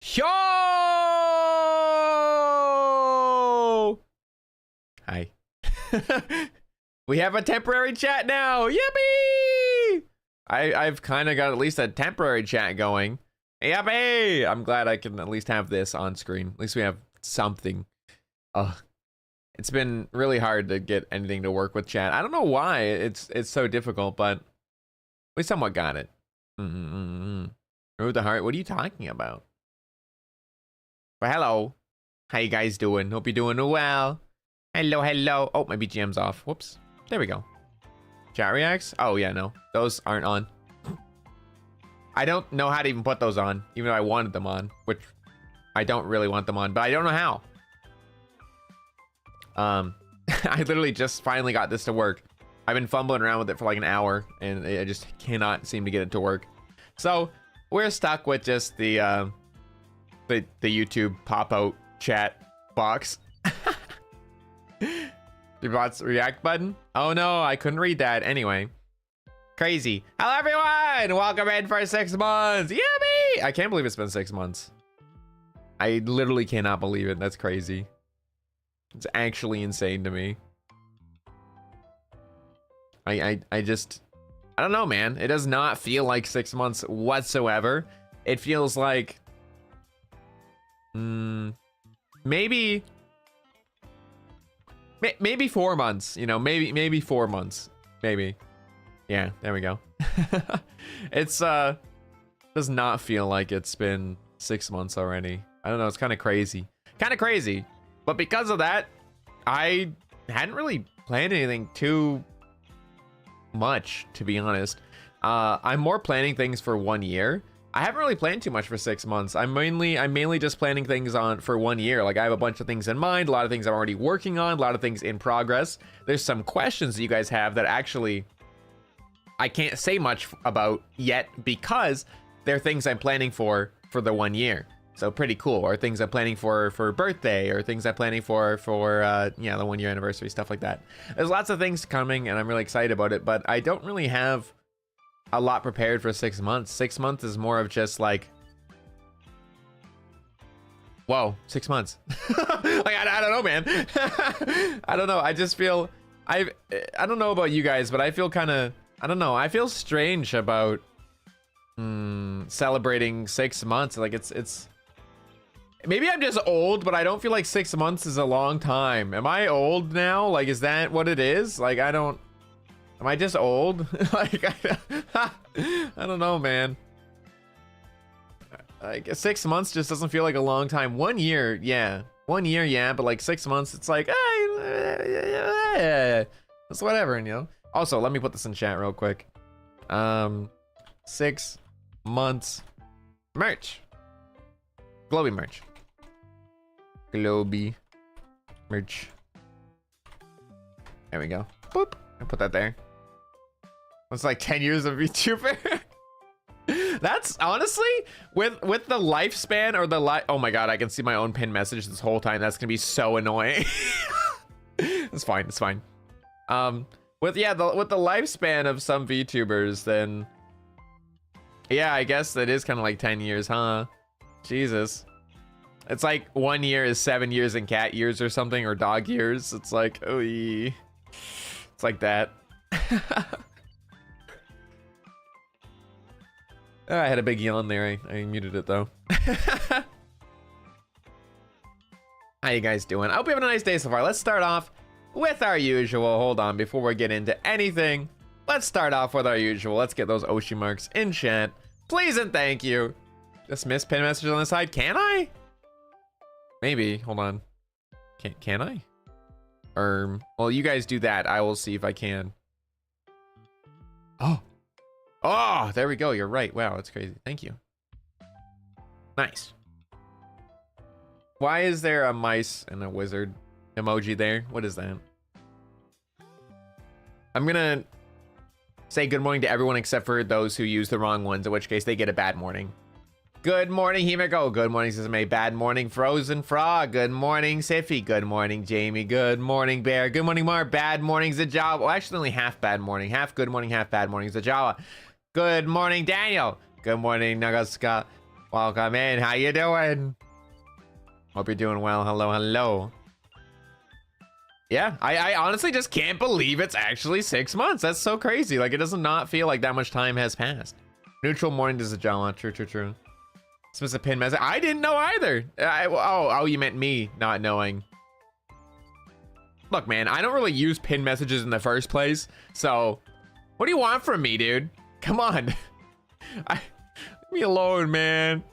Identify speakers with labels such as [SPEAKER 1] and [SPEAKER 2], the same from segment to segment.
[SPEAKER 1] Yo! Hi. We have a temporary chat now. Yippee! I've kind of got at least a temporary chat going. Yippee! I'm glad I can at least have this on screen. At least we have something. It's been really hard to get anything to work with chat. I don't know why it's so difficult, but we somewhat got it. Road the heart. What are you talking about? Well, hello. How you guys doing? Hope you're doing well. Hello, hello. Oh, my BGM's off. Whoops. There we go. Chat reacts? Oh, yeah, no. Those aren't on. I don't know how to even put those on, even though I wanted them on, which I don't really want them on, but I don't know how. I literally just finally got this to work. I've been fumbling around with it for like an hour, and I just cannot seem to get it to work. So we're stuck with just the YouTube pop-out chat box. The bots react button. Oh no, I couldn't read that. Anyway, crazy. Hello everyone, welcome in for 6 months. Yummy! I can't believe it's been 6 months. I literally cannot believe it. That's crazy. It's actually insane to me. I don't know, man. It does not feel like 6 months whatsoever. It feels like maybe 4 months, you know, maybe 4 months, maybe. Yeah, there we go. It's does not feel like it's been 6 months already. I don't know, it's kind of crazy, but because of that, I hadn't really planned anything too much, to be honest. I'm more planning things for 1 year. I haven't really planned too much for 6 months. I'm mainly just planning things for 1 year. Like, I have a bunch of things in mind, a lot of things I'm already working on, a lot of things in progress. There's some questions that you guys have that actually I can't say much about yet because they're things I'm planning for the 1 year. So pretty cool. Or things I'm planning for birthday, or things I'm planning for yeah, the 1 year anniversary, stuff like that. There's lots of things coming and I'm really excited about it, but I don't really have a lot prepared for 6 months. 6 months is more of just like, whoa, 6 months. Like, I don't know, man. I don't know. I just feel, I don't know about you guys, but I feel kind of, I don't know. I feel strange about celebrating 6 months. Like, it's, maybe I'm just old, but I don't feel like 6 months is a long time. Am I old now? Like, is that what it is? Like, am I just old? Like, I don't know, man. Like, 6 months just doesn't feel like a long time. 1 year, yeah. 1 year, yeah, but like 6 months, it's like, it's whatever, you know? Also, let me put this in chat real quick. 6 months merch. Globie merch. Globie merch. There we go. Boop. I put that there. It's like 10 years of VTuber. That's honestly with the lifespan or oh my god, I can see my own pinned message this whole time. That's gonna be so annoying. It's fine, it's fine. With the lifespan of some VTubers, then yeah, I guess that is kind of like 10 years, huh? Jesus. It's like 1 year is 7 years in cat years or something, or dog years. It's like, oh, it's like that. Oh, I had a big yawn there. I muted it though. How you guys doing? I hope you're having a nice day so far. Let's start off with our usual. Hold on, before we get into anything, let's start off with our usual. Let's get those Oshi marks in chat, please and thank you. Dismiss pin messages on the side. Can I? Maybe. Hold on. Can I? Well, you guys do that. I will see if I can. Oh, there we go. You're right. Wow, that's crazy. Thank you. Nice. Why is there a mice and a wizard emoji there? What is that? I'm gonna say good morning to everyone except for those who use the wrong ones, in which case they get a bad morning. Good morning, Himiko. Good morning, Sesame. Bad morning, Frozen Frog. Good morning, Siffy. Good morning, Jamie. Good morning, Bear. Good morning, Mar. Bad morning, Zajawa. Well, actually, only half bad morning. Half good morning, half bad morning, Zajawa. Good morning, Daniel. Good morning, Nagaska. Welcome in. How you doing? Hope you're doing well. Hello, hello. Yeah, I honestly just can't believe it's actually 6 months. That's so crazy. Like, it does not feel like that much time has passed. Neutral morning does a Jala. True, true, true. Supposed to pin message. I didn't know either. Oh, you meant me not knowing. Look, man, I don't really use pin messages in the first place. So, what do you want from me, dude? Come on. Leave me alone, man.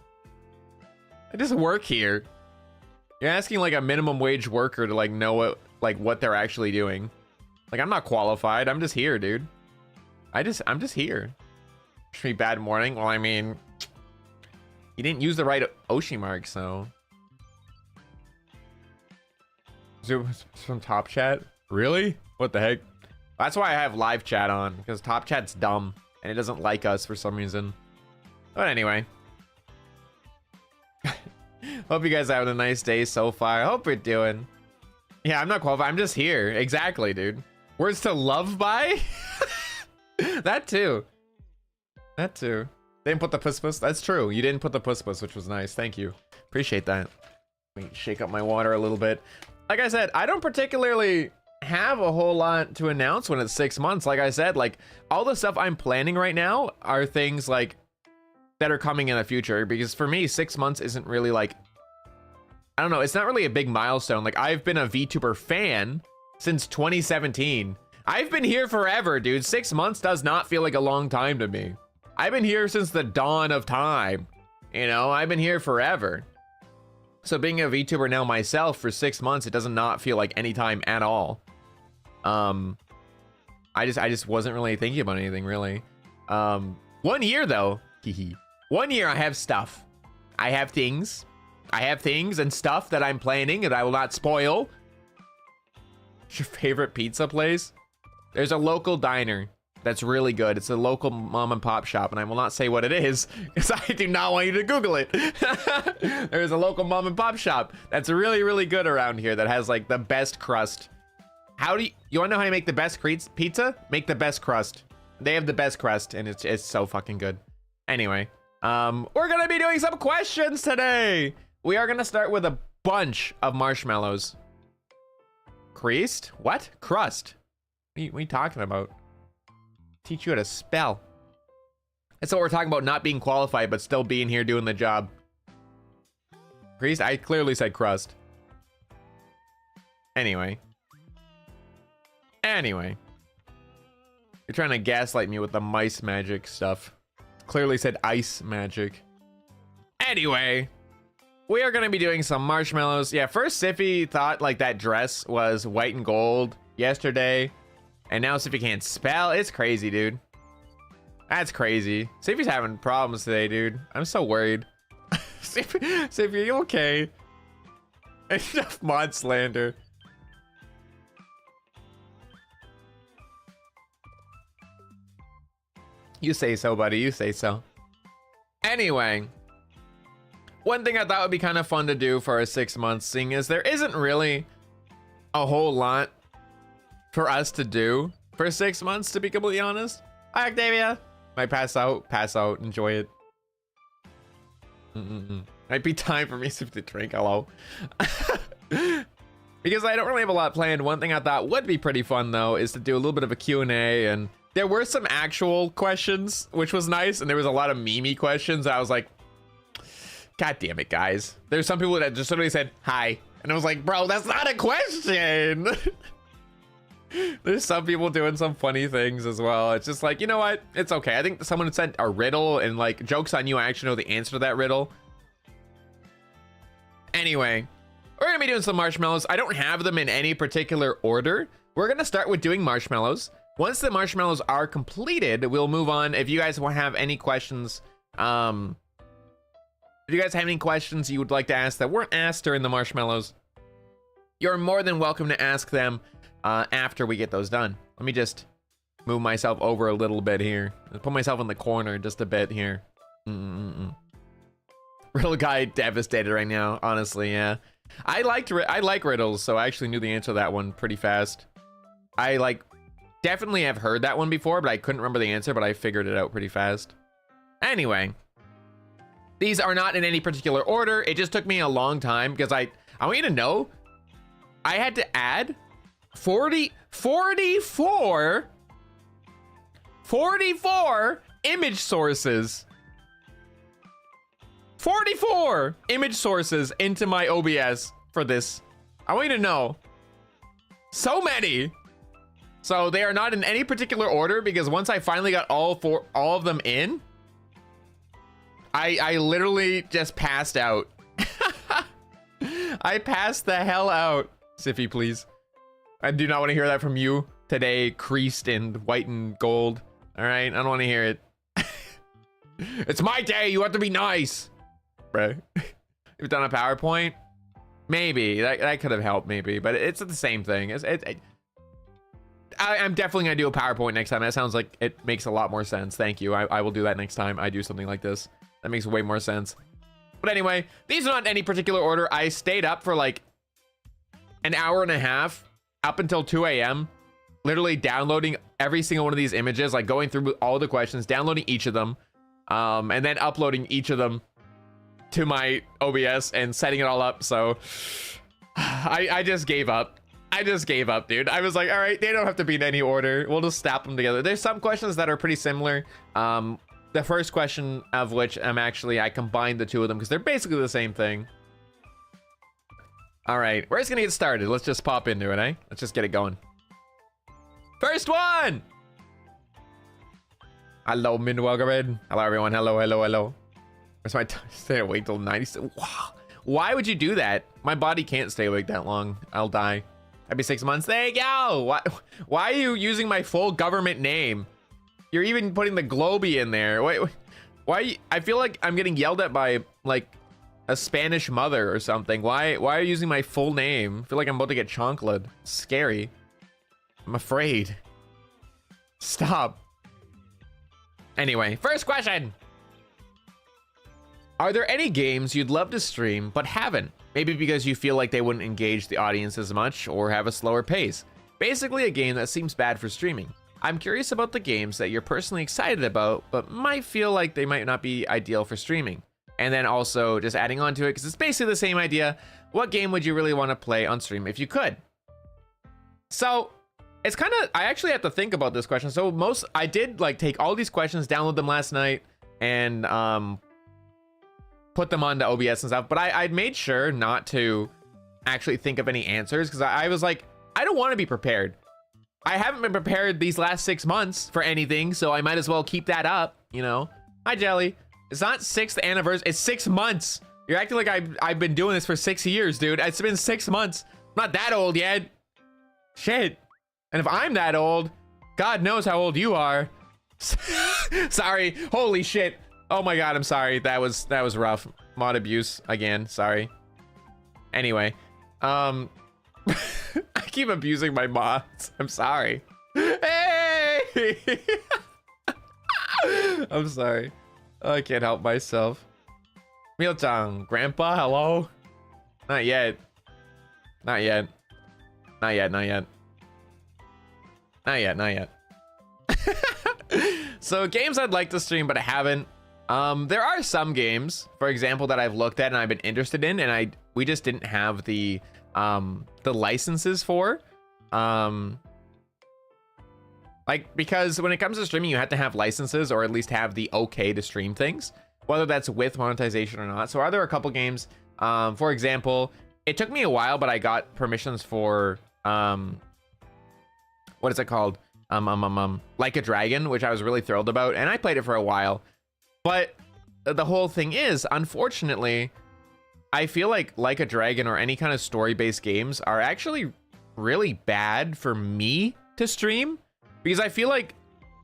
[SPEAKER 1] I just work here. You're asking like a minimum wage worker to like know what they're actually doing. Like, I'm not qualified. I'm just here, dude. I'm just here. Wish me bad morning. Well, I mean, you didn't use the right Oshi mark, so. From Top Chat? Really? What the heck? That's why I have live chat on, because Top Chat's dumb and it doesn't like us for some reason. But anyway. Hope you guys are having a nice day so far. I hope you're doing. Yeah, I'm not qualified. I'm just here. Exactly, dude. Words to love by? That too. That too. They didn't put the puss puss. That's true. You didn't put the puss puss, which was nice. Thank you. Appreciate that. Let me shake up my water a little bit. Like I said, I don't particularly have a whole lot to announce when it's 6 months. Like I said, like all the stuff I'm planning right now are things like that are coming in the future, because for me 6 months isn't really like, I don't know, it's not really a big milestone. Like, I've been a VTuber fan since 2017. I've been here forever, dude. 6 months does not feel like a long time to me. I've been here since the dawn of time. You know, I've been here forever. So being a VTuber now myself for 6 months, it does not feel like any time at all. I just wasn't really thinking about anything really. 1 year though. 1 year I have stuff. I have things and stuff that I'm planning and I will not spoil. What's your favorite pizza place? There's a local diner that's really good. It's a local mom and pop shop, and I will not say what it is because I do not want you to Google it. There's a local mom and pop shop that's really, really good around here that has like the best crust. How do you want to know how you make the best pizza? Make the best crust. They have the best crust and it's so fucking good. Anyway, we're gonna be doing some questions today. We are gonna start with a bunch of marshmallows. Creased? What? Crust? What are you talking about? Teach you how to spell. That's what we're talking about, not being qualified, but still being here doing the job. Creased? I clearly said crust. Anyway. You're trying to gaslight me with the mice magic stuff. Clearly said ice magic. Anyway. We are going to be doing some marshmallows. Yeah, first Siffy thought like that dress was white and gold yesterday. And now Siffy can't spell. It's crazy, dude. That's crazy. Siffy's having problems today, dude. I'm so worried. Siffy, are you okay? Enough mod slander. You say so, buddy. You say so. Anyway. One thing I thought would be kind of fun to do for a 6 months thing is there isn't really a whole lot for us to do for 6 months, to be completely honest. Hi, Octavia. Might pass out, enjoy it. Might be time for me to drink, hello. Because I don't really have a lot planned. One thing I thought would be pretty fun though is to do a little bit of a Q&A, and there were some actual questions, which was nice, and there was a lot of meme questions. I was like, God damn it, guys. There's some people that just literally said, hi. And I was like, bro, that's not a question. There's some people doing some funny things as well. It's just like, you know what? It's okay. I think someone sent a riddle and like, joke's on you, I actually know the answer to that riddle. Anyway, we're gonna be doing some marshmallows. I don't have them in any particular order. We're gonna start with doing marshmallows. Once the marshmallows are completed, we'll move on. If you guys have any questions, if you guys have any questions you would like to ask that weren't asked during the marshmallows, you're more than welcome to ask them after we get those done. Let me just move myself over a little bit here. Put myself in the corner just a bit here. Riddle guy devastated right now, honestly, yeah. I like riddles, so I actually knew the answer to that one pretty fast. I like definitely have heard that one before, but I couldn't remember the answer, but I figured it out pretty fast. Anyway. These are not in any particular order. It just took me a long time because I want you to know I had to add 44 image sources. 44 image sources into my OBS for this. I want you to know. So many. So they are not in any particular order because once I finally got all of them in, I literally just passed out. I passed the hell out. Siffy, please. I do not want to hear that from you today, creased in white and gold. All right, I don't want to hear it. It's my day. You have to be nice, bro. You've done a PowerPoint. Maybe that could have helped, maybe, but it's the same thing. I'm definitely gonna do a PowerPoint next time. That sounds like it makes a lot more sense. Thank you. I will do that next time I do something like this. That makes way more sense. But anyway, these are not in any particular order. I stayed up for like an hour and a half, up until 2 a.m. literally downloading every single one of these images, like going through all the questions, downloading each of them, and then uploading each of them to my OBS and setting it all up. So I just gave up. I just gave up, dude. I was like, all right, they don't have to be in any order. We'll just snap them together. There's some questions that are pretty similar. The first question of which I combined the two of them because they're basically the same thing. All right, we're just gonna get started. Let's just pop into it, eh? Let's just get it going. First one! Hello, Minwalgared. Hello, everyone. Hello, hello, hello. Where's my stay awake till 90? Wow. Why would you do that? My body can't stay awake that long. I'll die. That'd be 6 months. There you go. Why are you using my full government name? You're even putting the globie in there. Wait, why? I feel like I'm getting yelled at by like a Spanish mother or something. Why are you using my full name? I feel like I'm about to get chonked. Scary. I'm afraid. Stop. Anyway, first question. Are there any games you'd love to stream but haven't? Maybe because you feel like they wouldn't engage the audience as much or have a slower pace. Basically a game that seems bad for streaming. I'm curious about the games that you're personally excited about but might feel like they might not be ideal for streaming. And then also just adding on to it because it's basically the same idea. What game would you really want to play on stream if you could? So it's kind of, I actually have to think about this question. So I did like take all these questions, download them last night and put them onto OBS and stuff, but I made sure not to actually think of any answers because I was like, I don't want to be prepared. I haven't been prepared these last 6 months for anything, so I might as well keep that up, you know? Hi, Jelly. It's not 6th anniversary, it's 6 months. You're acting like I've been doing this for 6 years, dude. It's been 6 months. I'm not that old yet. Shit. And if I'm that old, God knows how old you are. Sorry. Holy shit. Oh my God, I'm sorry. That was rough. Mod abuse again. Sorry. Anyway, I keep abusing my mods. I'm sorry. Hey! I'm sorry. I can't help myself. Meal-chan, Grandpa, hello? Not yet. Not yet. Not yet, not yet. Not yet, not yet. So games I'd like to stream, but I haven't. There are some games, for example, that I've looked at and I've been interested in, and we just didn't have the licenses for. Like, because when it comes to streaming, you have to have licenses or at least have the okay to stream things, whether that's with monetization or not. So are there a couple games, for example, it took me a while, but I got permissions for, what is it called? Like a Dragon, which I was really thrilled about. And I played it for a while, but the whole thing is, unfortunately, I feel like a Dragon or any kind of story-based games are actually really bad for me to stream. Because I feel like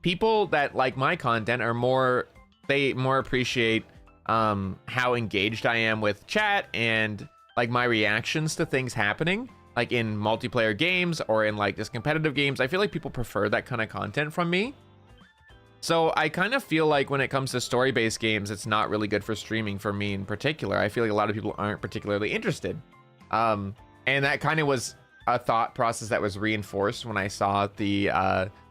[SPEAKER 1] people that like my content are more appreciate how engaged I am with chat and like my reactions to things happening, like in multiplayer games or in like just competitive games. I feel like people prefer that kind of content from me. So I kind of feel like when it comes to story-based games, it's not really good for streaming for me in particular. I feel like a lot of people aren't particularly interested. And that kind of was a thought process that was reinforced when I saw the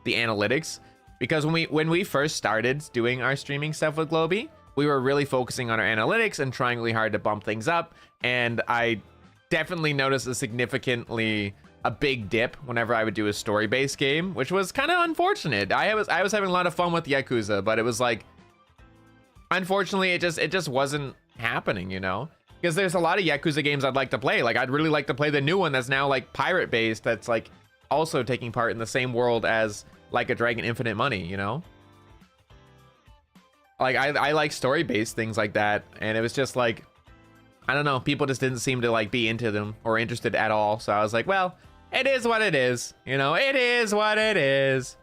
[SPEAKER 1] analytics, because when we first started doing our streaming stuff with globie, we were really focusing on our analytics and trying really hard to bump things up. And I definitely noticed a big dip whenever I would do a story-based game, which was kind of unfortunate. I was having a lot of fun with Yakuza, but it was like, unfortunately, it just wasn't happening, you know? Because there's a lot of Yakuza games I'd like to play. Like, I'd really like to play the new one that's now like pirate-based, that's like also taking part in the same world as like a Dragon Infinite Money, you know? Like, I like story-based things like that, and it was just like, I don't know, people just didn't seem to like be into them or interested at all. So I was like, well, it is what it is, you know? It is what it is.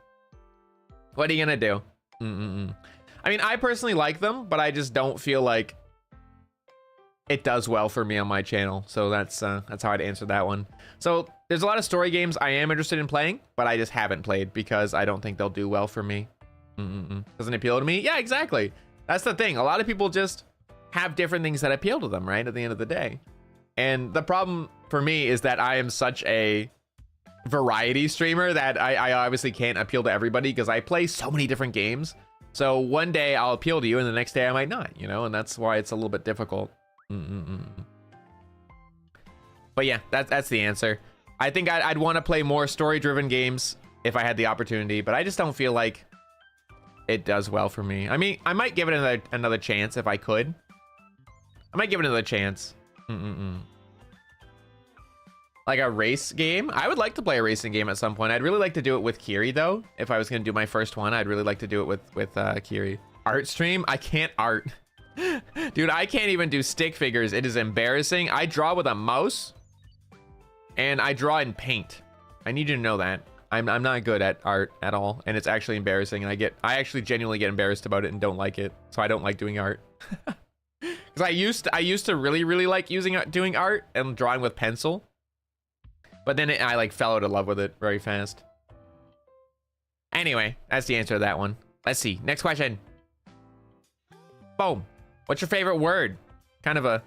[SPEAKER 1] What are you gonna do? I mean, I personally like them, but I just don't feel like it does well for me on my channel. So that's how I'd answer that one. So there's a lot of story games I am interested in playing, but I just haven't played because I don't think they'll do well for me. Doesn't appeal to me? Yeah, exactly. That's the thing. A lot of people just have different things that appeal to them, right? At the end of the day. And the problem for me is that I am such a variety streamer that I obviously can't appeal to everybody because I play so many different games. So one day I'll appeal to you and the next day I might not, you know? And that's why it's a little bit difficult. But yeah, that's the answer. I think I'd want to play more story-driven games if I had the opportunity, but I just don't feel like it does well for me. I mean, I might give it another chance if I could. I might give it another chance. Like a race game? I would like to play a racing game at some point. I'd really like to do it with Kiri, though. If I was going to do my first one, I'd really like to do it with Kiri. Art stream? I can't art. Dude, I can't even do stick figures. It is embarrassing. I draw with a mouse, and I draw in paint. I need you to know that. I'm not good at art at all, and it's actually embarrassing. And I actually genuinely get embarrassed about it and don't like it. So I don't like doing art. Because I used to really like doing art and drawing with pencil, but then I like fell out of love with it very fast. Anyway, that's the answer to that one. Let's see. Next question. Boom. What's your favorite word? Kind of a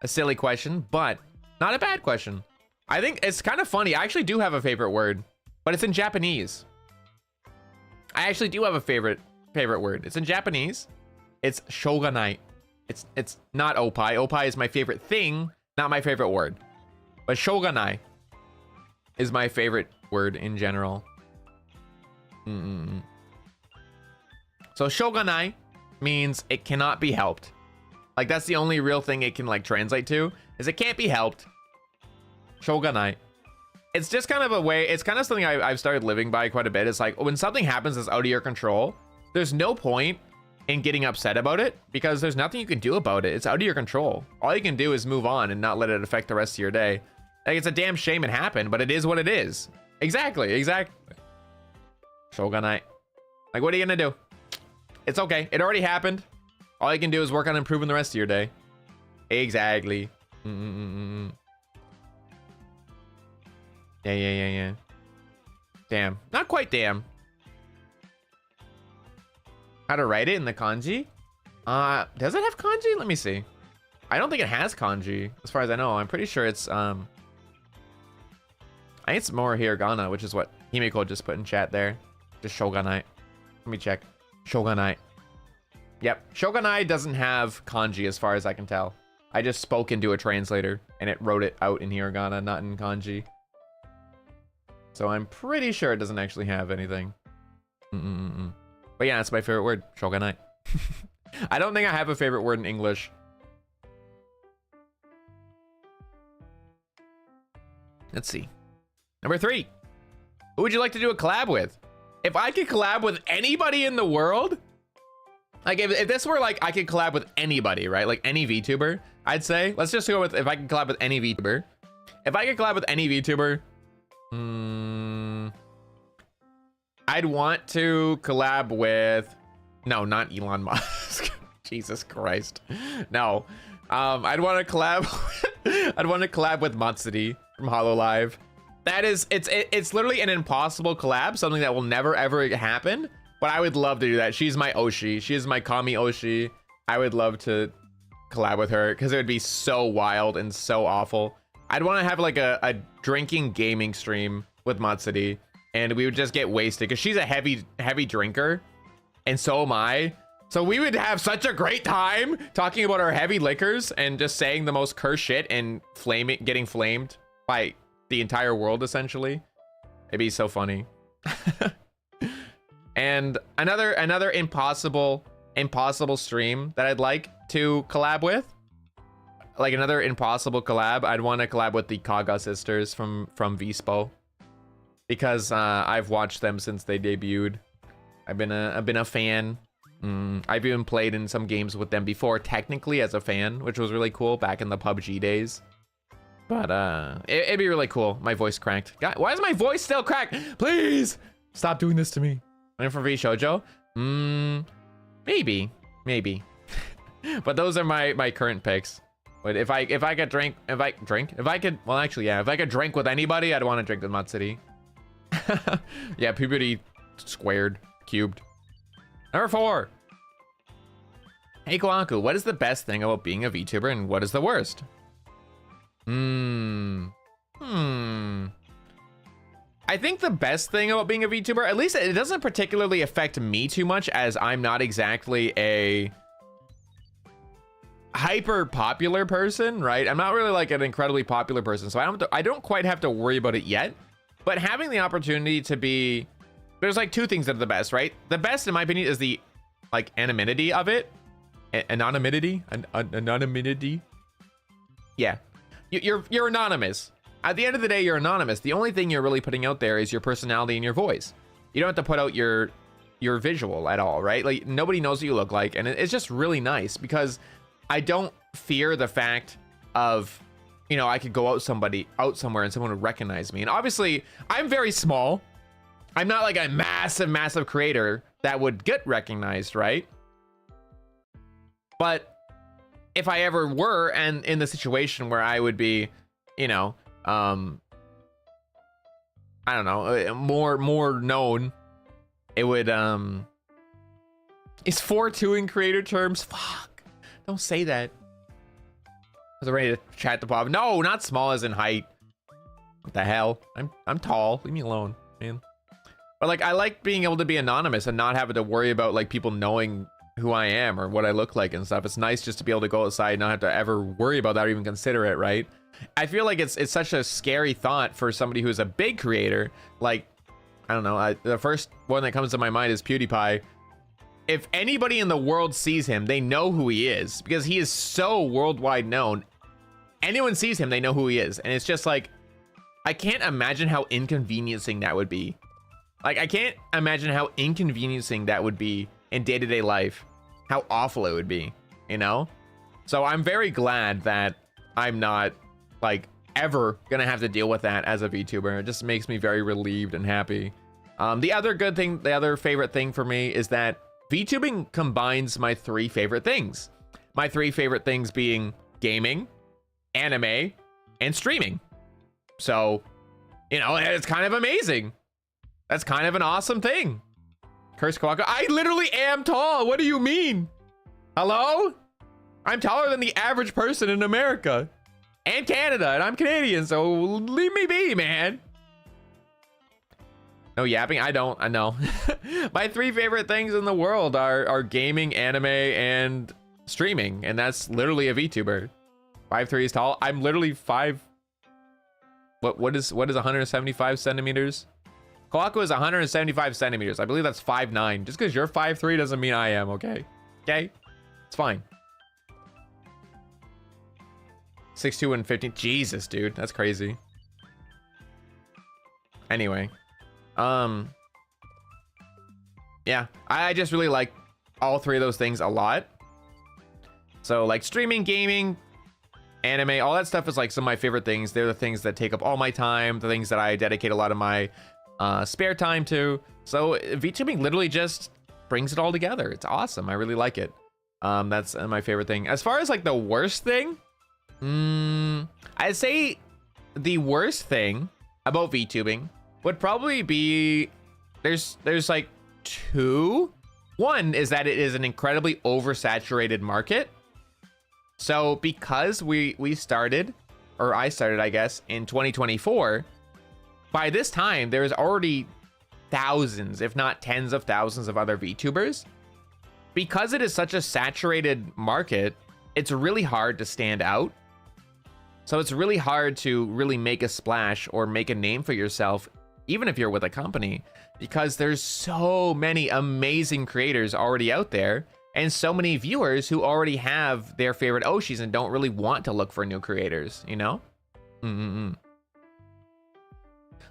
[SPEAKER 1] silly question, but not a bad question. I think it's kind of funny. I actually do have a favorite word, but it's in Japanese. I actually do have a favorite word. It's in Japanese. It's shoganai. It's not opai. Opai is my favorite thing, not my favorite word. But shoganai is my favorite word in general. So shoganai means it cannot be helped. Like, that's the only real thing it can like translate to, is it can't be helped. Shoganai. It's just kind of a way, it's kind of something I've started living by quite a bit. It's like, when something happens that's out of your control, there's no point in getting upset about it because there's nothing you can do about it. It's out of your control. All you can do is move on and not let it affect the rest of your day. Like, it's a damn shame it happened, but it is what it is. Exactly. Shoganai. Like, what are you gonna do? It's okay. It already happened. All you can do is work on improving the rest of your day. Exactly. Yeah. Damn. Not quite damn. How to write it in the kanji? Does it have kanji? Let me see. I don't think it has kanji, as far as I know. I'm pretty sure it's, I think it's more hiragana, which is what Himiko just put in chat there. Just shoganai. Let me check. Shoganai. Yep. Shoganai doesn't have kanji, as far as I can tell. I just spoke into a translator, and it wrote it out in hiragana, not in kanji. So I'm pretty sure it doesn't actually have anything. But yeah, that's my favorite word, shoganai. I don't think I have a favorite word in English. Let's see. Number 3. Who would you like to do a collab with? If I could collab with anybody in the world, like if this were like I could collab with anybody, right? Like any VTuber, I'd say. Let's just go with if I could collab with any VTuber. If I could collab with any VTuber, I'd want to collab with, no, not Elon Musk. Jesus Christ. No. I'd want to collab with Matsuri from HoloLive. That is, it's literally an impossible collab, something that will never ever happen, but I would love to do that. She's my Oshi. She is my Kami Oshi. I would love to collab with her because it would be so wild and so awful. I'd want to have like a drinking gaming stream with Matsuri, and we would just get wasted because she's a heavy drinker, and so am I. So we would have such a great time talking about our heavy liquors and just saying the most cursed shit and getting flamed by the entire world, essentially. It'd be so funny. And another impossible stream that I'd like to collab with, like another impossible collab, I'd want to collab with the Kaga sisters from Vispo, because I've watched them since they debuted. I've been a fan. I've even played in some games with them before, technically as a fan, which was really cool back in the PUBG days. But it'd be really cool. My voice cracked. God, why is my voice still cracked? Please stop doing this to me. And for V Shoujo, maybe. But those are my current picks. But if I could drink, well, actually, yeah, if I could drink with anybody, I'd want to drink with Mud City. Yeah, puberty squared, cubed. Number 4. Hey Kohaku, what is the best thing about being a VTuber and what is the worst? I think the best thing about being a VTuber, at least it doesn't particularly affect me too much, as I'm not exactly a hyper popular person, right? I'm not really like an incredibly popular person, so I don't quite have to worry about it yet. But having the opportunity to be, there's like 2 things that are the best, right? The best, in my opinion, is the like anonymity of it. Anonymity? Yeah. You're anonymous. At the end of the day, you're anonymous. The only thing you're really putting out there is your personality and your voice. You don't have to put out your visual at all, right? Like, nobody knows what you look like, and it's just really nice, because I don't fear the fact of, you know, I could go out somewhere and someone would recognize me. And obviously, I'm very small. I'm not like a massive creator that would get recognized, right? But if I ever were, and in the situation where I would be, you know, I don't know, more known, it would, is 4'2" in creator terms? Fuck, don't say that. I was ready to chat the pop. No, not small as in height. What the hell? I'm tall. Leave me alone, man. But like, I like being able to be anonymous and not having to worry about like people knowing who I am or what I look like and stuff. It's nice just to be able to go outside and not have to ever worry about that or even consider it, right? I feel like it's such a scary thought for somebody who's a big creator. Like, I don't know, the first one that comes to my mind is PewDiePie. If anybody in the world sees him, they know who he is, because he is so worldwide known. Anyone sees him, they know who he is. And it's just like, I can't imagine how inconveniencing that would be. Like, I can't imagine how inconveniencing that would be in day-to-day life. How awful it would be, you know? So I'm very glad that I'm not, like, ever gonna have to deal with that as a VTuber. It just makes me very relieved and happy. The other favorite thing for me is that VTubing combines my 3 favorite things. My 3 favorite things being gaming, anime, and streaming. So, you know, it's kind of amazing. That's kind of an awesome thing. Curse Kohaku. I literally am tall. What do you mean? Hello? I'm taller than the average person in America and Canada, and I'm Canadian, so leave me be, man. No yapping? I know. My 3 favorite things in the world are gaming, anime, and streaming, and that's literally a VTuber. 5'3" is tall. I'm literally 5. What is 175 centimeters? Kohaku is 175 centimeters. I believe that's 5'9". Just because you're 5'3" doesn't mean I am, okay? Okay? It's fine. 6'2" and 15. Jesus, dude. That's crazy. Anyway. Yeah. I just really like all 3 of those things a lot. So, like, streaming, gaming, anime, all that stuff is, like, some of my favorite things. They're the things that take up all my time. The things that I dedicate a lot of my spare time to. So VTubing literally just brings it all together. It's awesome. I really like it. That's my favorite thing. As far as like the worst thing, I'd say the worst thing about VTubing would probably be there's like 2. One is that it is an incredibly oversaturated market. So because we started, or I started, I guess, in 2024, by this time, there's already thousands, if not tens of thousands of other VTubers. because it is such a saturated market, it's really hard to stand out. So it's really hard to really make a splash or make a name for yourself, even if you're with a company, because there's so many amazing creators already out there and so many viewers who already have their favorite Oshis and don't really want to look for new creators, you know?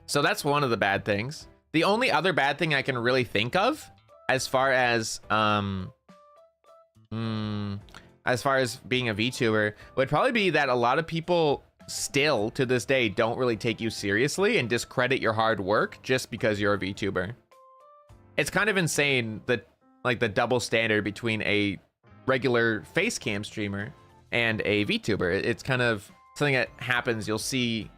[SPEAKER 1] So that's one of the bad things. The only other bad thing I can really think of as far as being a VTuber would probably be that a lot of people still to this day don't really take you seriously and discredit your hard work just because you're a VTuber. It's kind of insane that like the double standard between a regular face cam streamer and a VTuber. It's kind of something that happens. You'll see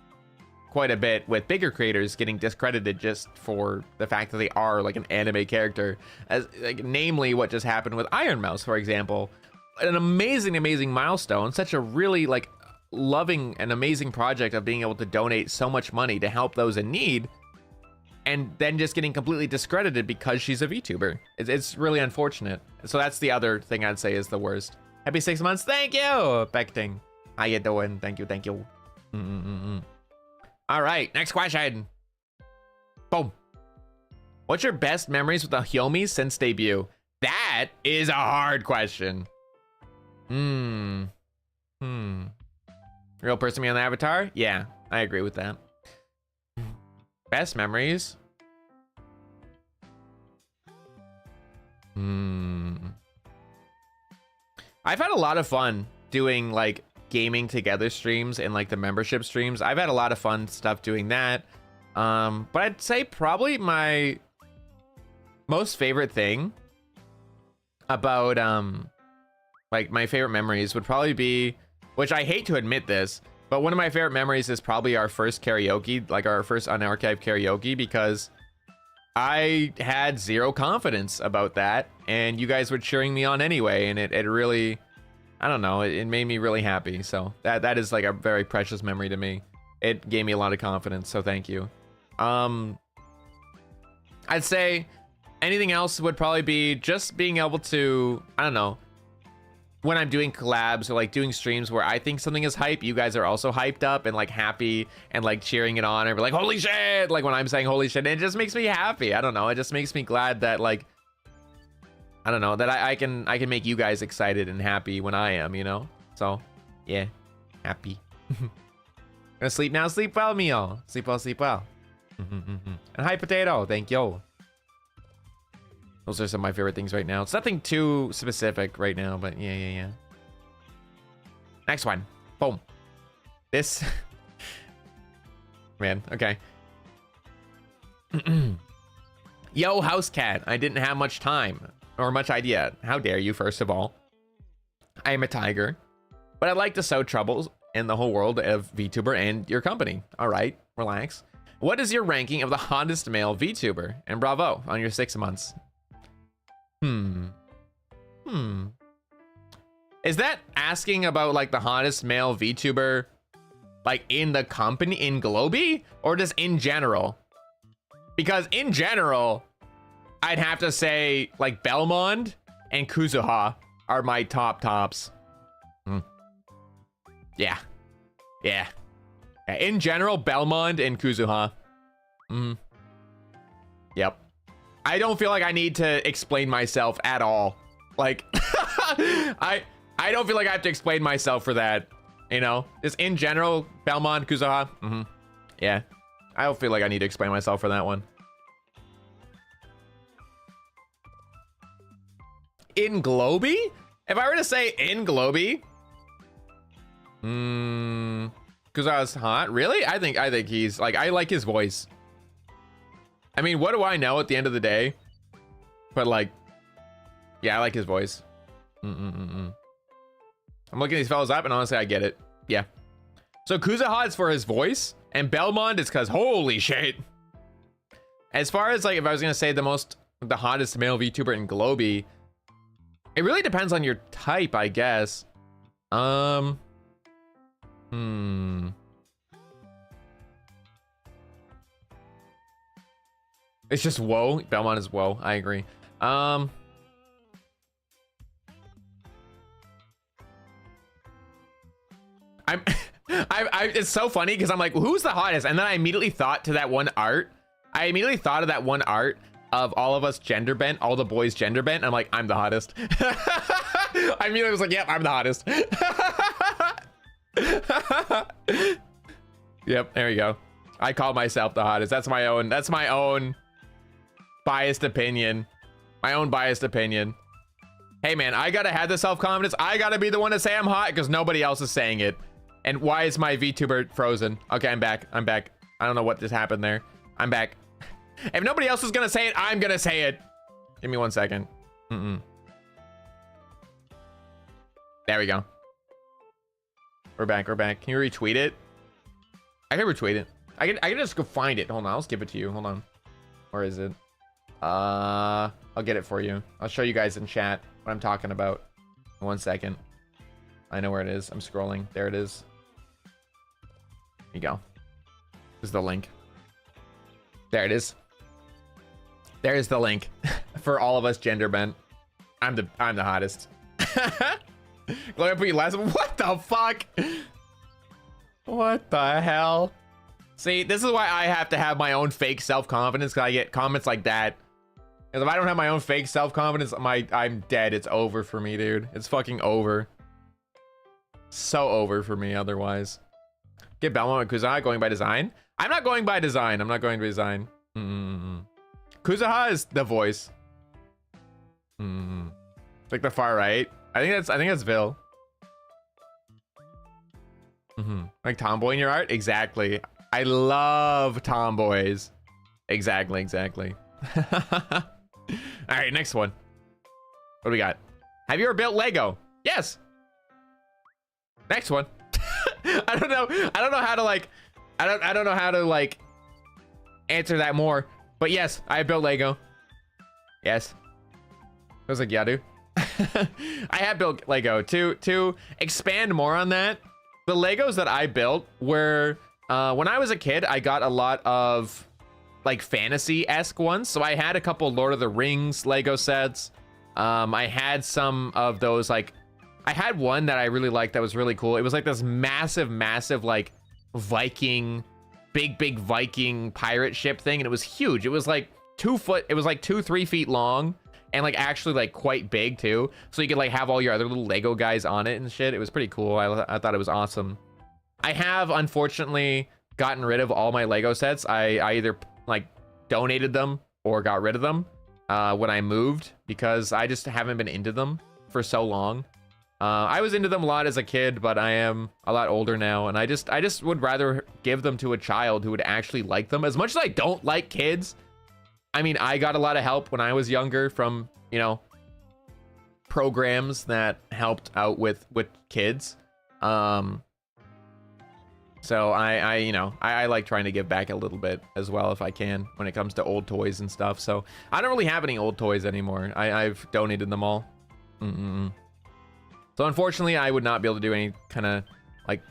[SPEAKER 1] quite a bit with bigger creators getting discredited just for the fact that they are like an anime character, as like namely what just happened with Iron Mouse, for example. An amazing milestone, such a really like loving and amazing project of being able to donate so much money to help those in need, and then just getting completely discredited because she's a VTuber. It's really unfortunate. So that's the other thing I'd say is the worst. Happy 6 months. Thank you, Becting. How you doing? Thank you. All right, next question. Boom. What's your best memories with the Hyoumi since debut? That is a hard question. Real person me on the avatar? Yeah, I agree with that. Best memories? I've had a lot of fun doing like gaming together streams and like the membership streams. I've had a lot of fun stuff doing that. But I'd say probably my most favorite thing about like my favorite memories would probably be, which I hate to admit this, but one of my favorite memories is probably our first karaoke, like our first unarchived karaoke, because I had zero confidence about that and you guys were cheering me on anyway, and it really, I don't know, it made me really happy. So that is like a very precious memory to me. It gave me a lot of confidence, so thank you. I'd say anything else would probably be just being able to, I don't know, when I'm doing collabs or like doing streams where I think something is hype, you guys are also hyped up and like happy and like cheering it on and be like, holy shit, like when I'm saying holy shit, it just makes me happy. I don't know, it just makes me glad that like, I don't know, that I can make you guys excited and happy when I am, you know? So yeah, happy. Gonna sleep now. Sleep well, meal. Sleep well, sleep well. And hi, potato. Thank you. Those are some of my favorite things right now. It's nothing too specific right now, but yeah. Next one. Boom. This. Man, okay. Yo, house cat. I didn't have much time or much idea. How dare you, first of all. I am a tiger, but I'd like to sow troubles in the whole world of VTuber and your company. All right, relax. What is your ranking of the hottest male VTuber? And bravo on your 6 months. Is that asking about like the hottest male VTuber like in the company, in globie, or just in general? Because in general, I'd have to say like Belmond and Kuzuha are my tops. Yeah. In general, Belmond and Kuzuha. Yep. I don't feel like I need to explain myself at all. Like, I don't feel like I have to explain myself for that. You know, just in general, Belmond, Kuzuha. Yeah. I don't feel like I need to explain myself for that one. In globie? If I were to say in globie, Kuzuha's hot. Really? I think he's like, I like his voice. I mean, what do I know at the end of the day? But like, yeah, I like his voice. I'm looking these fellas up and honestly, I get it. Yeah. So Kuzuha is for his voice and Belmond is because holy shit. As far as like, if I was going to say the hottest male VTuber in globie, it really depends on your type, I guess. It's just whoa. Belmont is whoa. I agree. It's so funny because I'm like, who's the hottest? And then I immediately thought to that one art. I immediately thought of that one art of all of us gender bent, all the boys gender bent. I'm like, I'm the hottest. I immediately was like, yep, I'm the hottest. Yep, there you go. I call myself the hottest. That's my own biased opinion. My own biased opinion. Hey man, I gotta have the self-confidence. I gotta be the one to say I'm hot because nobody else is saying it. And why is my VTuber frozen? Okay, I'm back. I'm back. I don't know what just happened there. I'm back. If nobody else is gonna say it, I'm gonna say it. Give me 1 second. There we go. We're back. We're back. Can you retweet it? I can retweet it. I can just go find it. Hold on. I'll just give it to you. Hold on. Where is it? I'll get it for you. I'll show you guys in chat what I'm talking about. 1 second. I know where it is. I'm scrolling. There it is. Here you go. This is the link. There it is. There's the link for all of us gender bent. I'm the hottest. Globie put you last. What the fuck? What the hell? See, this is why I have to have my own fake self-confidence, because I get comments like that. Because if I don't have my own fake self-confidence, I'm dead. It's over for me, dude. It's fucking over. So over for me otherwise. Get Belmont and Kuzaha going by design? I'm not going by design. I'm not going by design. Kuzaha is the voice. Like the far right. I think that's Vil. Like tomboy in your art? Exactly. I love tomboys. Exactly. All right, next one. What do we got? Have you ever built Lego? Yes. Next one. I don't know how to like I don't know how to like answer that more. But yes, I built Lego. Yes. I was like, yeah, dude. I have built Lego. To expand more on that, the Legos that I built were when I was a kid, I got a lot of like fantasy-esque ones. So I had a couple Lord of the Rings Lego sets. I had some of those, like I had one that I really liked that was really cool. It was like this massive like Viking, big Viking pirate ship thing, and it was huge. It was like 2 foot, it was like 2-3 feet long, and like actually like quite big too. So you could like have all your other little Lego guys on it and shit. It was pretty cool. I thought it was awesome. I have unfortunately gotten rid of all my Lego sets. I either like donated them or got rid of them when I moved, because I just haven't been into them for so long. I was into them a lot as a kid, but I am a lot older now, and I just would rather give them to a child who would actually like them. As much as I don't like kids, I mean, I got a lot of help when I was younger from, you know, programs that helped out with kids. So I like trying to give back a little bit as well if I can when it comes to old toys and stuff. So I don't really have any old toys anymore. I've donated them all. So unfortunately, I would not be able to do any kind of like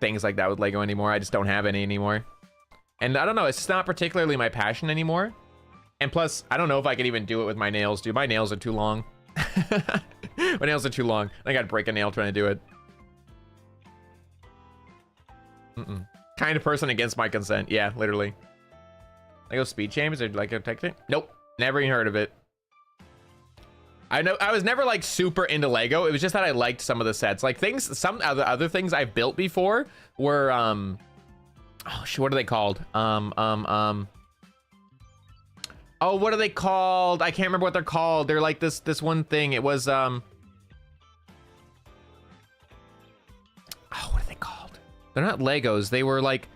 [SPEAKER 1] things like that with Lego anymore. I just don't have any anymore. And I don't know, it's not particularly my passion anymore. And plus, I don't know if I can even do it with my nails, dude. My nails are too long. My nails are too long. I gotta break a nail trying to do it. Kind of person against my consent. Yeah, literally. Lego speed chambers or like a tech thing? Nope, never even heard of it. I know I was never like super into Lego. It was just that I liked some of the sets. Like things, some other things I've built before were oh shit, what are they called? Oh, what are they called? I can't remember what they're called. They're like this one thing. It was oh, what are they called? They're not Legos. They were like,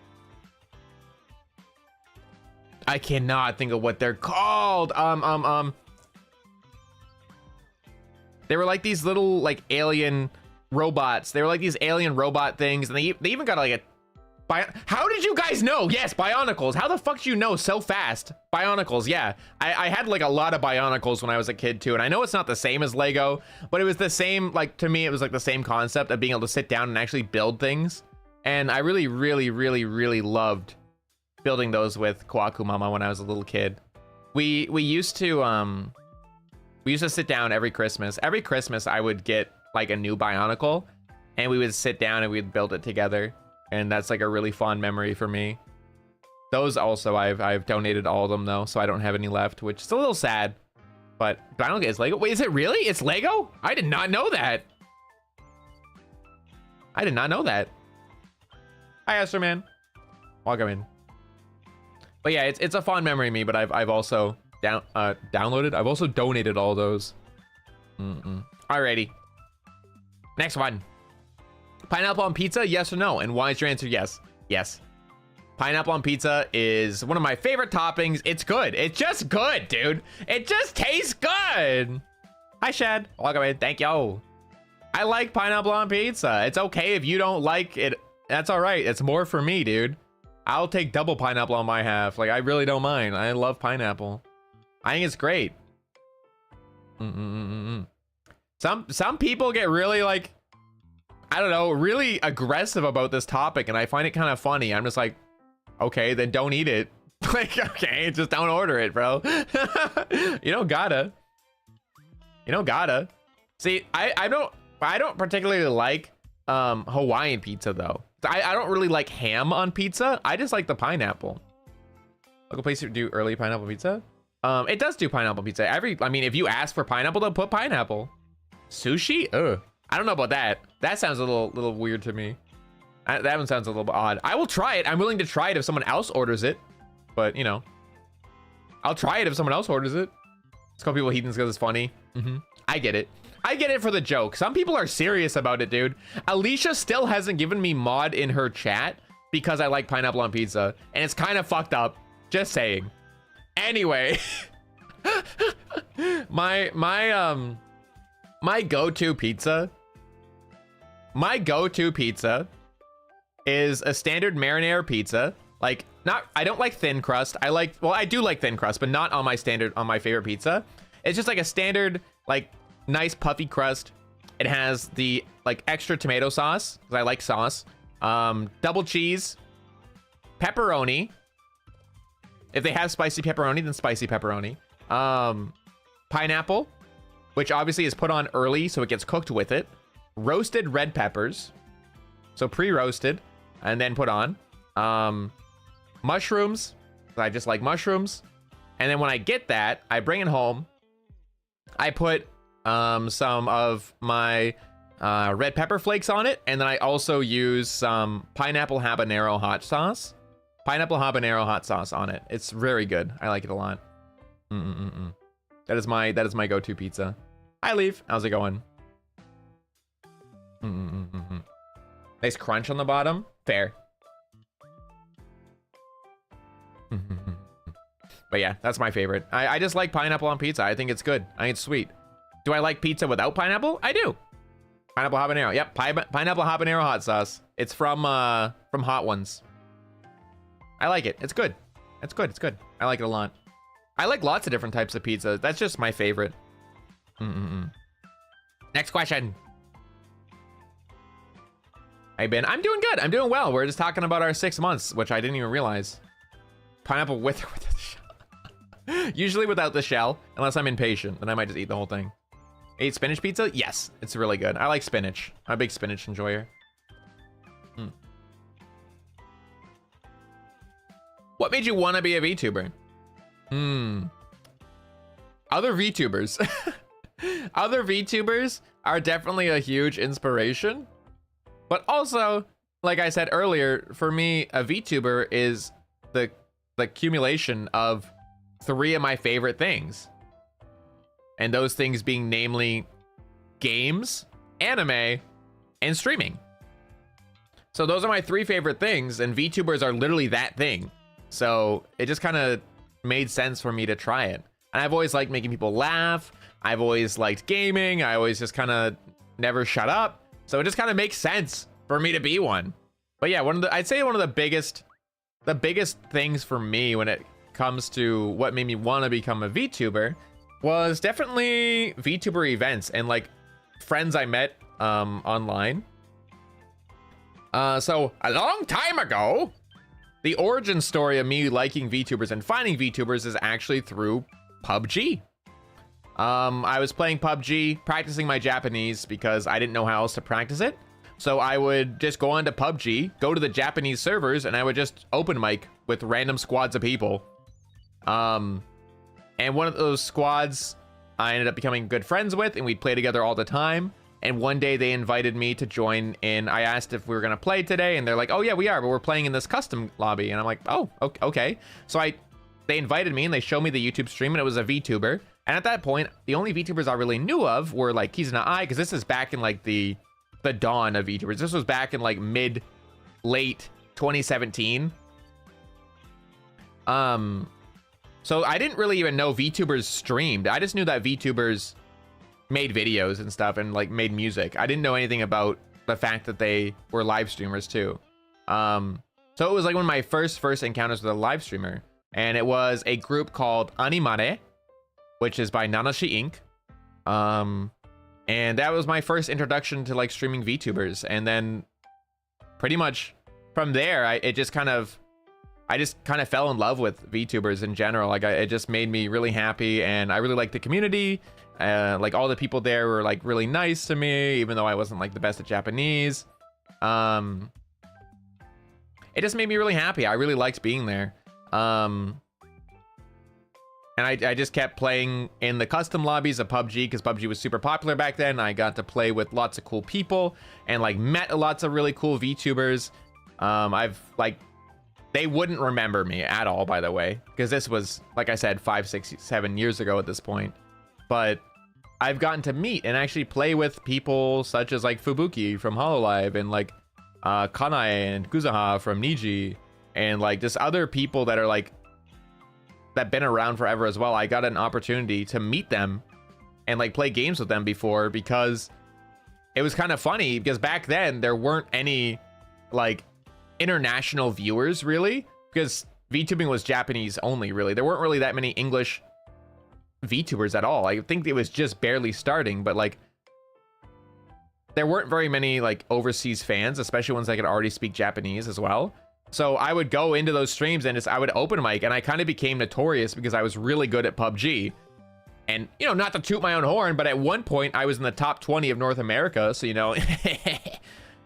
[SPEAKER 1] I cannot think of what they're called. They were like these little like alien robots. They were like these alien robot things, and they even got like a how did you guys know? Yes, Bionicles. How the fuck do you know so fast? Bionicles, yeah. I had like a lot of Bionicles when I was a kid too, and I know it's not the same as Lego, but it was the same, like to me it was like the same concept of being able to sit down and actually build things. And I really loved building those with Kohaku Mama when I was a little kid. We used to sit down every Christmas. Every Christmas I would get like a new Bionicle. and we would sit down and we'd build it together. And that's like a really fond memory for me. Those also, I've donated all of them though, so I don't have any left, which is a little sad. But I don't get it's Lego. Wait, is it really? It's Lego? I did not know that. I did not know that. Hi, Astroman. Welcome in. But yeah, it's a fond memory of me, but I've also downloaded. I've also donated all those. Alrighty. Next one. Pineapple on pizza, yes or no? And why is your answer yes? Yes. Pineapple on pizza is one of my favorite toppings. It's good. It's just good, dude. It just tastes good. Hi, Shad. Welcome in. Thank you. I like pineapple on pizza. It's okay if you don't like it. That's all right. It's more for me, dude. I'll take double pineapple on my half. Like, I really don't mind. I love pineapple. I think it's great. Some people get really, like, I don't know, really aggressive about this topic, and I find it kind of funny. I'm just like, okay, then don't eat it. Like, okay, just don't order it, bro. You don't gotta. You don't gotta. See, I don't particularly like Hawaiian pizza though. I don't really like ham on pizza. I just like the pineapple. Local place to do early pineapple pizza. It does do pineapple pizza. I mean, if you ask for pineapple, they'll put pineapple. Sushi? Ugh. I don't know about that. That sounds a little weird to me. That one sounds a little bit odd. I will try it. I'm willing to try it if someone else orders it. But, you know, I'll try it if someone else orders it. Let's call people heathens because it's funny. I get it. I get it for the joke. Some people are serious about it, dude. Alicia still hasn't given me mod in her chat because I like pineapple on pizza. And it's kind of fucked up. Just saying. Anyway. My go-to pizza is a standard marinara pizza. Like, I don't like thin crust. I do like thin crust, but not on my favorite pizza. It's just like a standard, like, nice puffy crust. It has the, like, extra tomato sauce, because I like sauce. Double cheese, pepperoni. If they have spicy pepperoni, then spicy pepperoni. Pineapple, which obviously is put on early, so it gets cooked with it. Roasted red peppers, so pre-roasted, and then put on. Mushrooms, I just like mushrooms. And then when I get that, I bring it home. I put some of my red pepper flakes on it, and then I also use some pineapple habanero hot sauce. Pineapple habanero hot sauce on it. It's very good. I like it a lot. That is my go-to pizza. Hi, Leaf. How's it going? Nice crunch on the bottom. Fair. But yeah, that's my favorite. I just like pineapple on pizza. I think it's good. I think it's sweet. Do I like pizza without pineapple? I do. Pineapple habanero. Yep, pineapple habanero hot sauce. It's from Hot Ones. I like it. It's good. It's good. It's good. I like it a lot. I like lots of different types of pizza. That's just my favorite. Next question. Hey, Ben. I'm doing good. I'm doing well. We're just talking about our 6 months, which I didn't even realize. Pineapple with or without the shell. Usually without the shell, unless I'm impatient. Then I might just eat the whole thing. Ate spinach pizza? Yes. It's really good. I like spinach. I'm a big spinach enjoyer. What made you want to be a VTuber? Other VTubers. Other VTubers are definitely a huge inspiration. But also, like I said earlier, for me, a VTuber is the accumulation of 3 of my favorite things. And those things being namely games, anime, and streaming. So those are my 3 favorite things, and VTubers are literally that thing. So it just kind of made sense for me to try it. And I've always liked making people laugh. I've always liked gaming. I always just kind of never shut up. So it just kind of makes sense for me to be one. But yeah, I'd say one of the biggest things for me when it comes to what made me want to become a VTuber was definitely VTuber events and like friends I met online. So a long time ago, the origin story of me liking VTubers and finding VTubers is actually through PUBG. I was playing PUBG, practicing my Japanese because I didn't know how else to practice it. So I would just go onto PUBG, go to the Japanese servers, and I would just open mic with random squads of people. And one of those squads I ended up becoming good friends with, and we'd play together all the time. And one day they invited me to join in. I asked if we were going to play today, and they're like, oh yeah, we are, but we're playing in this custom lobby. And I'm like, oh, okay. So they invited me, and they showed me the YouTube stream, and it was a VTuber. And at that point, the only VTubers I really knew of were like Kizuna Ai, because this is back in like the dawn of VTubers. This was back in like late 2017. So I didn't really even know VTubers streamed. I just knew that VTubers made videos and stuff and like made music. I didn't know anything about the fact that they were live streamers too. So it was like one of my first encounters with a live streamer, and it was a group called Animare, which is by Nanashi Inc. And that was my first introduction to like streaming VTubers. And then pretty much from there, I just kind of fell in love with VTubers in general. Like it just made me really happy, and I really liked the community. Like all the people there were like really nice to me, even though I wasn't like the best at Japanese. It just made me really happy. I really liked being there. And I just kept playing in the custom lobbies of PUBG, because PUBG was super popular back then. I got to play with lots of cool people and like met lots of really cool VTubers. They wouldn't remember me at all, by the way, because this was, like I said, 5, 6, 7 years ago at this point. But I've gotten to meet and actually play with people such as like Fubuki from Hololive, and like Kanae and Kuzaha from Niji, and like just other people that are like that been around forever as well. I got an opportunity to meet them and like play games with them before, because it was kind of funny, because back then there weren't any like international viewers really, because VTubing was Japanese only really. There weren't really that many English VTubers at all. I think it was just barely starting, but like there weren't very many like overseas fans, especially ones that could already speak Japanese as well. So I would go into those streams and I would open mic, and I kind of became notorious because I was really good at PUBG. And, you know, not to toot my own horn, but at one point I was in the top 20 of North America. So, you know,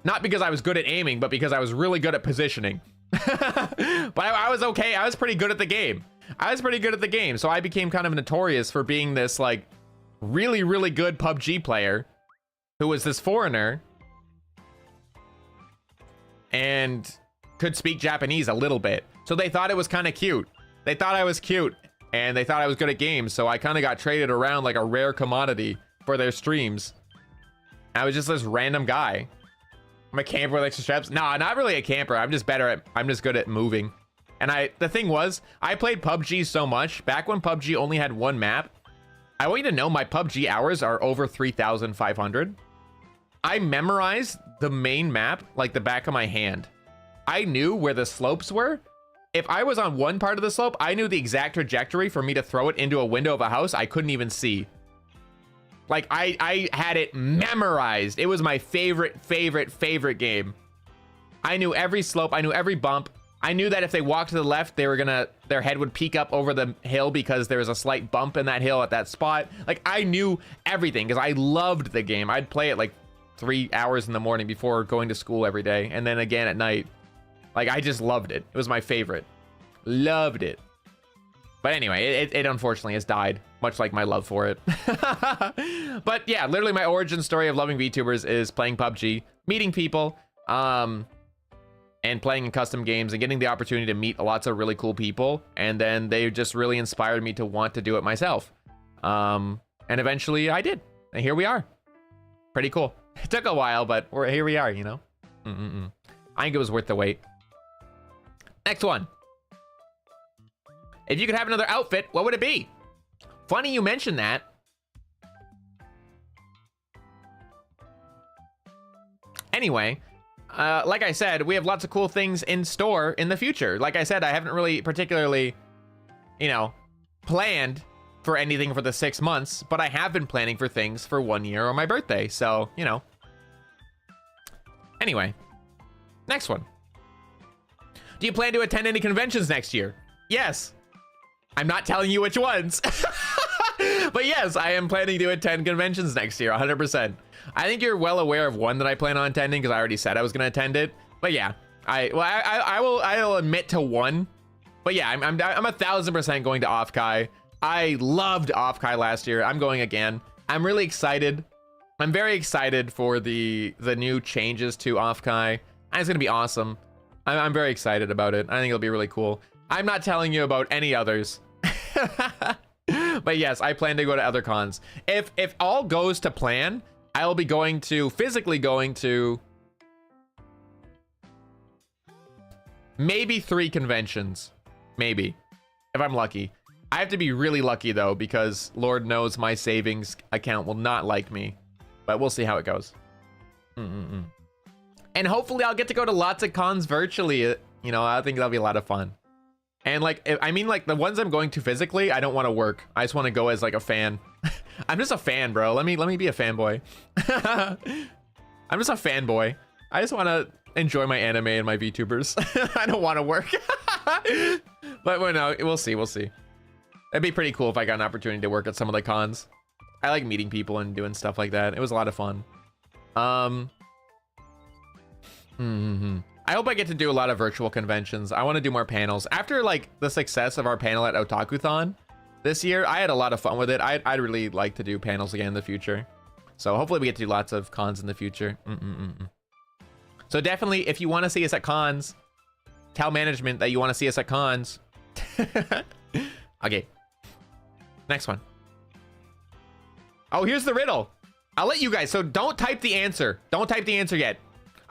[SPEAKER 1] not because I was good at aiming, but because I was really good at positioning. But I was okay. I was pretty good at the game. So I became kind of notorious for being this like really, really good PUBG player who was this foreigner and could speak Japanese a little bit. So they thought it was kind of cute. They thought I was cute, and they thought I was good at games. So I kind of got traded around like a rare commodity for their streams. I was just this random guy. I'm a camper with extra straps. Nah, not really a camper. I'm just good at moving. And the thing was, I played PUBG so much back when PUBG only had one map. I want you to know my PUBG hours are over 3,500. I memorized the main map like the back of my hand. I knew where the slopes were. If I was on one part of the slope, I knew the exact trajectory for me to throw it into a window of a house I couldn't even see. Like I had it memorized. It was my favorite game. I knew every slope. I knew every bump. I knew that if they walked to the left, their head would peek up over the hill because there was a slight bump in that hill at that spot. Like I knew everything because I loved the game. I'd play it like 3 hours in the morning before going to school every day, and then again at night. Like I just loved it. It was my favorite. Loved it. But anyway, it unfortunately has died, much like my love for it. But yeah, literally my origin story of loving VTubers is playing PUBG, meeting people, and playing in custom games and getting the opportunity to meet lots of really cool people. And then they just really inspired me to want to do it myself. And eventually I did. And here we are. Pretty cool. It took a while, but here we are, you know? I think it was worth the wait. Next one. If you could have another outfit, what would it be? Funny you mentioned that. Anyway, like I said, we have lots of cool things in store in the future. Like I said, I haven't really particularly, you know, planned for anything for the 6 months, but I have been planning for things for 1 year or my birthday. So, you know. Anyway, next one. Do you plan to attend any conventions next year? Yes. I'm not telling you which ones. But yes, I am planning to attend conventions next year, 100%. I think you're well aware of one that I plan on attending because I already said I was going to attend it. But yeah, I'll admit to one. But yeah, I'm 1,000% going to Off-Kai. I loved Off-Kai last year. I'm going again. I'm really excited. I'm very excited for the new changes to Off-Kai. It's gonna be awesome. I'm very excited about it. I think it'll be really cool. I'm not telling you about any others. But yes, I plan to go to other cons. If all goes to plan, I'll be physically going to maybe 3 conventions. Maybe, if I'm lucky. I have to be really lucky though, because Lord knows my savings account will not like me. But we'll see how it goes. And hopefully I'll get to go to lots of cons virtually. You know, I think that'll be a lot of fun. And like, like the ones I'm going to physically, I don't want to work. I just want to go as like a fan. I'm just a fan, bro. Let me be a fanboy. I'm just a fanboy. I just want to enjoy my anime and my VTubers. I don't want to work. But well, no, we'll see. We'll see. It'd be pretty cool if I got an opportunity to work at some of the cons. I like meeting people and doing stuff like that. It was a lot of fun. I hope I get to do a lot of virtual conventions. I want to do more panels. After like the success of our panel at Otakuthon this year, I had a lot of fun with it. I'd really like to do panels again in the future. So hopefully we get to do lots of cons in the future. So definitely, if you want to see us at cons, tell management that you want to see us at cons. Okay. Next one. Oh, here's the riddle. I'll let you guys, so don't type the answer. Don't type the answer yet.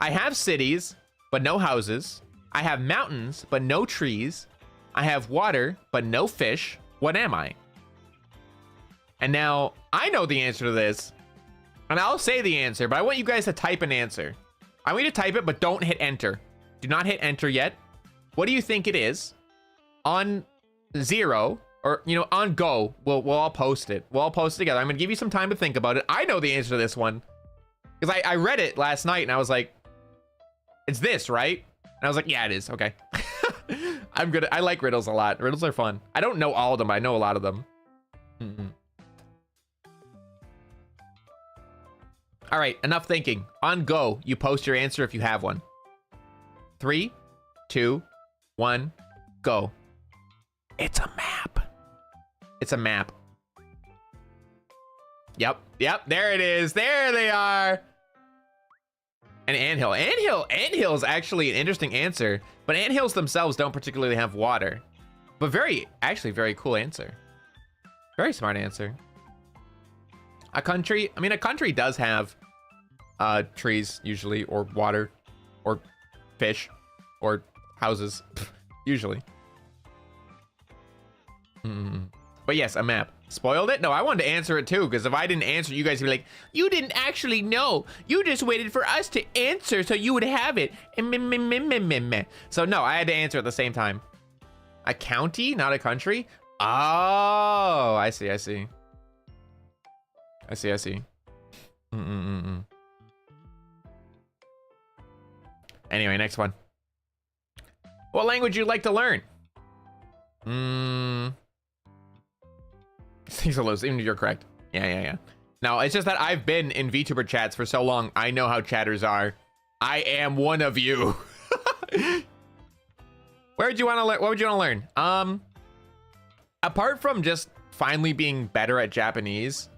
[SPEAKER 1] I have cities, but no houses. I have mountains, but no trees. I have water, but no fish. What am I? And now, I know the answer to this. And I'll say the answer, but I want you guys to type an answer. I want you to type it, but don't hit enter. Do not hit enter yet. What do you think it is? On 0, or, you know, on go, we'll all post it. We'll all post it together. I'm gonna give you some time to think about it. I know the answer to this one. Because I read it last night, and I was like, it's this, right? And I was like, yeah, it is. Okay. I'm good. I like riddles a lot. Riddles are fun. I don't know all of them, but I know a lot of them. All right, enough thinking. On go, you post your answer if you have one. 3, 2, 1, go. It's a map. It's a map. Yep, there it is. There they are. An anthill. Anthill is actually an interesting answer, but anthills themselves don't particularly have water. But actually very cool answer. Very smart answer. A country does have trees usually, or water, or fish, or houses, usually. But yes, a map. Spoiled it? No, I wanted to answer it too, because if I didn't answer, you guys would be like, you didn't actually know. You just waited for us to answer so you would have it. So no, I had to answer at the same time. A county, not a country? Oh, I see. Anyway, next one. What language would you like to learn? Things are low, even if you're correct. Yeah. No, it's just that I've been in VTuber chats for so long, I know how chatters are. I am one of you. What would you want to learn? Apart from just finally being better at Japanese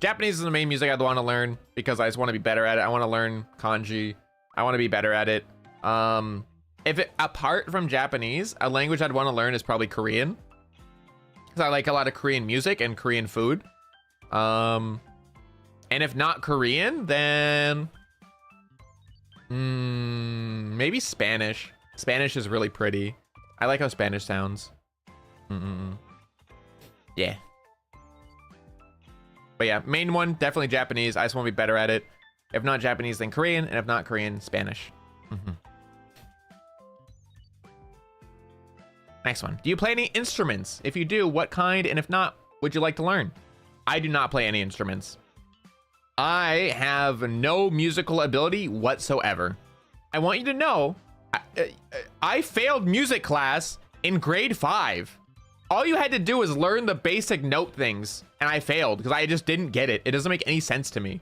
[SPEAKER 1] is the main music I'd want to learn, because I just want to be better at it. I want to learn kanji. I want to be better at it. Apart from Japanese, a language I'd want to learn is probably Korean. I like a lot of Korean music and Korean food. And if not Korean, then maybe Spanish. Spanish is really pretty. I like how Spanish sounds. Yeah. But yeah, main one, definitely Japanese. I just want to be better at it. If not Japanese, then Korean. And if not Korean, Spanish. Next one. Do you play any instruments? If you do, what kind? And if not, would you like to learn? I do not play any instruments. I have no musical ability whatsoever. I want you to know, I failed music class in grade 5. All you had to do was learn the basic note things, and I failed because I just didn't get it. It doesn't make any sense to me.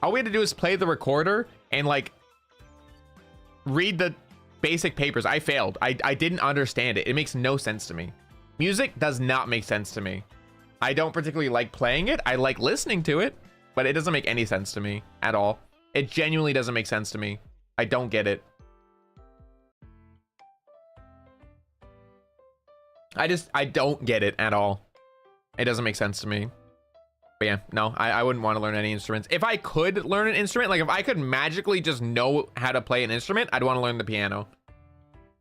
[SPEAKER 1] all we had to do is play the recorder and like read the basic papers. I failed. I didn't understand it. It makes no sense to me. Music does not make sense to me. I don't particularly like playing it. I like listening to it, but it doesn't make any sense to me at all. It genuinely doesn't make sense to me. I don't get it. I don't get it at all. It doesn't make sense to me. But yeah, no, I wouldn't want to learn any instruments. If I could learn an instrument, like if I could magically just know how to play an instrument, I'd want to learn the piano.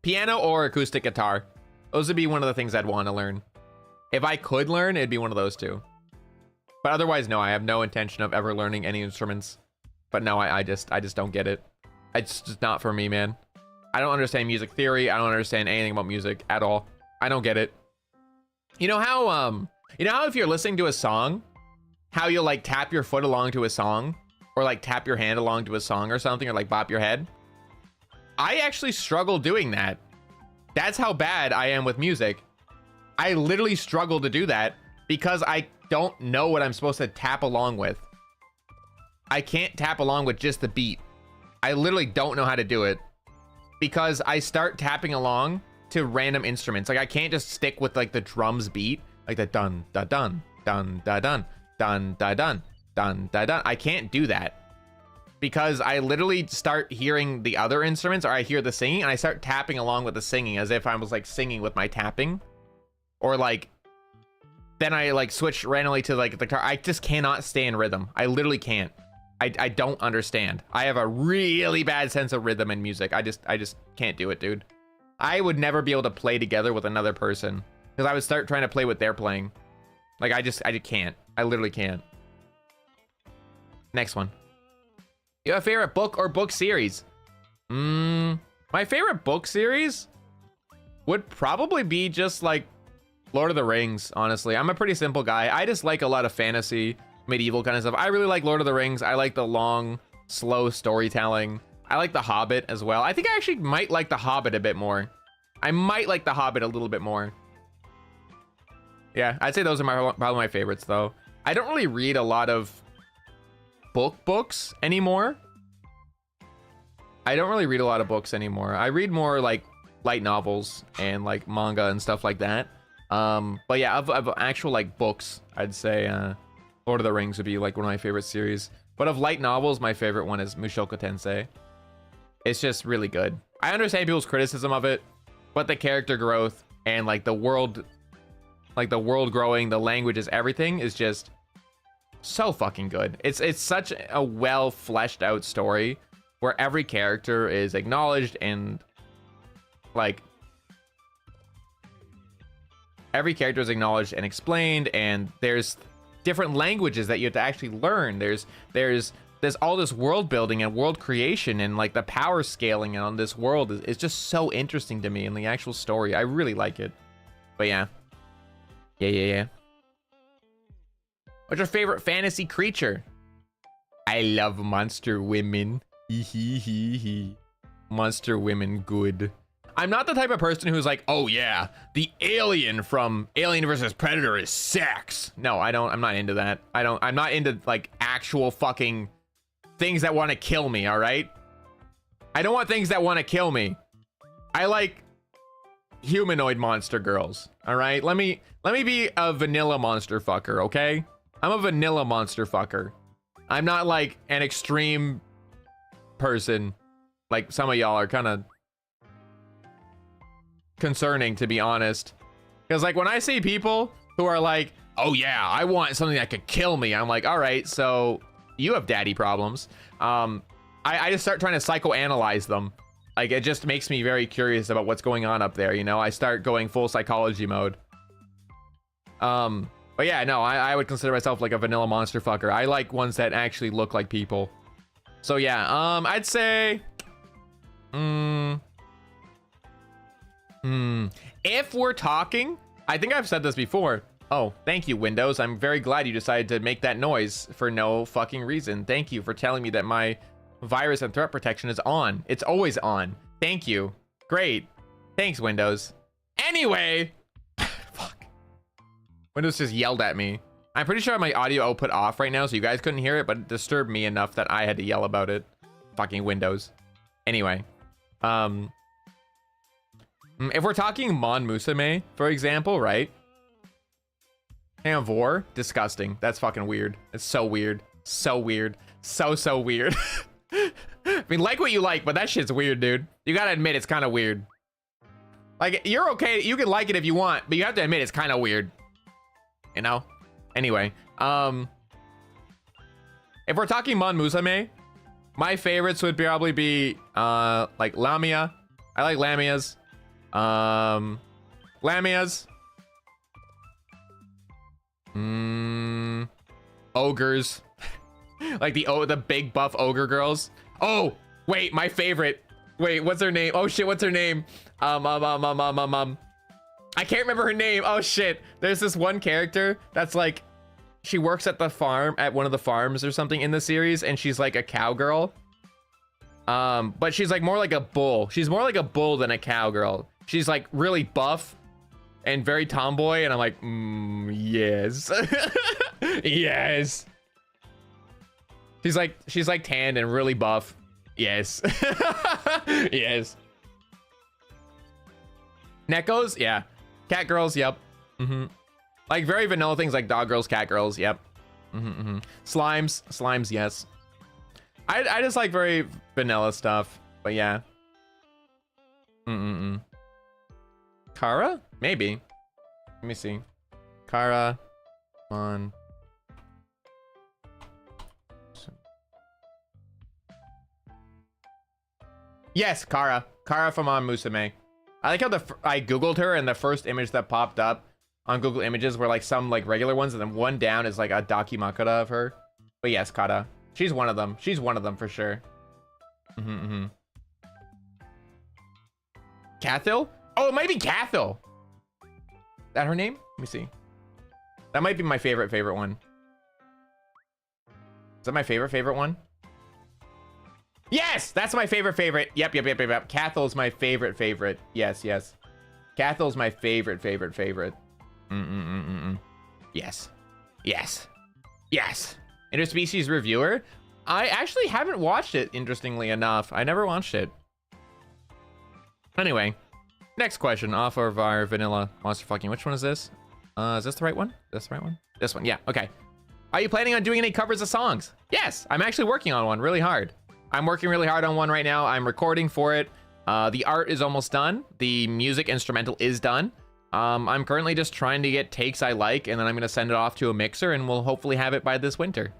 [SPEAKER 1] Piano or acoustic guitar. Those would be one of the things I'd want to learn. If I could learn, it'd be one of those two. But otherwise, no, I have no intention of ever learning any instruments. But no, I just don't get it. It's just not for me, man. I don't understand music theory. I don't understand anything about music at all. I don't get it. You know how if you're listening to a song, how you'll like tap your foot along to a song, or like tap your hand along to a song or something, or like bop your head? I actually struggle doing that. That's how bad I am with music. I literally struggle to do that because I don't know what I'm supposed to tap along with. I can't tap along with just the beat. I literally don't know how to do it because I start tapping along to random instruments. Like I can't just stick with like the drums beat, like the dun da dun dun da dun dun da dun dun da dun. I can't do that because I literally start hearing the other instruments, or I hear the singing and I start tapping along with the singing as if I was like singing with my tapping, or like then I like switch randomly to like the guitar. I just cannot stay in rhythm. I literally can't. I don't understand. I have a really bad sense of rhythm in music. I just can't do it, dude. I would never be able to play together with another person because I would start trying to play what they're playing. Like I just can't. I literally can't. Next one. You have a favorite book or book series? My favorite book series would probably be just like Lord of the Rings, honestly. I'm a pretty simple guy. I just like a lot of fantasy, medieval kind of stuff. I really like Lord of the Rings. I like the long, slow storytelling. I like The Hobbit as well. I think I actually might like The Hobbit a bit more. I might like The Hobbit a little bit more. Yeah, I'd say those are probably my favorites, though. I don't really read a lot of books anymore. I don't really read a lot of books anymore. I read more like light novels and like manga and stuff like that. But yeah, of actual like books, I'd say Lord of the Rings would be like one of my favorite series. But of light novels, my favorite one is Mushoku Tensei. It's just really good. I understand people's criticism of it, but the character growth and like the world growing, the languages, everything is just so fucking good. It's such a well fleshed out story where every character is acknowledged and like every character is acknowledged and explained, and there's different languages that you have to actually learn. There's all this world building and world creation, and like the power scaling on this world is just so interesting to me in the actual story. I really like it. But yeah. What's your favorite fantasy creature? I love monster women. Monster women, good. I'm not the type of person who's like, oh yeah, the alien from Alien vs. Predator is sex. No, I'm not into that. I'm not into like actual fucking things that want to kill me, all right? I don't want things that want to kill me. I like humanoid monster girls, all right? Let me be a vanilla monster fucker, okay? I'm a vanilla monster fucker. I'm not like an extreme person like some of y'all are kind of concerning, to be honest. Because like when I see people who are like, oh yeah, I want something that could kill me, I'm like, all right, so you have daddy problems. I just start trying to psychoanalyze them. Like it just makes me very curious about what's going on up there, you know? I start going full psychology mode. But yeah, no, I would consider myself like a vanilla monster fucker. I like ones that actually look like people. So yeah, I'd say if we're talking, I think I've said this before. Oh, thank you, Windows. I'm very glad you decided to make that noise for no fucking reason. Thank you for telling me that my virus and threat protection is on. It's always on. Thank you. Great. Thanks, Windows. Anyway, fuck. Windows just yelled at me. I'm pretty sure I have my audio output off right now, so you guys couldn't hear it, but it disturbed me enough that I had to yell about it. Fucking Windows. Anyway. If we're talking Mon Musume, for example, right? Vor, disgusting. That's fucking weird. It's so weird. So weird. So weird. I mean, like what you like, but that shit's weird, dude. You gotta admit it's kind of weird. Like, you're okay. You can like it if you want, but you have to admit it's kind of weird. You know? Anyway, if we're talking Mon Musume, my favorites would probably be like Lamia. I like Lamias. Lamias. Ogres. Like the big buff ogre girls. Oh, wait, my favorite. Wait, what's her name? Oh shit, what's her name? I can't remember her name. Oh shit. There's this one character that's like, she works at the farm, at one of the farms or something in the series, and she's like a cowgirl. But she's like more like a bull. She's more like a bull than a cowgirl. She's like really buff and very tomboy, and I'm like, yes. Yes. She's like tanned and really buff. Yes. Yes. Nekos, yeah. Cat girls, yep. Like very vanilla things like dog girls, cat girls, yep. Slimes, yes. I just like very vanilla stuff, but yeah. Kara? Maybe. Let me see. Kara on. Yes, Kara. Kara from On Musume. I like how I googled her and the first image that popped up on Google Images were like some like regular ones, and then one down is like a dakimakura of her. But yes, Kara. She's one of them. She's one of them for sure. Cathil? Oh, it might be Cathil. That her name? Let me see. That might be my favorite one. Is that my favorite one? Yes, that's my favorite. Yep. Cathil's my favorite. Yes. Cathil's my favorite. Yes. Interspecies reviewer. I actually haven't watched it, interestingly enough. I never watched it. Anyway, next question off of our vanilla monster fucking. Which one is this? Is this the right one? This one, yeah, okay. Are you planning on doing any covers of songs? Yes, I'm actually working on one really hard. I'm working really hard on one right now. I'm recording for it. The art is almost done. The music instrumental is done. I'm currently just trying to get takes I like, and then I'm gonna send it off to a mixer, and we'll hopefully have it by this winter.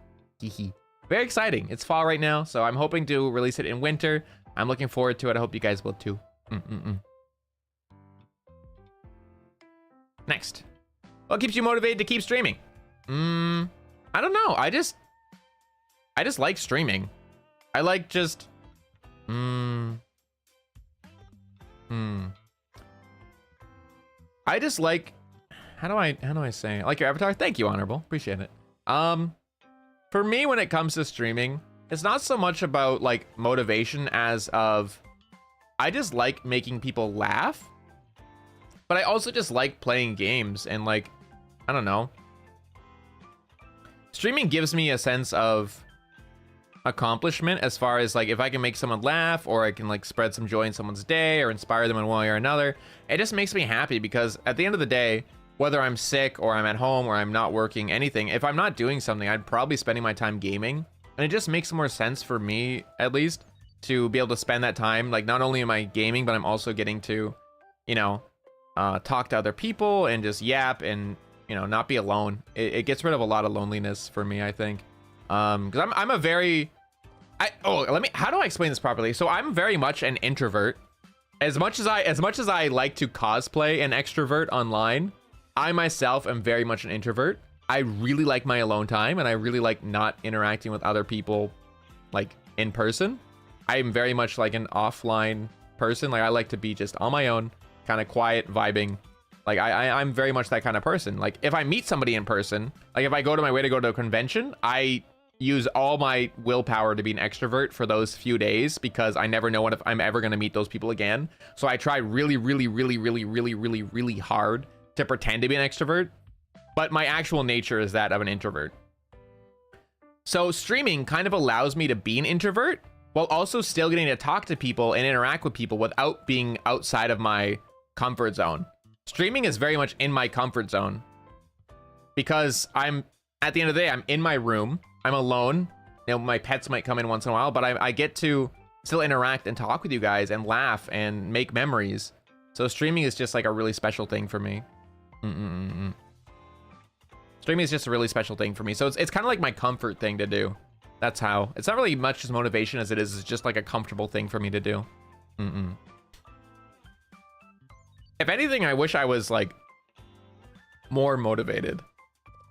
[SPEAKER 1] Very exciting. It's fall right now, so I'm hoping to release it in winter. I'm looking forward to it. I hope you guys will too. Next. What keeps you motivated to keep streaming? I don't know. I just like streaming. I like just I just like, how do I say it? Like your avatar? Thank you, Honorable. Appreciate it. For me, when it comes to streaming, it's not so much about like motivation as of, I just like making people laugh, but I also just like playing games, and like, I don't know. Streaming gives me a sense of accomplishment as far as like if I can make someone laugh, or I can like spread some joy in someone's day or inspire them in one way or another. It just makes me happy, because at the end of the day, whether I'm sick or I'm at home or I'm not working, anything, if I'm not doing something, I'd probably spending my time gaming. And it just makes more sense for me, at least, to be able to spend that time. Like, not only am I gaming, but I'm also getting to, you know, talk to other people and just yap and, you know, not be alone. It gets rid of a lot of loneliness for me, I think. Because I'm a very, how do I explain this properly? So I'm very much an introvert. As much as I like to cosplay an extrovert online, I myself am very much an introvert. I really like my alone time, and I really like not interacting with other people like in person. I am very much like an offline person. Like, I like to be just on my own, kind of quiet, vibing. Like, I'm very much that kind of person. Like, if I meet somebody in person, like if I go to my way to go to a convention, I use all my willpower to be an extrovert for those few days, because I never know if I'm ever going to meet those people again. So I try really hard to pretend to be an extrovert.
[SPEAKER 2] but my actual nature is that of an introvert. So streaming kind of allows me to be an introvert while also still getting to talk to people and interact with people without being outside of my comfort zone. Streaming is very much in my comfort zone because at the end of the day, I'm in my room, I'm alone. You know, my pets might come in once in a while, but I get to still interact and talk with you guys and laugh and make memories. So streaming is just like a really special thing for me. Streaming is just a really special thing for me. So it's kind of like my comfort thing to do. That's how. It's not really much as motivation as it is. It's just like a comfortable thing for me to do. If anything, I wish I was like more motivated.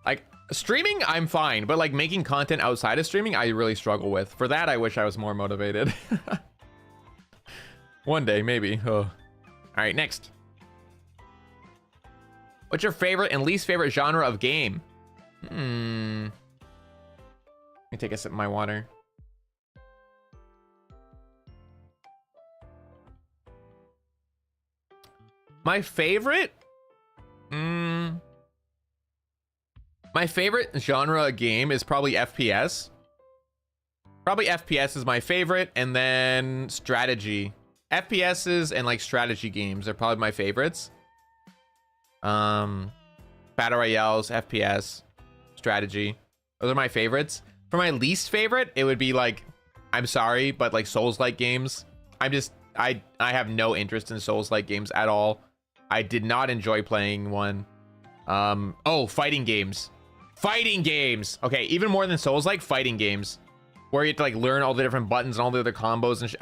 [SPEAKER 2] Like streaming, I'm fine. But like making content outside of streaming, I really struggle with. For that, I wish I was more motivated. One day, maybe. Oh. All right, next. What's your favorite and least favorite genre of game? Let me take a sip of my water. My favorite? My favorite genre of game is probably FPS. Probably FPS is my favorite, and then strategy. FPSs and like strategy games are probably my favorites. Battle Royales, FPS, strategy. Those are my favorites. For my least favorite, it would be like, I'm sorry, but like Souls-like games. I have no interest in Souls-like games at all. I did not enjoy playing one. Oh, fighting games. Fighting games. Okay, even more than Souls-like, fighting games. Where you have to like learn all the different buttons and all the other combos and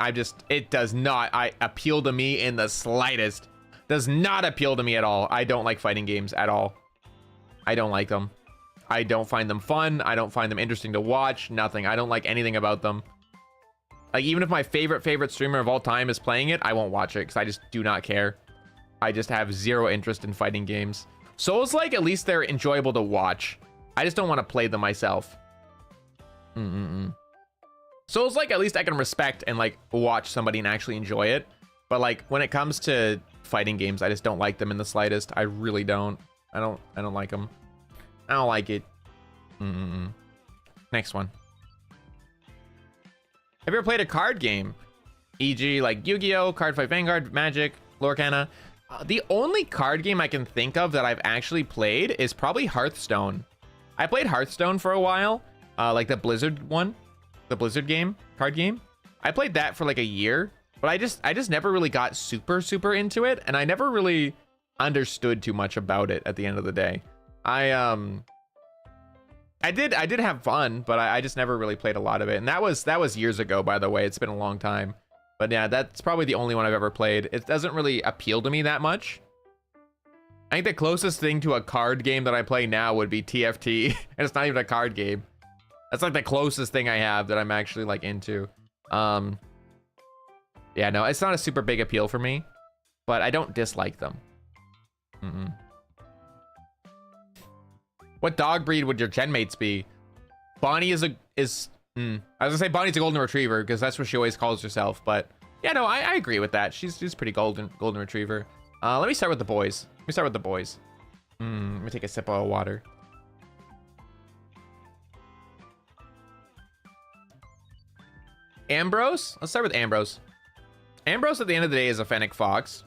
[SPEAKER 2] it does not appeal to me in the slightest. Does not appeal to me at all. I don't like fighting games at all. I don't like them. I don't find them fun. I don't find them interesting to watch. Nothing. I don't like anything about them. Like even if my favorite streamer of all time is playing it, I won't watch it because I just do not care. I just have zero interest in fighting games. Souls-like, at least they're enjoyable to watch. I just don't want to play them myself. Souls-like, at least I can respect and like watch somebody and actually enjoy it. But like when it comes to fighting games, I just don't like them in the slightest. I really don't. I don't like them. I don't like it. Next one. Have you ever played a card game? E.g. like Yu-Gi-Oh, Card Fight Vanguard, Magic, Lorcana. The only card game I can think of that I've actually played is probably Hearthstone. I played Hearthstone for a while, like the Blizzard one, the Blizzard game, card game. I played that for like a year. But I just never really got super into it, and I never really understood too much about it at the end of the day. I did have fun, but I just never really played a lot of it. And that was years ago, by the way. It's been a long time. But yeah, that's probably the only one I've ever played. It doesn't really appeal to me that much. I think the closest thing to a card game that I play now would be TFT. And it's not even a card game. That's like the closest thing I have that I'm actually like into. Yeah, no, it's not a super big appeal for me, but I don't dislike them. What dog breed would your gen mates be? Bonnie I was gonna say Bonnie's a golden retriever because that's what she always calls herself. But yeah, no, I agree with that. She's pretty golden retriever. Let me start with the boys. Let me take a sip of water. Ambrose? Let's start with Ambrose. Ambrose at the end of the day is a Fennec Fox.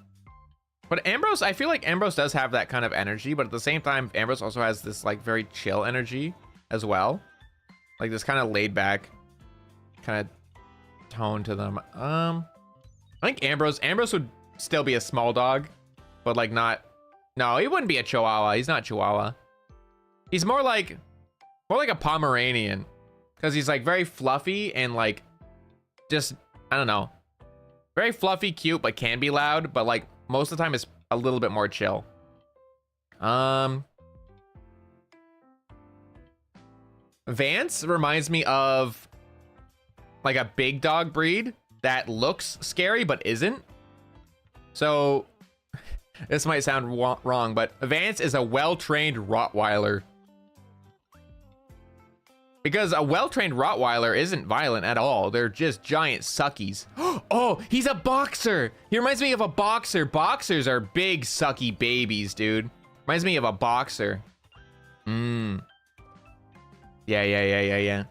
[SPEAKER 2] But Ambrose, I feel like Ambrose does have that kind of energy, but at the same time, Ambrose also has this like very chill energy as well. Like this kind of laid back kind of tone to them. I think Ambrose would still be a small dog, but like not, no, he wouldn't be a Chihuahua. He's not Chihuahua. He's more like a Pomeranian because he's like very fluffy and like just, I don't know. Very fluffy, cute, but can be loud. But like most of the time, it's a little bit more chill. Vance reminds me of like a big dog breed that looks scary but isn't. So this might sound wrong, but Vance is a well-trained Rottweiler. Because a well-trained Rottweiler isn't violent at all. They're just giant suckies. Oh, he's a boxer. He reminds me of a boxer. Boxers are big, sucky babies, dude. Reminds me of a boxer. Mm. Yeah.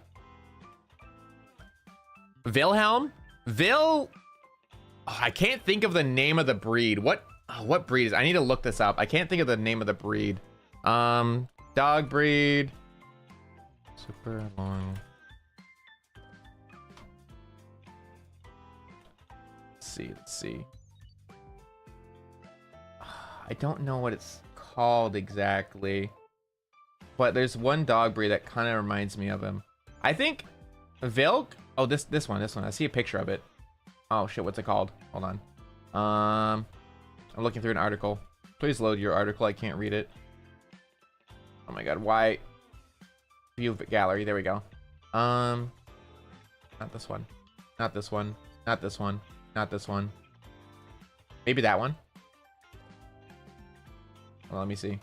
[SPEAKER 2] Wilhelm? Oh, I can't think of the name of the breed. What breed is? I need to look this up. I can't think of the name of the breed. Dog breed. Super long. Let's see. I don't know what it's called exactly, but there's one dog breed that kind of reminds me of him. I think Vilk. Oh, this one. I see a picture of it. Oh shit, what's it called? Hold on. I'm looking through an article. Please load your article. I can't read it. Oh my god, why? View gallery. There we go. Not this one. Not this one. Not this one. Not this one. Maybe that one. Well, let me see.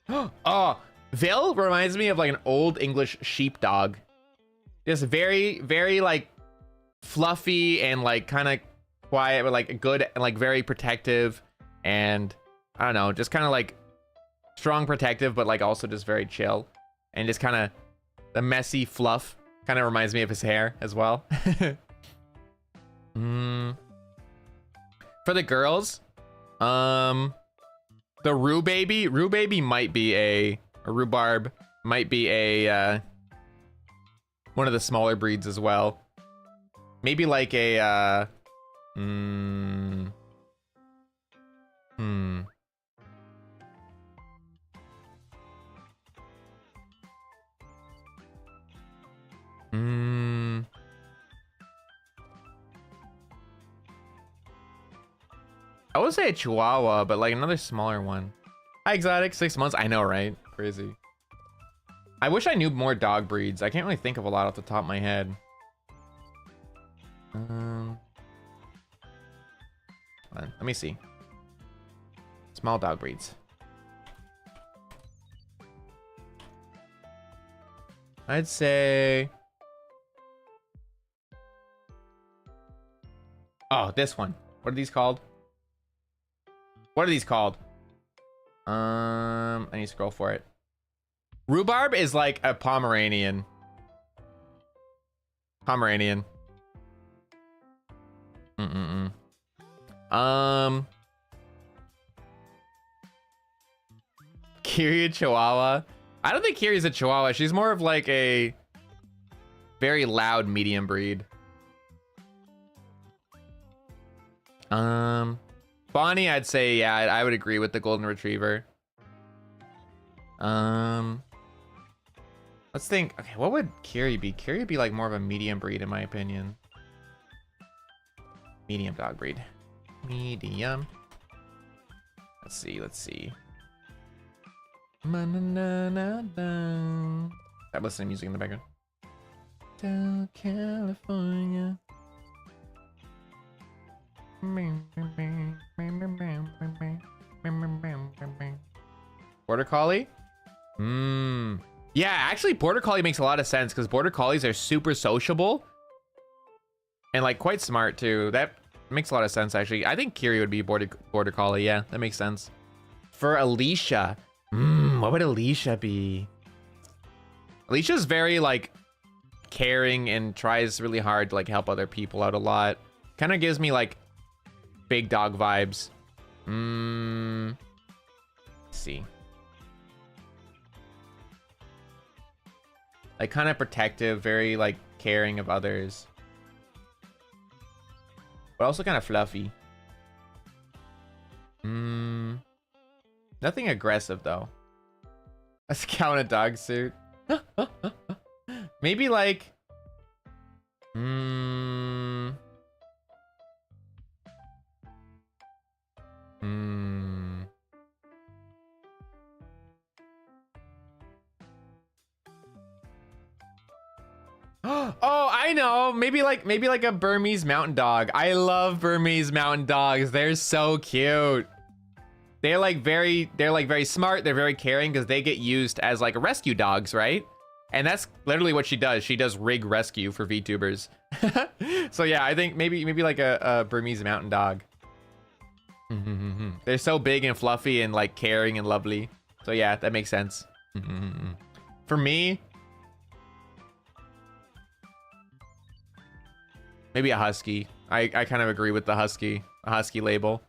[SPEAKER 2] Oh, Vil reminds me of like an old English sheepdog. Just very, very like fluffy and like kind of quiet, but like good and like very protective. And I don't know, just kind of like strong protective, but like also just very chill. And just kind of the messy fluff kind of reminds me of his hair as well. For the girls, the Rue Baby might be a rhubarb, might be a one of the smaller breeds as well. Maybe like a I would say a Chihuahua, but like another smaller one. Hi, Exotic. 6 months. I know, right? Crazy. I wish I knew more dog breeds. I can't really think of a lot off the top of my head. Let me see. Small dog breeds. I'd say... Oh, this one. What are these called? What are these called? I need to scroll for it. Rhubarb is like a Pomeranian. Kiri Chihuahua. I don't think Kiri's a Chihuahua. She's more of like a very loud medium breed. Bonnie, I'd say, yeah, I would agree with the Golden Retriever. Let's think. Okay, what would Kiri be? Kiri would be like more of a medium breed, in my opinion. Medium dog breed. Medium. Let's see. I'm listening to music in the background. Down California. Border Collie? Yeah, actually Border Collie makes a lot of sense because Border Collies are super sociable and like quite smart too. That makes a lot of sense actually. I think Kiri would be Border Collie. Yeah, that makes sense. For Alicia, what would Alicia be? Alicia's very like caring and tries really hard to like help other people out a lot. Kind of gives me like big dog vibes. Let's see. Like kind of protective, very like caring of others. But also kind of fluffy. Nothing aggressive though. A scout in a dog suit. Maybe like Oh, I know. Maybe like a Burmese mountain dog. I love Burmese mountain dogs. They're so cute. They're like very smart. They're very caring because they get used as like rescue dogs, right? And that's literally what she does. She does rig rescue for VTubers. So yeah, I think maybe like a Burmese mountain dog. They're so big and fluffy and like caring and lovely. So yeah, that makes sense. For me, maybe a husky. I kind of agree with the husky, a husky label.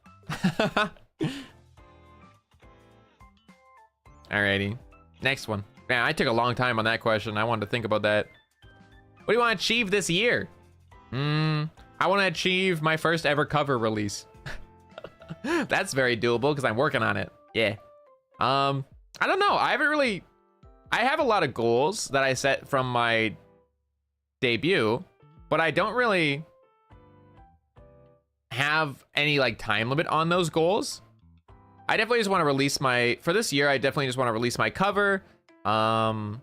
[SPEAKER 2] Alrighty, next one. Man, I took a long time on that question. I wanted to think about that. What do you want to achieve this year? I want to achieve my first ever cover release. That's very doable because I'm working on it. Yeah. I don't know. I have a lot of goals that I set from my debut, but I don't really have any like time limit on those goals. I definitely just want to release for this year, I definitely just want to release my cover. I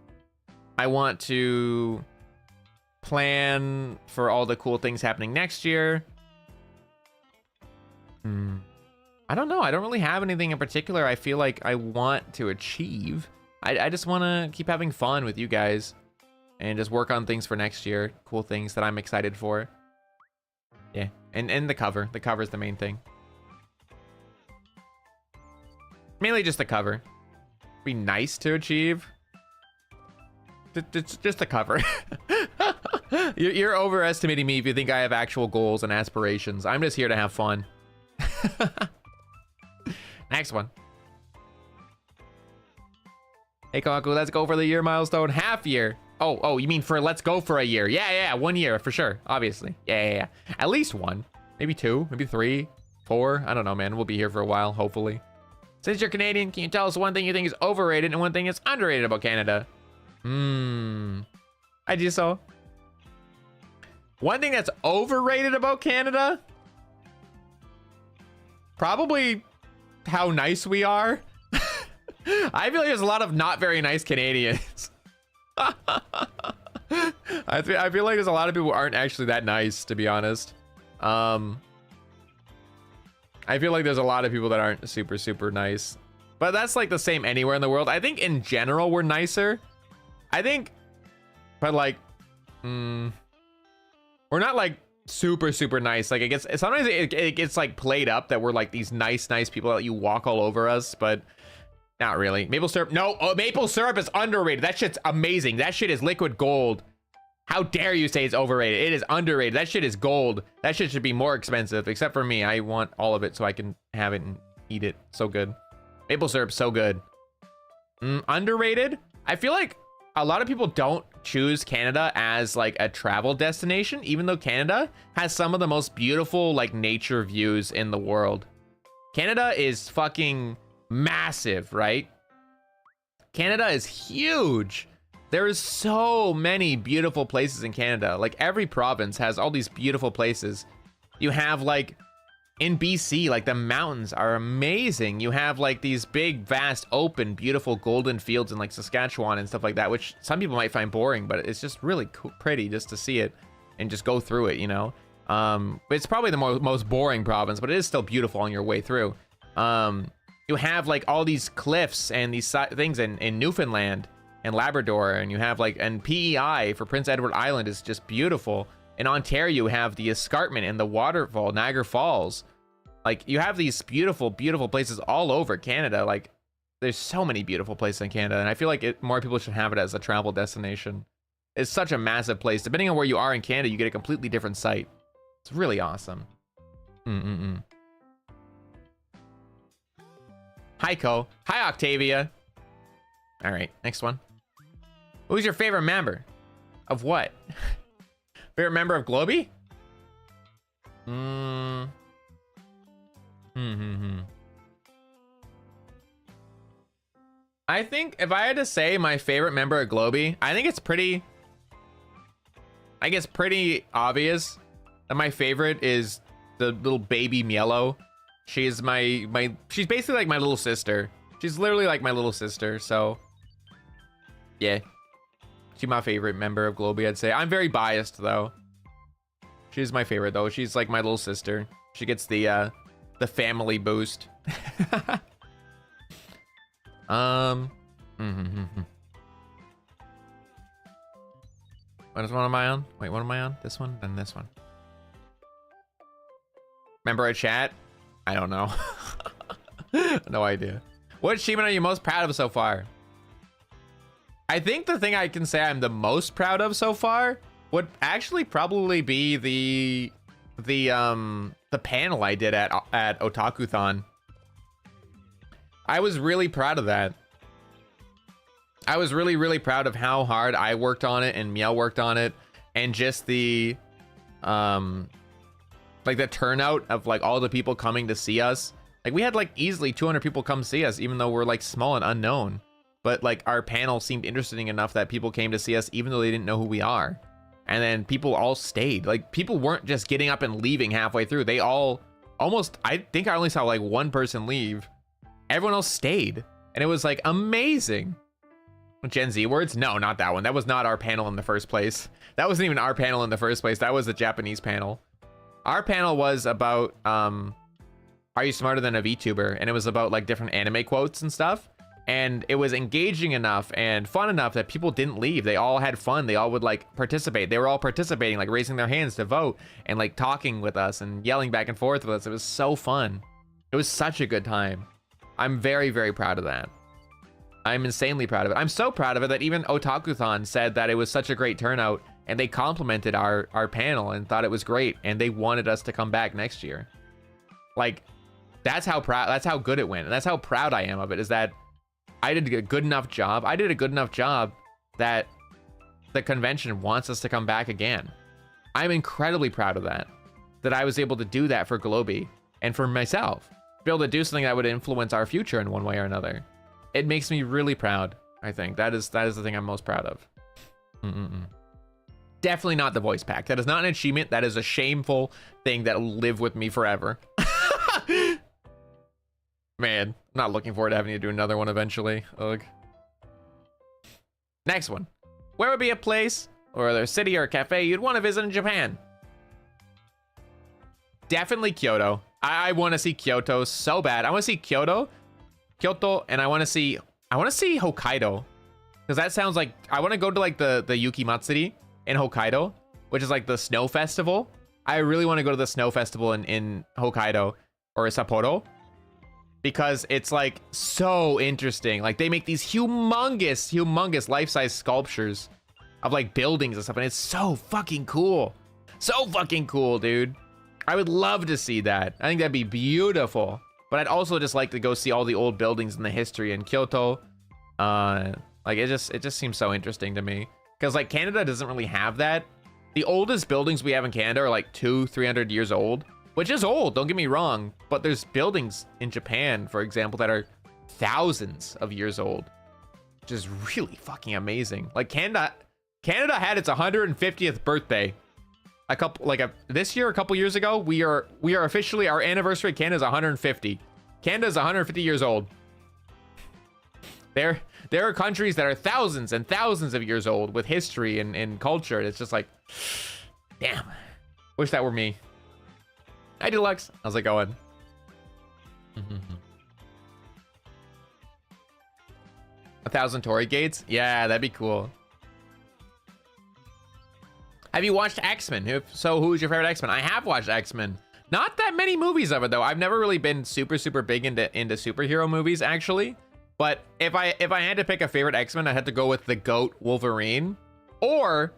[SPEAKER 2] want to plan for all the cool things happening next year. I don't know. I don't really have anything in particular I feel like I want to achieve. I just want to keep having fun with you guys and just work on things for next year. Cool things that I'm excited for. Yeah. And the cover. The cover is the main thing. Mainly just the cover. Be nice to achieve. It's just the cover. You're overestimating me if you think I have actual goals and aspirations. I'm just here to have fun. Next one. Hey, Kohaku, let's go for the year milestone. Half year. Oh, you mean for let's go for a year. Yeah, 1 year for sure. Obviously. Yeah. At least one. Maybe 2, maybe 3, 4. I don't know, man. We'll be here for a while, hopefully. Since you're Canadian, can you tell us one thing you think is overrated and one thing is underrated about Canada? I do so. One thing that's overrated about Canada? Probably how nice we are. I feel like there's a lot of not very nice Canadians. I feel like there's a lot of people who aren't actually that nice, to be honest. I feel like there's a lot of people that aren't super nice, but that's like the same anywhere in the world. I think in general we're nicer. I think, but like, we're not like super nice. Like it gets sometimes it gets like played up that we're like these nice people that you walk all over us, but not really. Maple syrup, no. Oh, maple syrup is underrated. That shit's amazing. That shit is liquid gold. How dare you say it's overrated? It is underrated. That shit is gold. That shit should be more expensive, except for me. I want all of it so I can have it and eat it. So good. Maple syrup, so good. Underrated? I feel like a lot of people don't choose Canada as like a travel destination, even though Canada has some of the most beautiful like nature views in the world. Canada is fucking massive, right? Canada is huge. There is so many beautiful places in Canada. Like every province has all these beautiful places. You have like in BC, like the mountains are amazing. You have like these big, vast, open, beautiful golden fields in like Saskatchewan and stuff like that, which some people might find boring, but it's just really cool, pretty just to see it and just go through it, you know? It's probably the most boring province, but it is still beautiful on your way through. You have like all these cliffs and these things in Newfoundland and Labrador, and you have like, and PEI for Prince Edward Island is just beautiful. In Ontario, you have the escarpment and the waterfall, Niagara Falls. Like you have these beautiful places all over Canada. Like there's so many beautiful places in Canada, and I feel like more people should have it as a travel destination. It's such a massive place. Depending on where you are in Canada, you get a completely different site. It's really awesome. Hi, Ko. Hi, Octavia. All right, next one. Who's your favorite member? Of what? Favorite member of globie? I think if I had to say my favorite member of globie, I think it's pretty obvious that my favorite is the little baby Mielo. She's she's basically like my little sister. She's literally like my little sister, so yeah. She's my favorite member of globie, I'd say. I'm very biased though. She's my favorite though. She's like my little sister. She gets the family boost. What is one am I on? Wait, what am I on? This one, then this one. Remember our chat? I don't know. No idea. What achievement are you most proud of so far? I think the thing I can say I'm the most proud of so far would actually probably be the panel I did at Otakuthon. I was really proud of that. I was really, really proud of how hard I worked on it and Miel worked on it, and just the like the turnout of like all the people coming to see us. Like we had like easily 200 people come see us, even though we're like small and unknown. But like our panel seemed interesting enough that people came to see us even though they didn't know who we are. And then people all stayed. Like people weren't just getting up and leaving halfway through. They all almost, I think I only saw like one person leave. Everyone else stayed. And it was like amazing. Gen Z words? No, not that one. That was not our panel in the first place. That wasn't even our panel in the first place. That was the Japanese panel. Our panel was about, are you smarter than a VTuber? And it was about like different anime quotes and stuff. And it was engaging enough and fun enough that people didn't leave. They all had fun. They all would like participate. They were all participating, like raising their hands to vote and like talking with us and yelling back and forth with us. It was so fun. It was such a good time. I'm very, very proud of that. I'm insanely proud of it. I'm so proud of it that even Otakuthon said that it was such a great turnout, and they complimented our panel and thought it was great, and they wanted us to come back next year. Like, that's how good it went. And that's how proud I am of it, is that I did a good enough job. I did a good enough job that the convention wants us to come back again. I'm incredibly proud of that I was able to do that for Globie and for myself. Be able to do something that would influence our future in one way or another. It makes me really proud. I think that is the thing I'm most proud of. Definitely not the voice pack. That is not an achievement. That is a shameful thing that will live with me forever. Man, I'm not looking forward to having to do another one eventually. Ugh. Next one. Where would be a place or a city or a cafe you'd want to visit in Japan? Definitely Kyoto. I want to see Kyoto so bad. I want to see Kyoto, and I want to see Hokkaido, because that sounds like I want to go to like the Yuki Matsuri in Hokkaido, which is like the snow festival. I really want to go to the snow festival in Hokkaido or Sapporo, because it's like so interesting. Like they make these humongous life-size sculptures of like buildings and stuff, and it's so fucking cool. So fucking cool, dude. I would love to see that. I think that'd be beautiful. But I'd also just like to go see all the old buildings and the history in Kyoto. Like it just seems so interesting to me, because like Canada doesn't really have that. The oldest buildings we have in Canada are like 200-300 years old, which is old, don't get me wrong, but there's buildings in Japan, for example, that are thousands of years old, which is really fucking amazing. Like Canada had its 150th birthday this year, a couple years ago. We are officially, our anniversary of Canada is 150. Canada is 150 years old. There are countries that are thousands and thousands of years old with history and culture. It's just like, damn, wish that were me. Hi Deluxe, how's it going? 1,000 Torii gates? Yeah, that'd be cool. Have you watched X-Men? If so, who's your favorite X-Men? I have watched X-Men. Not that many movies of it though. I've never really been super big into superhero movies actually. But if I had to pick a favorite X-Men, I had to go with the GOAT Wolverine or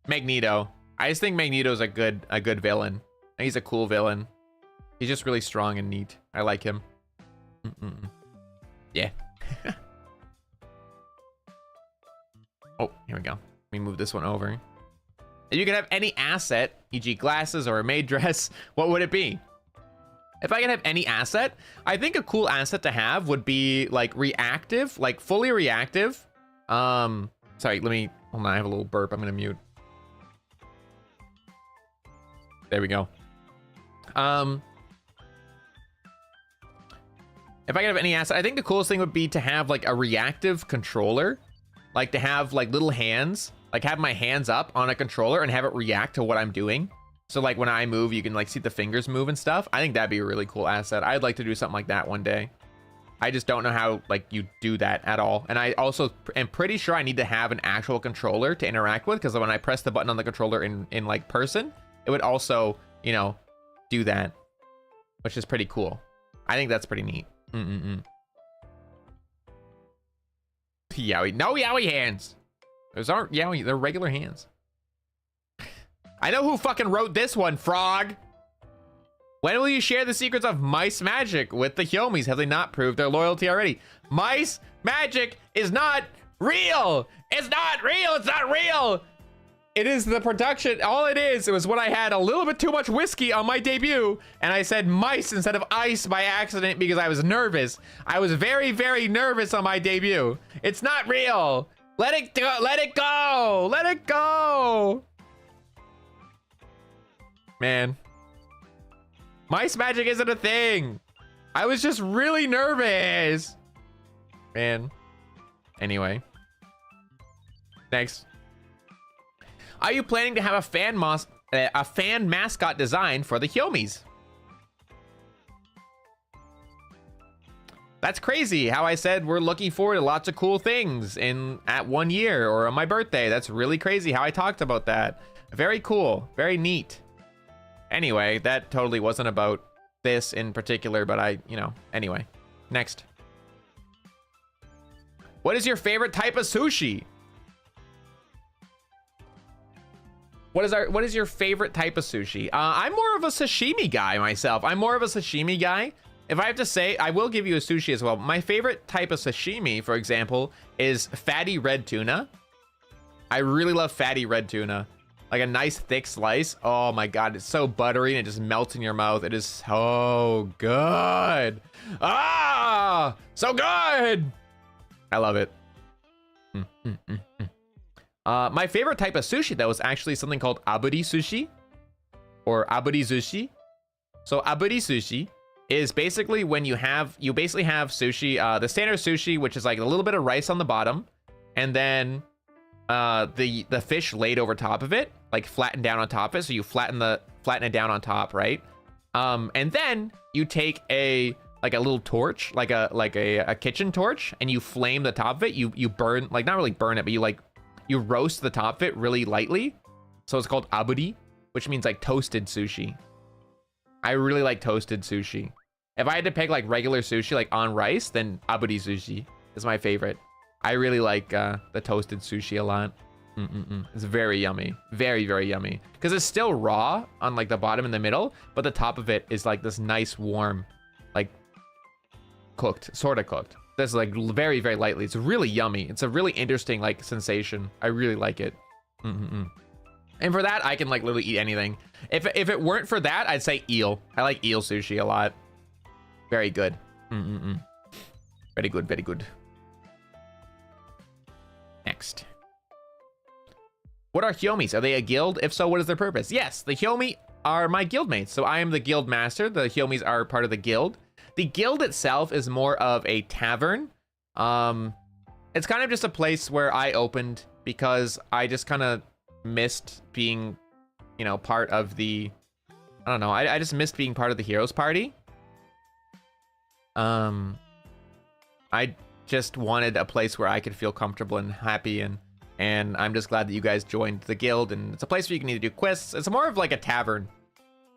[SPEAKER 2] Magneto. I just think Magneto's a good villain. He's a cool villain. He's just really strong and neat. I like him. Yeah. Oh, here we go. Let me move this one over. If you could have any asset, e.g. glasses or a maid dress, what would it be? If I could have any asset, I think a cool asset to have would be like reactive, like fully reactive. Sorry, hold on, I have a little burp. I'm gonna mute. There we go. If I could have any asset, I think the coolest thing would be to have like a reactive controller, like to have like little hands, like have my hands up on a controller and have it react to what I'm doing. So like when I move, you can like see the fingers move and stuff. I think that'd be a really cool asset. I'd like to do something like that one day. I just don't know how like you do that at all. And I also am pretty sure I need to have an actual controller to interact with, because when I press the button on the controller in like person, it would also, you know, do that. which is pretty cool. I think that's pretty neat. Yowie. No Yowie hands. Those aren't Yowie. They're regular hands. I know who fucking wrote this one, Frog. When will you share the secrets of mice magic with the Hyoumis? Have they not proved their loyalty already? Mice magic is not real. It's not real. It's not real. It is the production. All it was when I had a little bit too much whiskey on my debut and I said mice instead of ice by accident because I was nervous. I was very, very nervous on my debut. It's not real. Let it go. Let it go. Let it go. Man. Mice magic isn't a thing. I was just really nervous. Man. Anyway. Next. Are you planning to have a fan mascot design for the Hyoumis? That's crazy how I said we're looking forward to lots of cool things at 1 year or on my birthday. That's really crazy how I talked about that. Very cool. Very neat. Anyway, that totally wasn't about this in particular, but anyway. Next. What is your favorite type of sushi? What is your favorite type of sushi? I'm more of a sashimi guy myself. I'm more of a sashimi guy. If I have to say, I will give you a sushi as well. My favorite type of sashimi, for example, is fatty red tuna. I really love fatty red tuna. Like a nice thick slice. Oh my God, it's so buttery and it just melts in your mouth. It is so good. Ah, so good. I love it. My favorite type of sushi though is actually something called aburi sushi or aburi sushi. So aburi sushi is basically when you basically have sushi, the standard sushi, which is like a little bit of rice on the bottom, and then the fish laid over top of it, like flattened down on top of it. So you flatten it down on top, right? And then you take a little torch, like a kitchen torch, and you flame the top of it. You burn, like not really burn it, but you roast the top of it really lightly. So it's called aburi, which means like toasted sushi. I really like toasted sushi. If I had to pick like regular sushi, like on rice, then aburi sushi is my favorite. I really like the toasted sushi a lot. It's very yummy. Very, very yummy. Because it's still raw on like the bottom and the middle, but the top of it is like this nice warm, like cooked, sort of cooked. That's like very, very lightly. It's really yummy. It's a really interesting like sensation. I really like it. And for that, I can like literally eat anything. If it weren't for that, I'd say eel. I like eel sushi a lot. Very good. Very good, very good. Next. What are Hyoumis? Are they a guild? If so, what is their purpose? Yes, the Hyoumi are my guildmates. So I am the guild master. The Hyoumis are part of the guild. The guild itself is more of a tavern. It's kind of just a place where I opened because I just kind of missed being, part of the, I don't know. I just missed being part of the heroes party. I just wanted a place where I could feel comfortable and happy, and I'm just glad that you guys joined the guild. And it's a place where you can either do quests. It's more of like a tavern.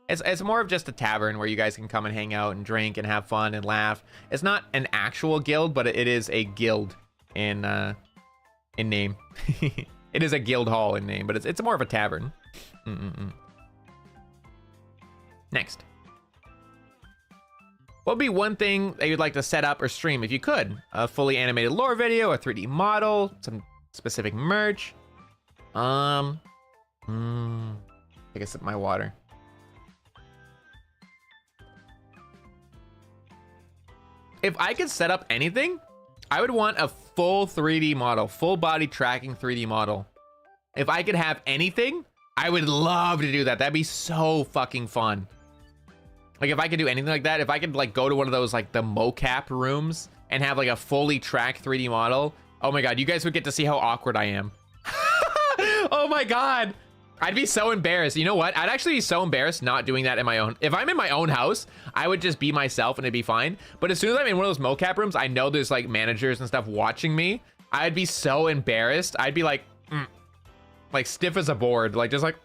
[SPEAKER 2] It's more of just a tavern where you guys can come and hang out and drink and have fun and laugh. It's not an actual guild, but it is a guild in name. It is a guild hall in name, but it's more of a tavern. Next. What would be one thing that you'd like to set up or stream if you could? A fully animated lore video, a 3D model, some specific merch. Take a sip of my water. If I could set up anything, I would want a full 3D model, full body tracking 3D model. If I could have anything, I would love to do that. That'd be so fucking fun. Like if I could do anything like that, if I could like go to one of those like the mocap rooms and have like a fully tracked 3D model. Oh my God, you guys would get to see how awkward I am. Oh my God. I'd be so embarrassed. You know what? I'd actually be so embarrassed not doing that in my own. If I'm in my own house, I would just be myself and it'd be fine. But as soon as I'm in one of those mocap rooms, I know there's like managers and stuff watching me. I'd be so embarrassed. I'd be like stiff as a board, like just like,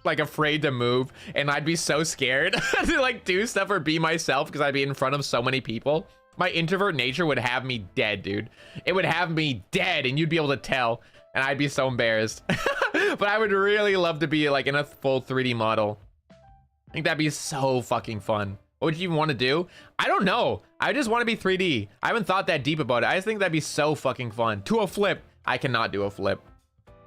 [SPEAKER 2] like afraid to move, and I'd be so scared to like do stuff or be myself because I'd be in front of so many people. My introvert nature would have me dead, dude. It would have me dead, and you'd be able to tell, and I'd be so embarrassed. But I would really love to be like in a full 3D model. I think that'd be so fucking fun. What would you even want to do? I don't know. I just want to be 3D. I haven't thought that deep about it. I just think that'd be so fucking fun. To a flip. I cannot do a flip.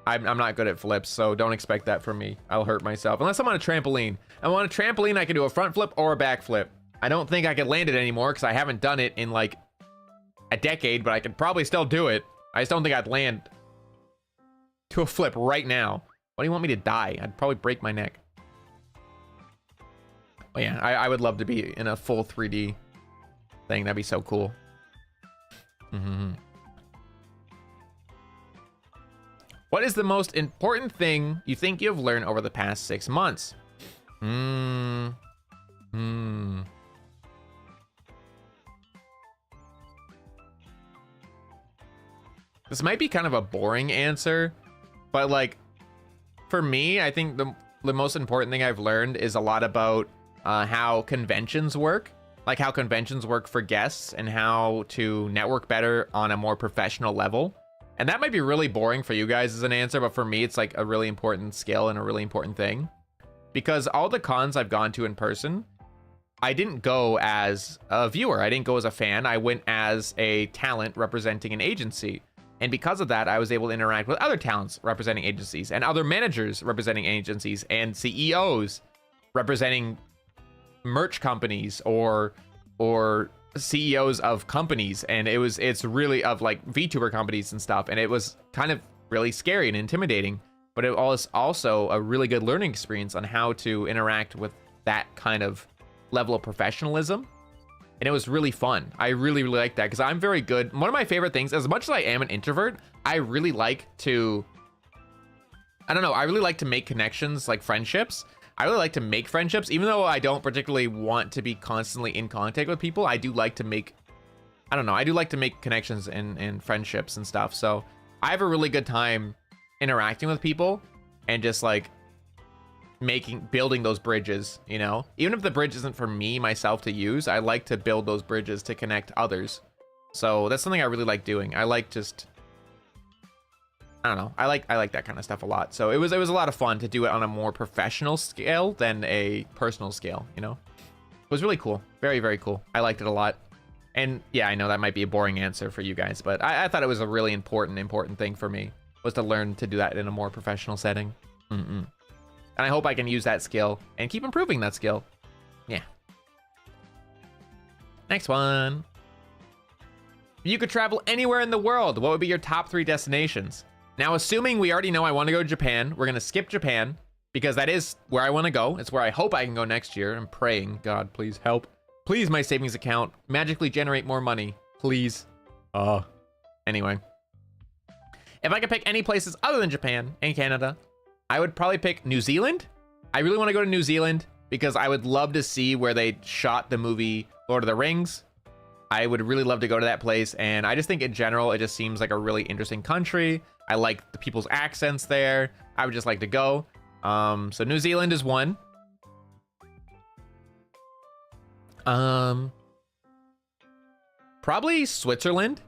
[SPEAKER 2] I'm not good at flips, so don't expect that from me. I'll hurt myself. Unless I'm on a trampoline. I'm on a trampoline, I can do a front flip or a back flip. I don't think I could land it anymore because I haven't done it in like a decade, but I could probably still do it. I just don't think I'd land to a flip right now. Why do you want me to die? I'd probably break my neck. But yeah, I would love to be in a full 3D thing. That'd be so cool. What is the most important thing you think you've learned over the past 6 months? This might be kind of a boring answer, but like for me, I think the most important thing I've learned is a lot about how conventions work, like how conventions work for guests and how to network better on a more professional level. And that might be really boring for you guys as an answer, but for me, it's like a really important skill and a really important thing. Because all the cons I've gone to in person, I didn't go as a viewer. I didn't go as a fan. I went as a talent representing an agency. And because of that, I was able to interact with other talents representing agencies and other managers representing agencies and CEOs representing merch companies or CEOs of companies. And it's really of like VTuber companies and stuff. And it was kind of really scary and intimidating, but it was also a really good learning experience on how to interact with that kind of level of professionalism. And it was really fun. I really like that because I'm very good. One of my favorite things, as much as I am an introvert, I really like to, I don't know, I really like to make connections, like friendships. I really like to make friendships, even though I don't particularly want to be constantly in contact with people. I do like to make, I don't know, I do like to make connections and friendships and stuff. So I have a really good time interacting with people and just like building those bridges, you know, even if the bridge isn't for me myself to use, I like to build those bridges to connect others. So that's something I really like doing. I like just, I don't know, I like that kind of stuff a lot. So it was a lot of fun to do it on a more professional scale than a personal scale, you know. It was really cool. Very, very cool. I liked it a lot. And yeah, I know that might be a boring answer for you guys, but I thought it was a really important thing for me, was to learn to do that in a more professional setting. And I hope I can use that skill and keep improving that skill. Yeah. Next one. If you could travel anywhere in the world, what would be your top 3 destinations? Now, assuming we already know I want to go to Japan, we're going to skip Japan because that is where I want to go. It's where I hope I can go next year. I'm praying, God, please help. Please, my savings account, magically generate more money. Please. Anyway. If I could pick any places other than Japan and Canada, I would probably pick New Zealand. I really want to go to New Zealand because I would love to see where they shot the movie Lord of the Rings. I would really love to go to that place. And I just think in general, it just seems like a really interesting country. I like the people's accents there. I would just like to go. So New Zealand is one. Probably Switzerland.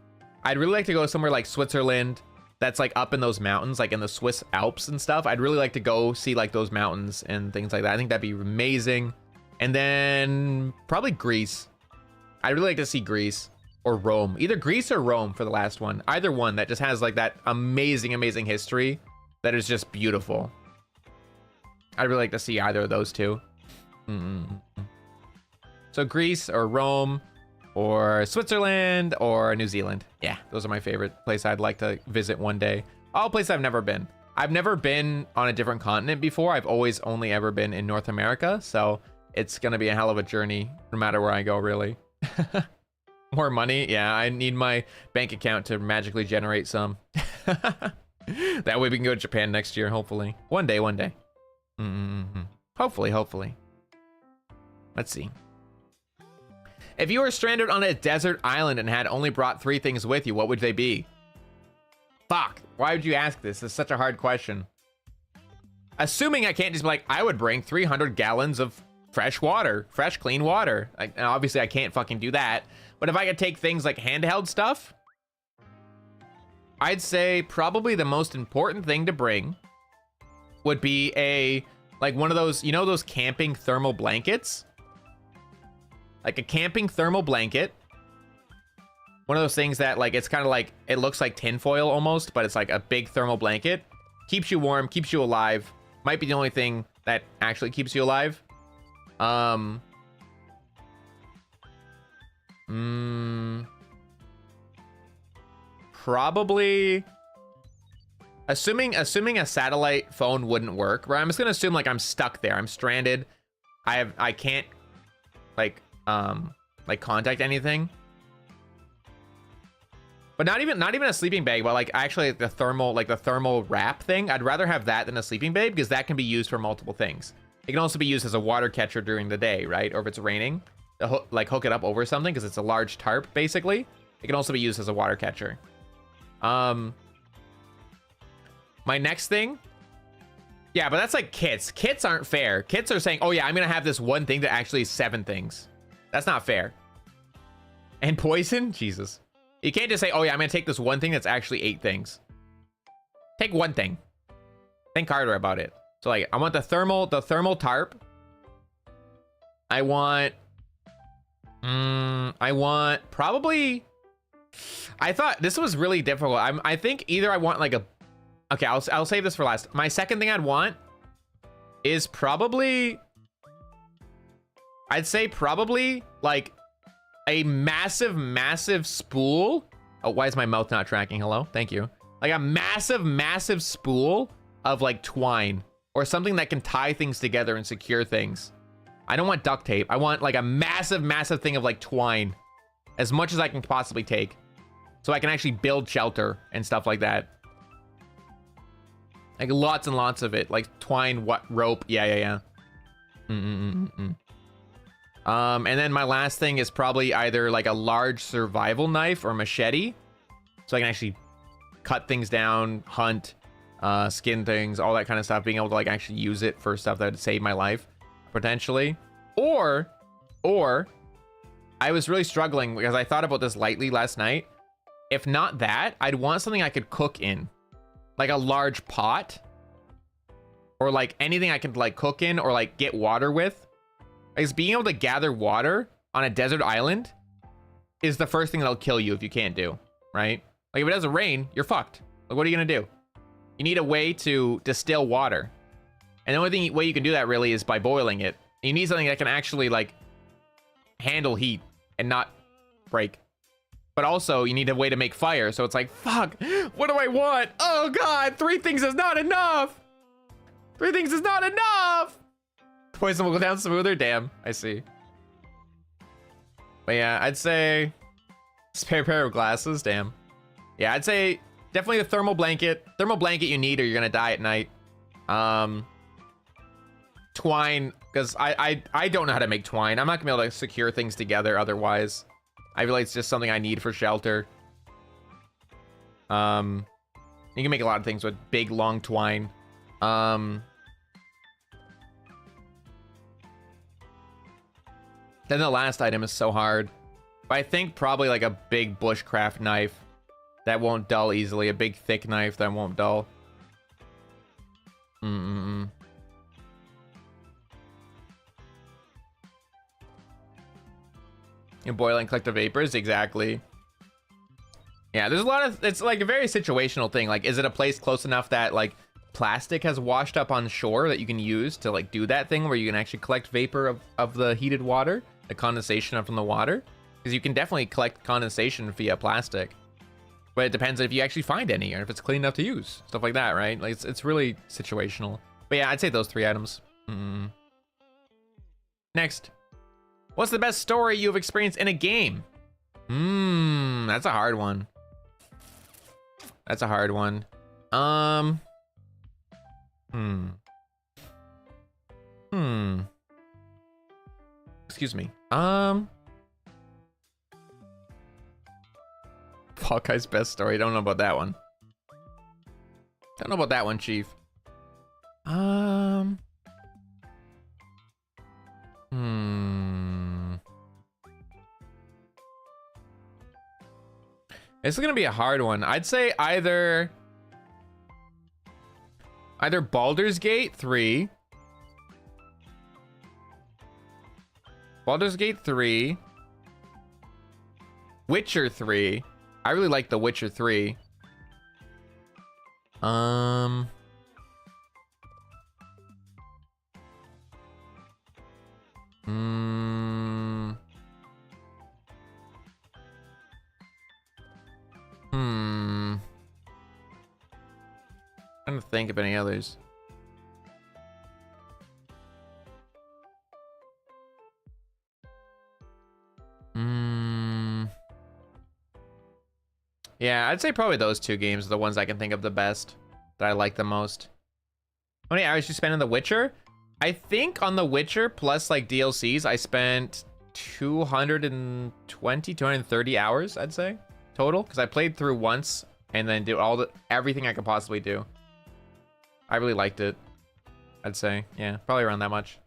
[SPEAKER 2] I'd really like to go somewhere like Switzerland that's like up in those mountains, like in the Swiss Alps and stuff. I'd really like to go see like those mountains and things like that. I think that'd be amazing. And then probably Greece. I'd really like to see Greece or Rome, either Greece or Rome for the last one. Either one that just has like that amazing history that is just beautiful. I'd really like to see either of those two. So Greece or Rome or Switzerland or New Zealand. Yeah, those are my favorite places I'd like to visit one day. All places I've never been. I've never been on a different continent before. I've always only ever been in North America. So it's going to be a hell of a journey no matter where I go, really. More money. Yeah, I need my bank account to magically generate some. That way we can go to Japan next year, hopefully. One day. Hopefully. Let's see. If you were stranded on a desert island and had only brought 3 things with you, what would they be? Fuck. Why would you ask this? It's such a hard question. Assuming I can't just be like, I would bring 300 gallons of fresh water, fresh, clean water. Like, and obviously I can't fucking do that. But if I could take things like handheld stuff, I'd say probably the most important thing to bring would be like one of those, you know, those camping thermal blankets? Like a camping thermal blanket. One of those things that like, it's kind of like, it looks like tinfoil almost, but it's like a big thermal blanket. Keeps you warm, keeps you alive. Might be the only thing that actually keeps you alive. Probably assuming a satellite phone wouldn't work, right? I'm just gonna assume like I'm stuck there. I'm stranded. I can't like contact anything. But not even a sleeping bag, but like actually the thermal wrap thing. I'd rather have that than a sleeping bag because that can be used for multiple things. It can also be used as a water catcher during the day, right? Or if it's raining, like hook it up over something because it's a large tarp basically. It can also be used as a water catcher. My next thing, yeah, but that's like kits. Kits aren't fair. Kits are saying, oh yeah, I'm gonna have this one thing that actually is 7 things. That's not fair. And poison, Jesus. You can't just say, oh yeah, I'm gonna take this one thing that's actually 8 things. Take one thing. Think harder about it. So like, I want the thermal tarp. I want probably, I thought this was really difficult. I think either I want like okay, I'll save this for last. My second thing I'd want is probably, I'd say probably like a massive spool. Oh, why is my mouth not tracking? Hello? Thank you. Like a massive spool of like twine or something that can tie things together and secure things. I don't want duct tape. I want like a massive thing of like twine, as much as I can possibly take, so I can actually build shelter and stuff like that. Like lots and lots of it, like twine, rope. Yeah. And then my last thing is probably either like a large survival knife or machete, so I can actually cut things down, hunt, skin things, all that kind of stuff. Being able to like actually use it for stuff that would save my life, potentially. Or I was really struggling because I thought about this lightly last night. If not that, I'd want something I could cook in, like a large pot, or like anything I could like cook in or like get water with. Because being able to gather water on a desert island is the first thing that'll kill you if you can't do, right? Like if it doesn't rain, you're fucked. Like what are you gonna do? You need a way to distill water. And the only way you can do that really is by boiling it. You need something that can actually like handle heat and not break. But also you need a way to make fire. So it's like, fuck, what do I want? Oh God, 3 things is not enough. 3 things is not enough. Poison will go down smoother. Damn, I see. But yeah, I'd say spare pair of glasses. Damn. Yeah, I'd say definitely the thermal blanket. Thermal blanket you need or you're gonna die at night. Twine, because I don't know how to make twine. I'm not gonna be able to secure things together otherwise. I feel like it's just something I need for shelter. You can make a lot of things with big long twine. Then the last item is so hard. But I think probably like a big bushcraft knife that won't dull easily. A big thick knife that won't dull. And boil and collect the vapors, exactly. Yeah, there's a lot of, it's like a very situational thing. Like, is it a place close enough that like plastic has washed up on shore that you can use to like do that thing where you can actually collect vapor of the heated water, the condensation from the water? Because you can definitely collect condensation via plastic, but it depends if you actually find any or if it's clean enough to use, stuff like that, right? Like it's really situational. But yeah, I'd say those 3 items. Next, what's the best story you've experienced in a game? That's a hard one. That's a hard one. Excuse me. Fall Guy's best story. Don't know about that one. Don't know about that one, Chief. Hmm. This is gonna be a hard one. I'd say either Baldur's Gate 3. Baldur's Gate 3. Witcher 3. I really like The Witcher 3. Trying to think of any others. Yeah, I'd say probably those two games are the ones I can think of the best, that I like the most. How many hours you spend on The Witcher? I think on The Witcher plus like DLCs, I spent 220, 230 hours, I'd say, total, because I played through once and then did everything I could possibly do. I really liked it, I'd say. Yeah, probably around that much.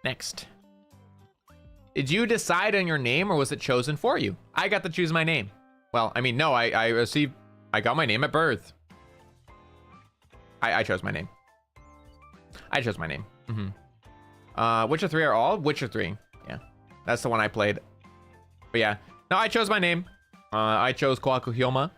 [SPEAKER 2] Next. Did you decide on your name or was it chosen for you? I got to choose my name. Well, I mean, no, I got my name at birth. I chose my name. I chose my name. Witcher 3 are all? Witcher 3. Yeah, that's the one I played. But yeah, no, I chose my name. I chose Kohaku Hyouma.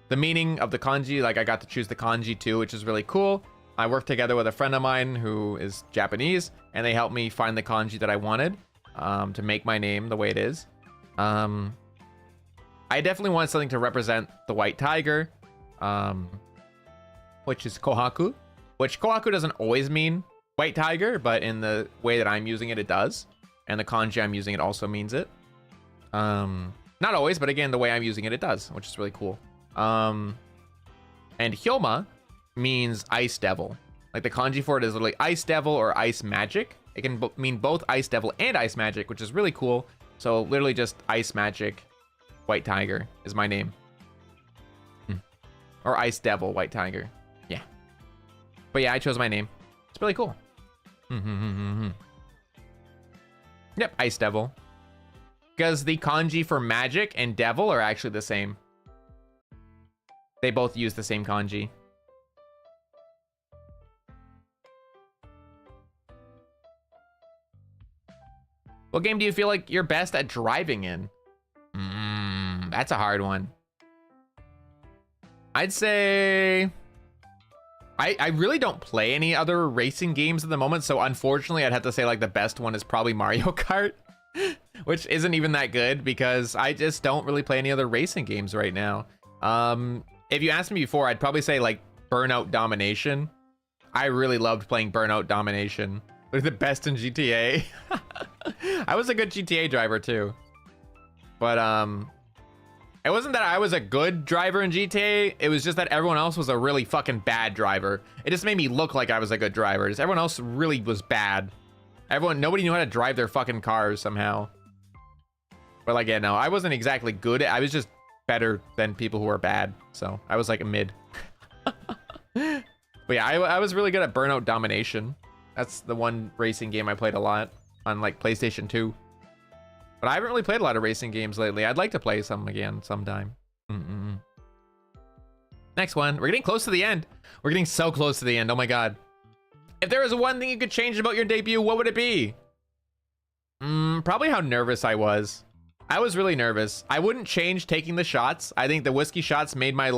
[SPEAKER 2] The meaning of the kanji, like I got to choose the kanji too, which is really cool. I worked together with a friend of mine who is Japanese, and they helped me find the kanji that I wanted to make my name the way it is. I definitely wanted something to represent the white tiger, which is Kohaku, which Kohaku doesn't always mean white tiger, but in the way that I'm using it, it does. And the kanji I'm using it also means it. Not always, but again, the way I'm using it, it does, which is really cool. And Hyouma means ice devil. Like the kanji for it is literally ice devil or ice magic. It can mean both ice devil and ice magic, which is really cool. So literally just ice magic white tiger is my name. Or ice devil white tiger. Yeah. But yeah, I chose my name. It's really cool. Yep, ice devil. Because the kanji for magic and devil are actually the same. They both use the same kanji. What game do you feel like you're best at driving in? That's a hard one. I'd say... I really don't play any other racing games at the moment, so unfortunately I'd have to say like the best one is probably Mario Kart, which isn't even that good because I just don't really play any other racing games right now. If you asked me before, I'd probably say like Burnout Domination. I really loved playing Burnout Domination. They're the best in GTA. I was a good GTA driver too. But it wasn't that I was a good driver in GTA. It was just that everyone else was a really fucking bad driver. It just made me look like I was a good driver. Just everyone else really was bad. Nobody knew how to drive their fucking cars somehow. But like, yeah, no, I wasn't exactly good. I was just better than people who were bad. So I was like a mid. But yeah, I was really good at Burnout Domination. That's the one racing game I played a lot on like PlayStation 2. But I haven't really played a lot of racing games lately. I'd like to play some again sometime. Next one. We're getting close to the end. We're getting so close to the end. Oh my god. If there was one thing you could change about your debut, what would it be? Probably how nervous I was. I was really nervous. I wouldn't change taking the shots. I think the whiskey shots made my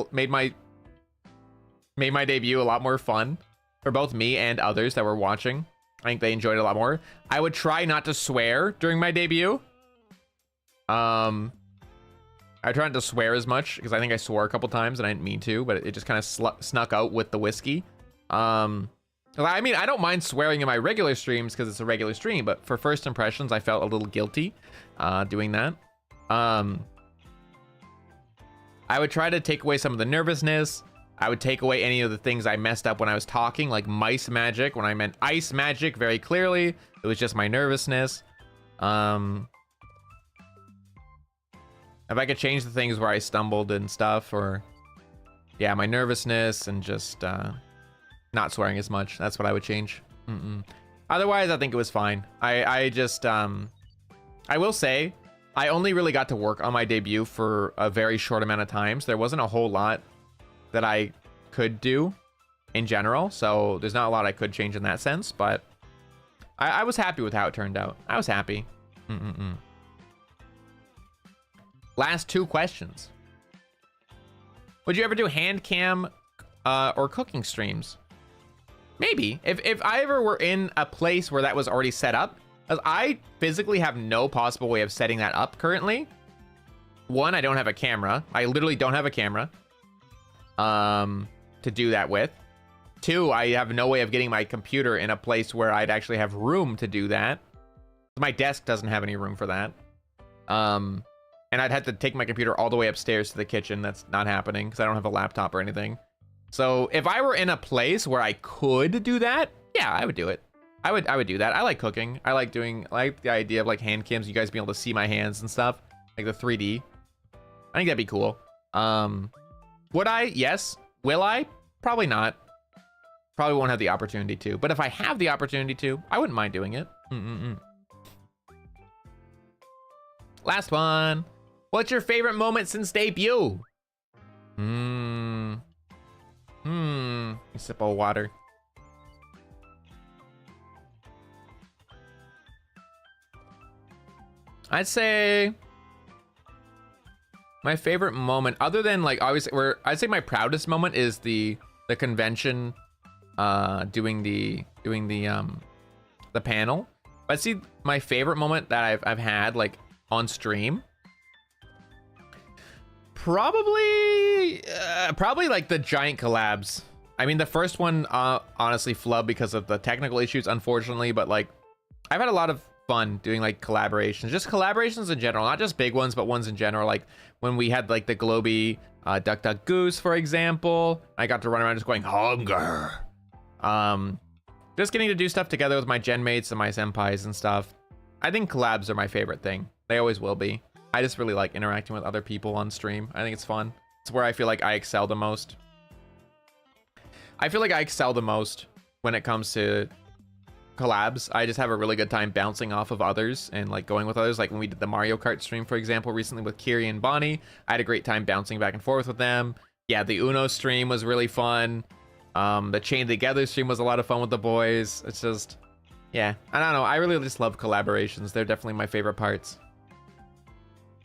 [SPEAKER 2] debut a lot more fun for both me and others that were watching. I think they enjoyed it a lot more. I would try not to swear during my debut. I tried not to swear as much because I think I swore a couple times and I didn't mean to, but it just kind of snuck out with the whiskey. I mean, I don't mind swearing in my regular streams because it's a regular stream, but for first impressions, I felt a little guilty doing that. I would try to take away some of the nervousness. I would take away any of the things I messed up when I was talking, like mice magic, when I meant ice magic very clearly. It was just my nervousness. If I could change the things where I stumbled and stuff, or Yeah, my nervousness and just not swearing as much. That's what I would change. Otherwise, I think it was fine. I just I will say I only really got to work on my debut for a very short amount of time. So there wasn't a whole lot that I could do in general. So there's not a lot I could change in that sense, but I was happy with how it turned out. I was happy. Last 2 questions. Would you ever do hand cam or cooking streams? Maybe. If I ever were in a place where that was already set up, because I physically have no possible way of setting that up currently. 1, I don't have a camera. I literally don't have a camera to do that with. 2, I have no way of getting my computer in a place where I'd actually have room to do that. My desk doesn't have any room for that. And I'd have to take my computer all the way upstairs to the kitchen. That's not happening because I don't have a laptop or anything. So if I were in a place where I could do that, yeah, I would do it. I would do that. I like cooking. I like the idea of like hand cams, you guys being able to see my hands and stuff, like the 3D. I think that'd be cool. Would I? Yes. Will I? Probably not. Probably won't have the opportunity to. But if I have the opportunity to, I wouldn't mind doing it. Last one. What's your favorite moment since debut? A sip of water. I'd say my favorite moment, other than like obviously, I'd say my proudest moment is the convention, doing the panel. But I'd see my favorite moment that I've had like on stream. Probably like the giant collabs. I mean, the first one honestly flubbed because of the technical issues, unfortunately. But like, I've had a lot of fun doing like collaborations, just collaborations in general, not just big ones, but ones in general. Like when we had like the globie Duck Duck Goose, for example, I got to run around just going hunger. Just getting to do stuff together with my gen mates and my senpais and stuff. I think collabs are my favorite thing. They always will be. I just really like interacting with other people on stream. I think it's fun. It's where I feel like I excel the most. I feel like I excel the most when it comes to collabs. I just have a really good time bouncing off of others and like going with others. Like when we did the Mario Kart stream, for example, recently with Kiri and Bonnie, I had a great time bouncing back and forth with them. Yeah, the Uno stream was really fun. The Chain Together stream was a lot of fun with the boys. It's just, yeah, I don't know. I really just love collaborations. They're definitely my favorite parts.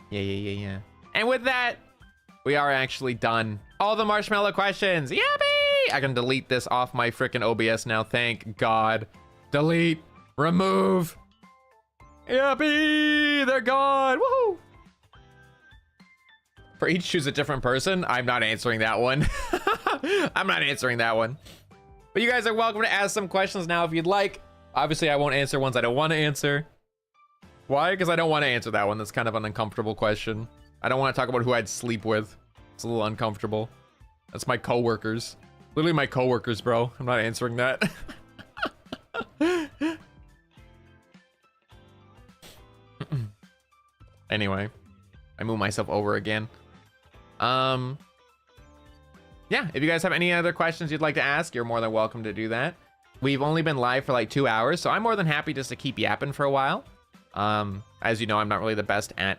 [SPEAKER 2] Yeah. And with that, we are actually done. All the Marshmallow questions. Yippee! I can delete this off my freaking OBS now. Thank God. Delete. Remove. Yippee! They're gone. Woohoo! For each choose a different person. I'm not answering that one. I'm not answering that one. But you guys are welcome to ask some questions now if you'd like. Obviously, I won't answer ones I don't want to answer. Why? Because I don't want to answer that one. That's kind of an uncomfortable question. I don't want to talk about who I'd sleep with. It's a little uncomfortable. That's my coworkers. Literally my coworkers, bro. I'm not answering that. Anyway, I move myself over again. Yeah, if you guys have any other questions you'd like to ask, you're more than welcome to do that. We've only been live for like 2 hours, so I'm more than happy just to keep yapping for a while. As you know, I'm not really the best at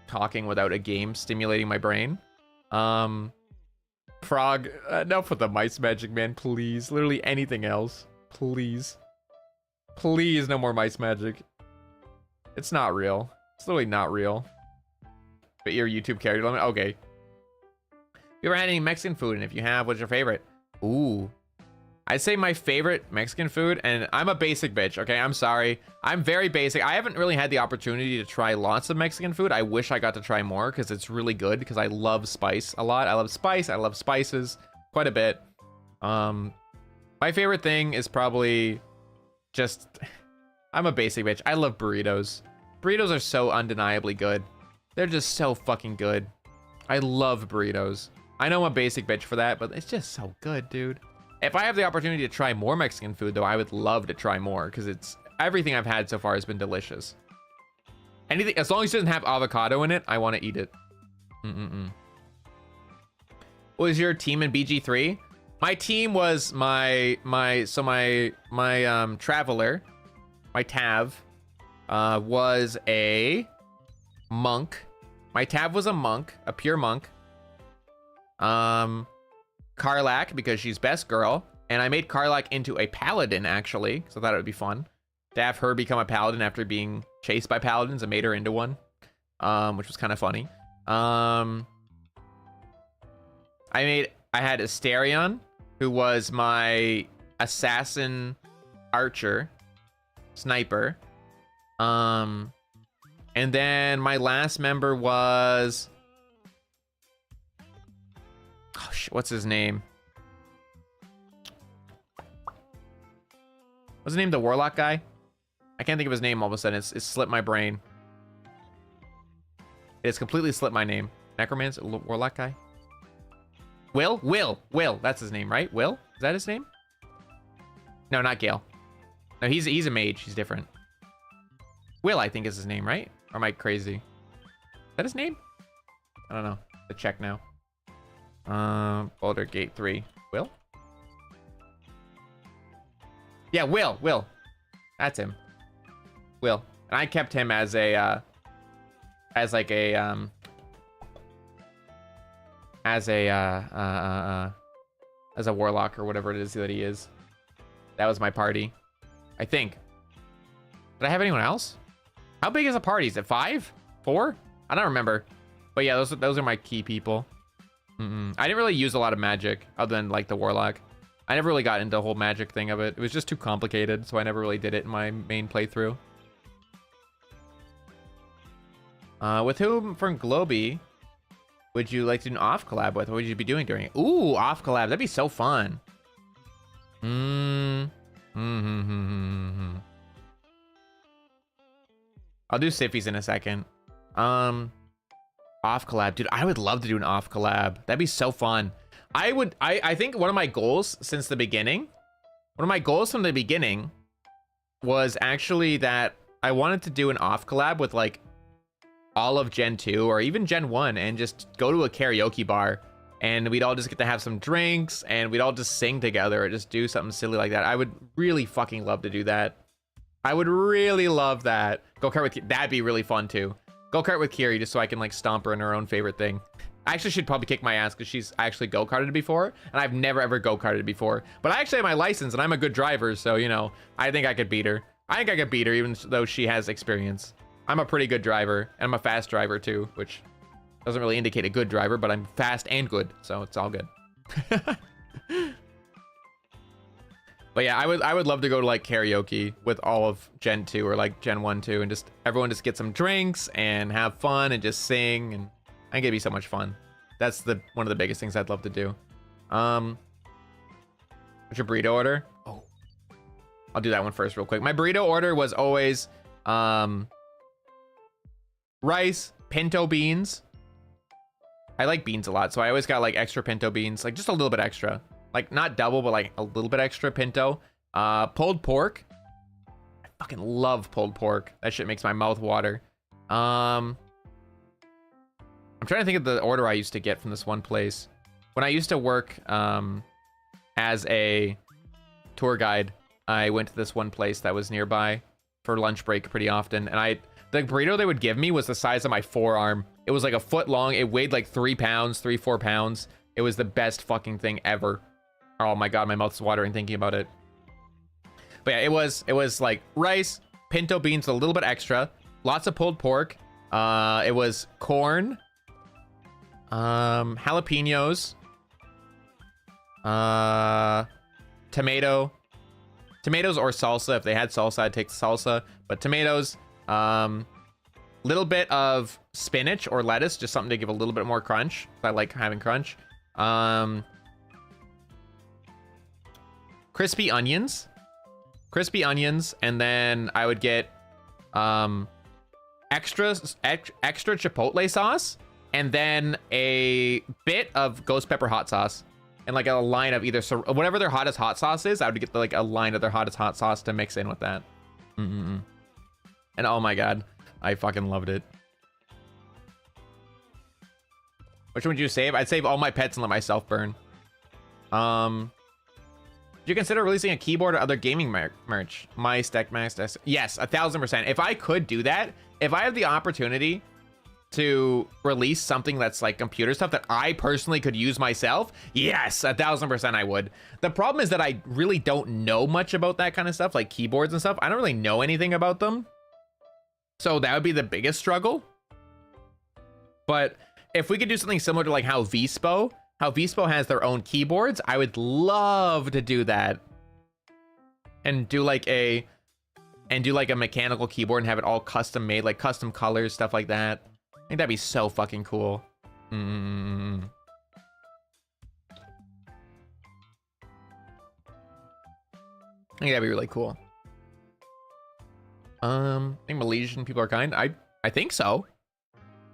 [SPEAKER 2] talking without a game stimulating my brain. Frog, enough with the mice magic, man, please. Literally anything else, please. Please, no more mice magic. It's not real. It's literally not real. But your YouTube character limit? Okay. You ever had any Mexican food? And if you have, what's your favorite? Ooh. I'd say my favorite Mexican food, and I'm a basic bitch, okay? I'm sorry. I'm very basic. I haven't really had the opportunity to try lots of Mexican food. I wish I got to try more because it's really good because I love spice a lot. I love spice. I love spices quite a bit. My favorite thing is probably just... I'm a basic bitch. I love burritos. Burritos are so undeniably good. They're just so fucking good. I love burritos. I know I'm a basic bitch for that, but it's just so good, dude. If I have the opportunity to try more Mexican food, though, I would love to try more because it's everything I've had so far has been delicious. Anything, as long as it doesn't have avocado in it, I want to eat it. What was your team in BG3? My team was my traveler, my Tav, was a monk. My Tav was a monk, a pure monk. Karlak, because she's best girl. And I made Karlak into a paladin, actually, so I thought it would be fun to have her become a paladin after being chased by paladins. I made her into one, which was kind of funny. I had Asterion, who was my assassin archer sniper. And then my last member was, oh shit, what's his name? What's his name? The warlock guy? I can't think of his name all of a sudden. It's slipped my brain. It's completely slipped my name. Necromancer, warlock guy? Will, that's his name, right? Will? Is that his name? No, not Gale. No, he's a mage. He's different. Will, I think, is his name, right? Or am I crazy? Is that his name? I don't know. To check now. Boulder Gate 3. Will? Yeah, Will. That's him. Will. And I kept him as a as a warlock or whatever it is that he is. That was my party, I think. Did I have anyone else? How big is a party? Is it 5? 4? I don't remember. But yeah, those are my key people. I didn't really use a lot of magic other than like the warlock. I never really got into the whole magic thing of it. It was just too complicated, so I never really did it in my main playthrough. With whom from Globie would you like to do an off collab with? What would you be doing during it? Ooh, off collab. That'd be so fun. I'll do Siffies in a second. Off collab. Dude, I would love to do an off collab. That'd be so fun. I think one of my goals since the beginning, was actually that I wanted to do an off collab with like all of Gen 2 or even Gen 1 and just go to a karaoke bar and we'd all just get to have some drinks and we'd all just sing together or just do something silly like that. I would really fucking love to do that. I would really love that. Go kart with, that'd be really fun too. Go kart with Kiri just so I can like stomp her in her own favorite thing. I actually should probably kick my ass because she's actually go-karted before and I've never ever go-karted before. But I actually have my license and I'm a good driver, so you know, I think I could beat her. I think I could beat her even though she has experience. I'm a pretty good driver and I'm a fast driver too, which doesn't really indicate a good driver, but I'm fast and good, so it's all good. But yeah, I would love to go to like karaoke with all of Gen 2 or like Gen 1 too, and just everyone just get some drinks and have fun and just sing, and I think it'd be so much fun. That's one of the biggest things I'd love to do. What's your burrito order? Oh, I'll do that one first real quick. My burrito order was always rice, pinto beans. I like beans a lot, so I always got like extra pinto beans, like just a little bit extra. Like not double, but like a little bit extra pinto. Pulled pork. I fucking love pulled pork. That shit makes my mouth water. I'm trying to think of the order I used to get from this one place. When I used to work as a tour guide, I went to this one place that was nearby for lunch break pretty often. And the burrito they would give me was the size of my forearm. It was like a foot long. It weighed like 3 pounds, 4 pounds. It was the best fucking thing ever. Oh my God, my mouth's watering thinking about it. But yeah, it was like rice, pinto beans, a little bit extra, lots of pulled pork. It was corn, jalapenos, tomatoes or salsa. If they had salsa, I'd take salsa, but tomatoes, little bit of spinach or lettuce, just something to give a little bit more crunch. I like having crunch. Crispy onions, and then I would get extra chipotle sauce, and then a bit of ghost pepper hot sauce, and like a line of either whatever their hottest hot sauce is. I would get like a line of their hottest hot sauce to mix in with that. And oh my God, I fucking loved it. Which one would you save? I'd save all my pets and let myself burn. Do you consider releasing a keyboard or other gaming merch? Mice, deck max, yes, 1000%. If I could do that, if I have the opportunity to release something that's like computer stuff that I personally could use myself, yes, 1000% I would. The problem is that I really don't know much about that kind of stuff, like keyboards and stuff. I don't really know anything about them. So that would be the biggest struggle. But if we could do something similar to like how Vispo has their own keyboards, I would love to do that. And do like a mechanical keyboard and have it all custom made, like custom colors, stuff like that. I think that'd be so fucking cool. I think that'd be really cool. I think Malaysian people are kind. I think so.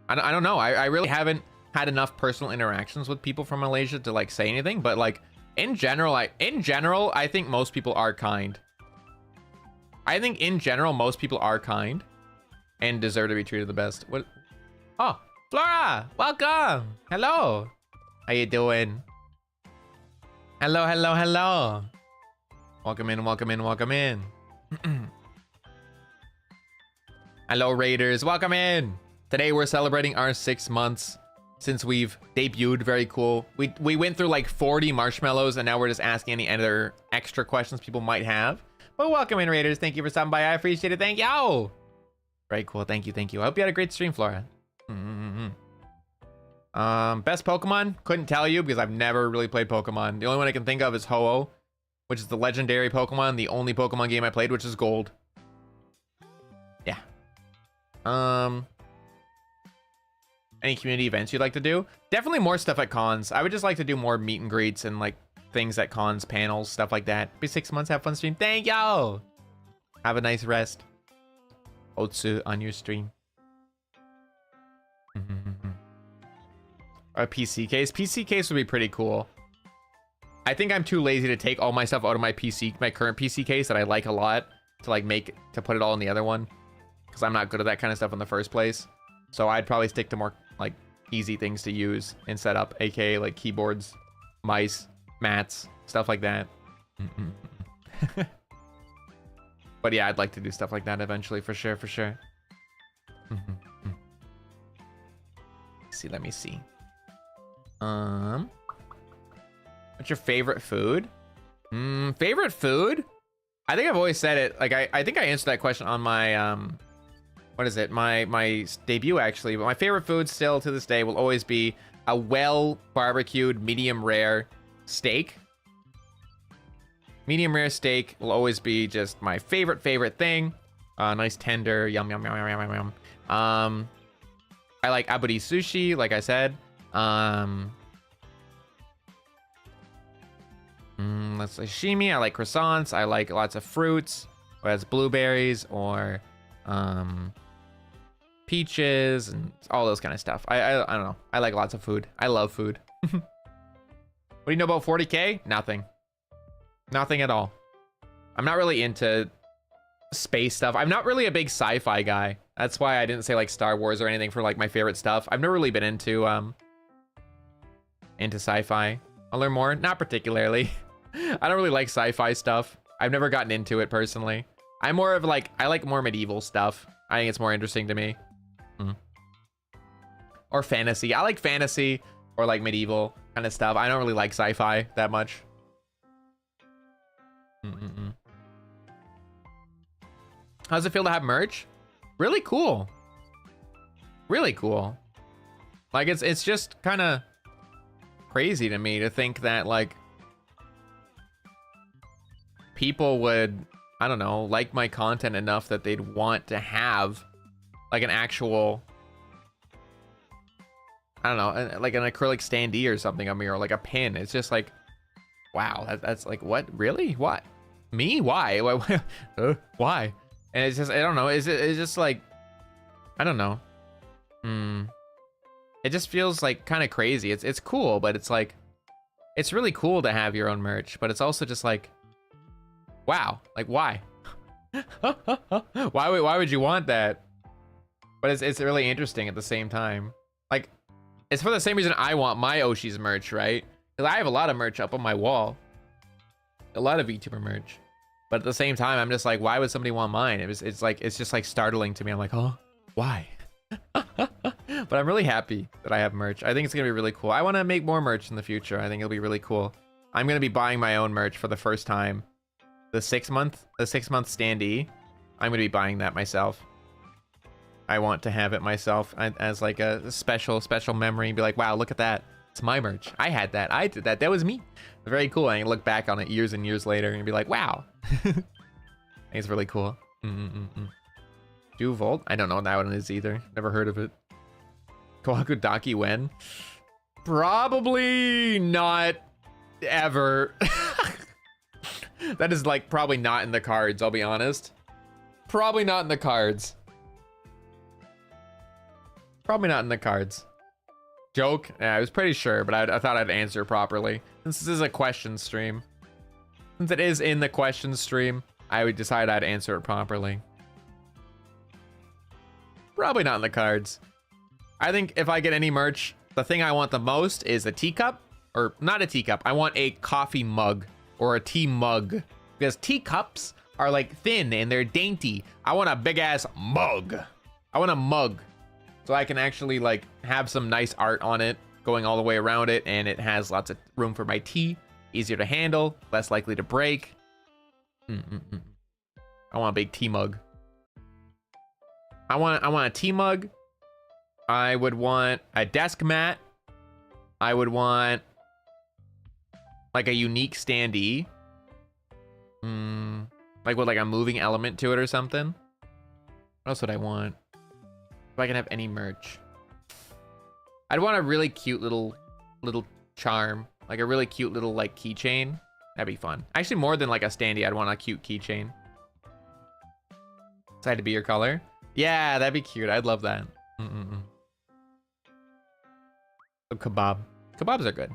[SPEAKER 2] I don't know. I really haven't had enough personal interactions with people from Malaysia to like say anything, but like in general, I think most people are kind. I think in general, most people are kind and deserve to be treated the best. What? Oh, Flora, welcome. Hello. How you doing? Hello, hello, hello. Welcome in, welcome in, welcome in. Hello, Raiders. Welcome in. Today, we're celebrating our 6 months since we've debuted. Very cool. We went through like 40 marshmallows, and now we're just asking any other extra questions people might have. But welcome in, Raiders. Thank you for stopping by. I appreciate it. Thank you. Very cool. Thank you. Thank you. I hope you had a great stream, Flora. Best Pokemon? Couldn't tell you because I've never really played Pokemon. The only one I can think of is Ho-Oh, which is the legendary Pokemon, the only Pokemon game I played, which is Gold. Yeah. Any community events you'd like to do? Definitely more stuff at cons. I would just like to do more meet and greets and like things at cons, panels, stuff like that. Be 6 months, have fun stream. Thank you. Have a nice rest. Otsu on your stream. A PC case. PC case would be pretty cool. I think I'm too lazy to take all my stuff out of my current PC case that I like a lot to put it all in the other one, because I'm not good at that kind of stuff in the first place. So I'd probably stick to more like easy things to use and set up, aka like keyboards, mice, mats, stuff like that. But yeah, I'd like to do stuff like that eventually, for sure, for sure. Let me see. What's your favorite food? Favorite food? I think I've always said it. Like I think I answered that question on my what is it? My debut actually. But my favorite food still to this day will always be a well barbecued medium rare steak. Medium rare steak will always be just my favorite thing. Nice tender, yum yum yum yum yum yum. I like aburi sushi, like I said. Let's say sashimi. I like croissants. I like lots of fruits, whether it's blueberries or peaches and all those kind of stuff. I don't know. I like lots of food. I love food. What do you know about 40K? Nothing. Nothing at all. I'm not really into space stuff. I'm not really a big sci-fi guy. That's why I didn't say like Star Wars or anything for like my favorite stuff. I've never really been into sci-fi. I'll learn more. Not particularly. I don't really like sci-fi stuff. I've never gotten into it personally. I'm more of like, I like more medieval stuff. I think it's more interesting to me. Or fantasy. I like fantasy or like medieval kind of stuff. I don't really like sci-fi that much. How does it feel to have merch? Really cool. Really cool. Like it's just kind of crazy to me to think that like people would, I don't know, like my content enough that they'd want to have like an actual, I don't know, like an acrylic standee or something of me, or like a pin. It's just like, wow, that's like, what? Really? What? Me? Why? Why? And it's just, I don't know. It's just like, I don't know. It just feels like kind of crazy. It's cool, but it's like, it's really cool to have your own merch, but it's also just like, wow, like why? Why would you want that? But it's really interesting at the same time. Like, It's for the same reason I want my Oshi's merch, right? Because I have a lot of merch up on my wall. A lot of VTuber merch. But at the same time, I'm just like, why would somebody want mine? It's just like startling to me. I'm like, huh? Why? But I'm really happy that I have merch. I think it's gonna be really cool. I want to make more merch in the future. I think it'll be really cool. I'm gonna be buying my own merch for the first time. The 6-month standee. I'm gonna be buying that myself. I want to have it myself as like a special memory and be like, wow, look at that. It's my merch. I had that. I did that. That was me. Very cool. I can look back on it years and years later and be like, wow. I think it's really cool. Do Volt? I don't know what that one is either. Never heard of it. Kohaku Daki when? Probably not ever. That is like probably not in the cards, I'll be honest. Probably not in the cards. Probably not in the cards. Joke? Yeah, I was pretty sure, but I thought I'd answer properly. Since this is a question stream. Since it is in the question stream, I would decide I'd answer it properly. Probably not in the cards. I think if I get any merch, the thing I want the most is a teacup. Or not a teacup. I want a coffee mug or a tea mug. Because teacups are like thin and they're dainty. I want a big ass mug. I want a mug. So I can actually like have some nice art on it going all the way around it, and it has lots of room for my tea, easier to handle, less likely to break. I want a big tea mug. I want a tea mug. I would want a desk mat. I would want like a unique standee. Like with like a moving element to it or something. What else would I want? If I can have any merch, I'd want a really cute little charm, like a really cute little like keychain. That'd be fun. Actually, more than like a standee, I'd want a cute keychain. Decide to be your color. Yeah, that'd be cute. I'd love that. A kebab. Kebabs are good.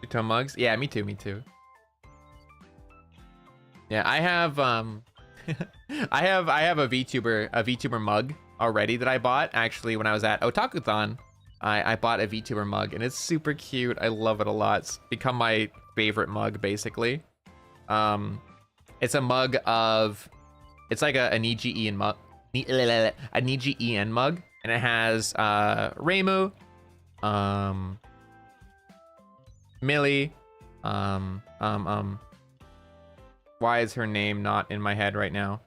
[SPEAKER 2] Two-tone mugs. Yeah, me too. Me too. Yeah, I have I have a VTuber mug already that I bought actually when I was at Otakuthon. I bought a VTuber mug and it's super cute. I love it a lot. It's become my favorite mug basically. It's a mug of, it's like an EGEN mug, an EGEN mug, and it has Reimu, Millie, why is her name not in my head right now?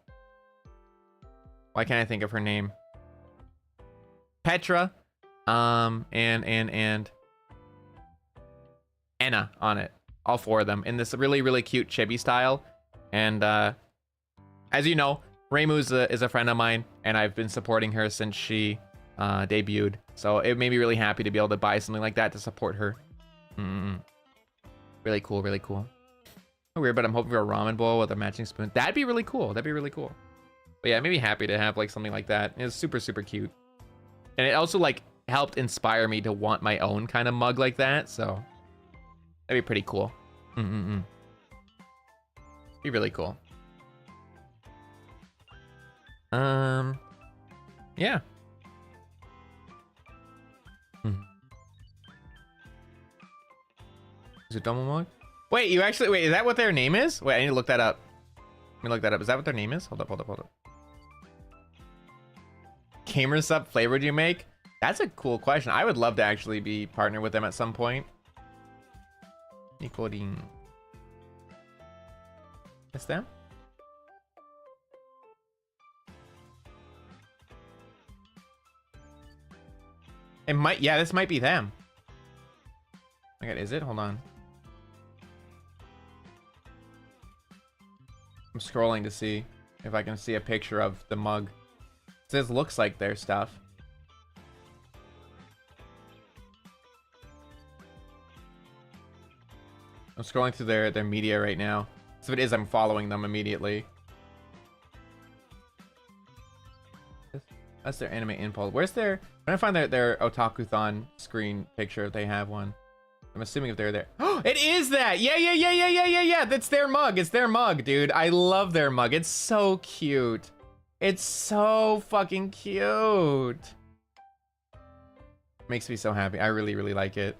[SPEAKER 2] Why can't I think of her name? Petra, and Anna on it. All four of them in this really cute chibi style. And as you know, Reimu is a friend of mine, and I've been supporting her since she debuted. So it made me really happy to be able to buy something like that to support her. Really cool, really cool. Weird, but I'm hoping for a ramen bowl with a matching spoon. That'd be really cool. That'd be really cool. But yeah, it made me happy to have like something like that. It's super cute. And it also like helped inspire me to want my own kind of mug like that. So that'd be pretty cool. Be really cool. Yeah. Is it Domo mug? Wait, wait, is that what their name is? Wait, I need to look that up. Let me look that up. Is that what their name is? Hold up. Gamer sub flavor do you make? That's a cool question. I would love to actually be partnered with them at some point. Nicodine. It's them? It might, yeah, this might be them. Oh my god, is it? Hold on. I'm scrolling to see if I can see a picture of the mug. This looks like their stuff. I'm scrolling through their media right now. So if it is, I'm following them immediately. That's their anime impulse. Where's their... I'm trying to find their Otakuthon screen picture if they have one. I'm assuming if they're there. Oh, it is that! Yeah. That's their mug. It's their mug, dude. I love their mug. It's so cute. It's so fucking cute. Makes me so happy. I really, really like it.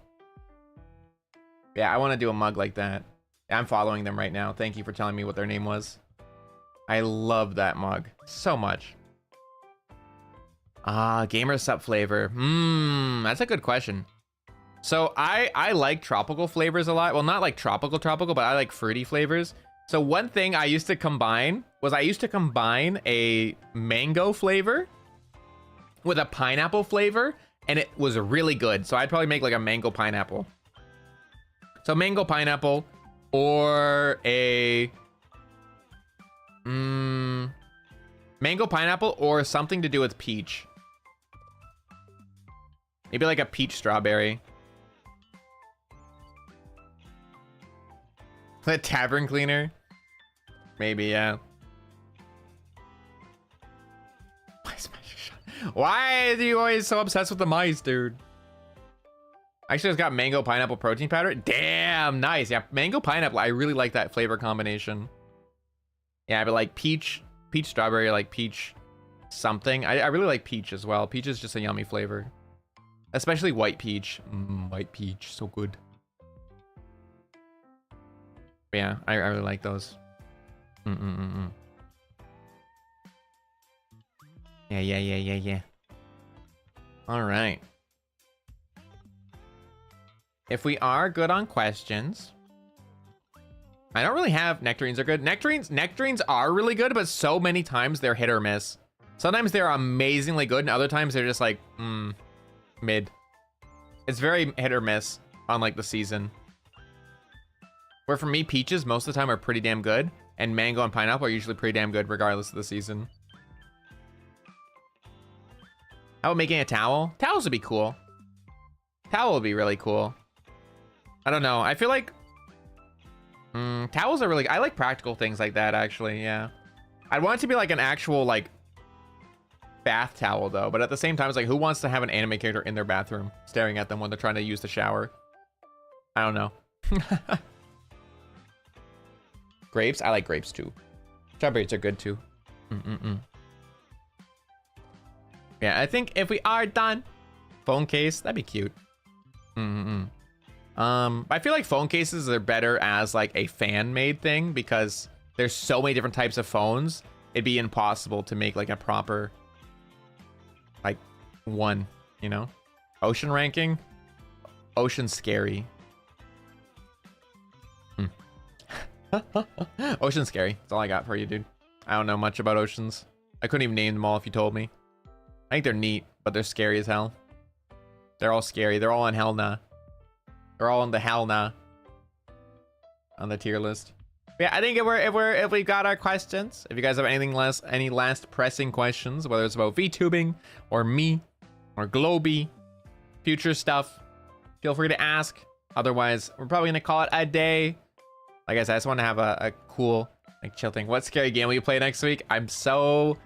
[SPEAKER 2] Yeah, I want to do a mug like that. I'm following them right now. Thank you for telling me what their name was. I love that mug so much. Gamer sup flavor. That's a good question. So I like tropical flavors a lot. Well, not like tropical, but I like fruity flavors. So one thing I used to combine was a mango flavor with a pineapple flavor, and it was really good. So I'd probably make like a mango pineapple. So mango pineapple or a mango pineapple or something to do with peach. Maybe like a peach strawberry. The tavern cleaner. Maybe, yeah. Why are you always so obsessed with the mice, dude? Actually, it's got mango pineapple protein powder. Damn, nice. Yeah, mango pineapple. I really like that flavor combination. Yeah, but like peach strawberry, like peach something. I really like peach as well. Peach is just a yummy flavor. Especially white peach. White peach, so good. But yeah, I really like those. Yeah. All right. If we are good on questions, I don't really have nectarines are good. Nectarines are really good, but so many times they're hit or miss. Sometimes they're amazingly good, and other times they're just like, mid. It's very hit or miss on like the season. Where for me, peaches most of the time are pretty damn good, and mango and pineapple are usually pretty damn good regardless of the season. How about making a towel? Towels would be cool. Towel would be really cool. I don't know. I feel like towels are really... I like practical things like that, actually. Yeah. I'd want it to be like an actual, like, bath towel, though. But at the same time, it's like, who wants to have an anime character in their bathroom staring at them when they're trying to use the shower? I don't know. Grapes? I like grapes, too. Strawberries are good, too. Yeah, I think if we are done, phone case, that'd be cute. I feel like phone cases are better as like a fan-made thing because there's so many different types of phones. It'd be impossible to make like a proper like one, you know? Ocean ranking? Ocean scary. Ocean scary. That's all I got for you, dude. I don't know much about oceans. I couldn't even name them all if you told me. I think they're neat, but they're scary as hell. They're all scary. They're all on hell nah. They're all on the hell nah. On the tier list. But yeah, I think if we got our questions, if you guys have any last pressing questions, whether it's about VTubing or me or globie, future stuff, feel free to ask. Otherwise, we're probably gonna call it a day. Like I said, I just want to have a cool, like, chill thing. What scary game will you play next week? I'm so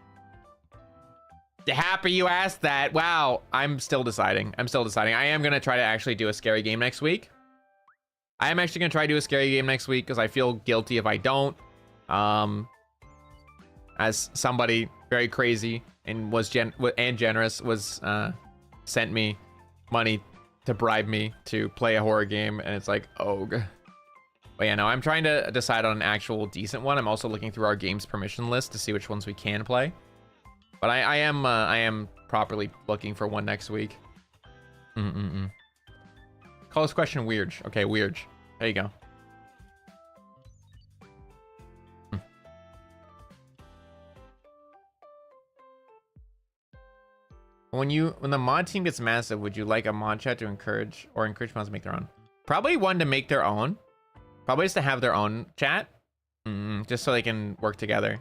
[SPEAKER 2] happy you asked that. Wow, I'm still deciding. I am gonna try to actually do a scary game next week. I am actually gonna try to do a scary game next week because I feel guilty if I don't. As somebody very crazy and generous was sent me money to bribe me to play a horror game, and it's like, oh. But yeah, no, I'm trying to decide on an actual decent one. I'm also looking through our games permission list to see which ones we can play. But I am properly looking for one next week. Call this question weird. Okay, weird. There you go. When the mod team gets massive, would you like a mod chat to encourage mods to make their own? Probably one to make their own. Probably just to have their own chat. Just so they can work together.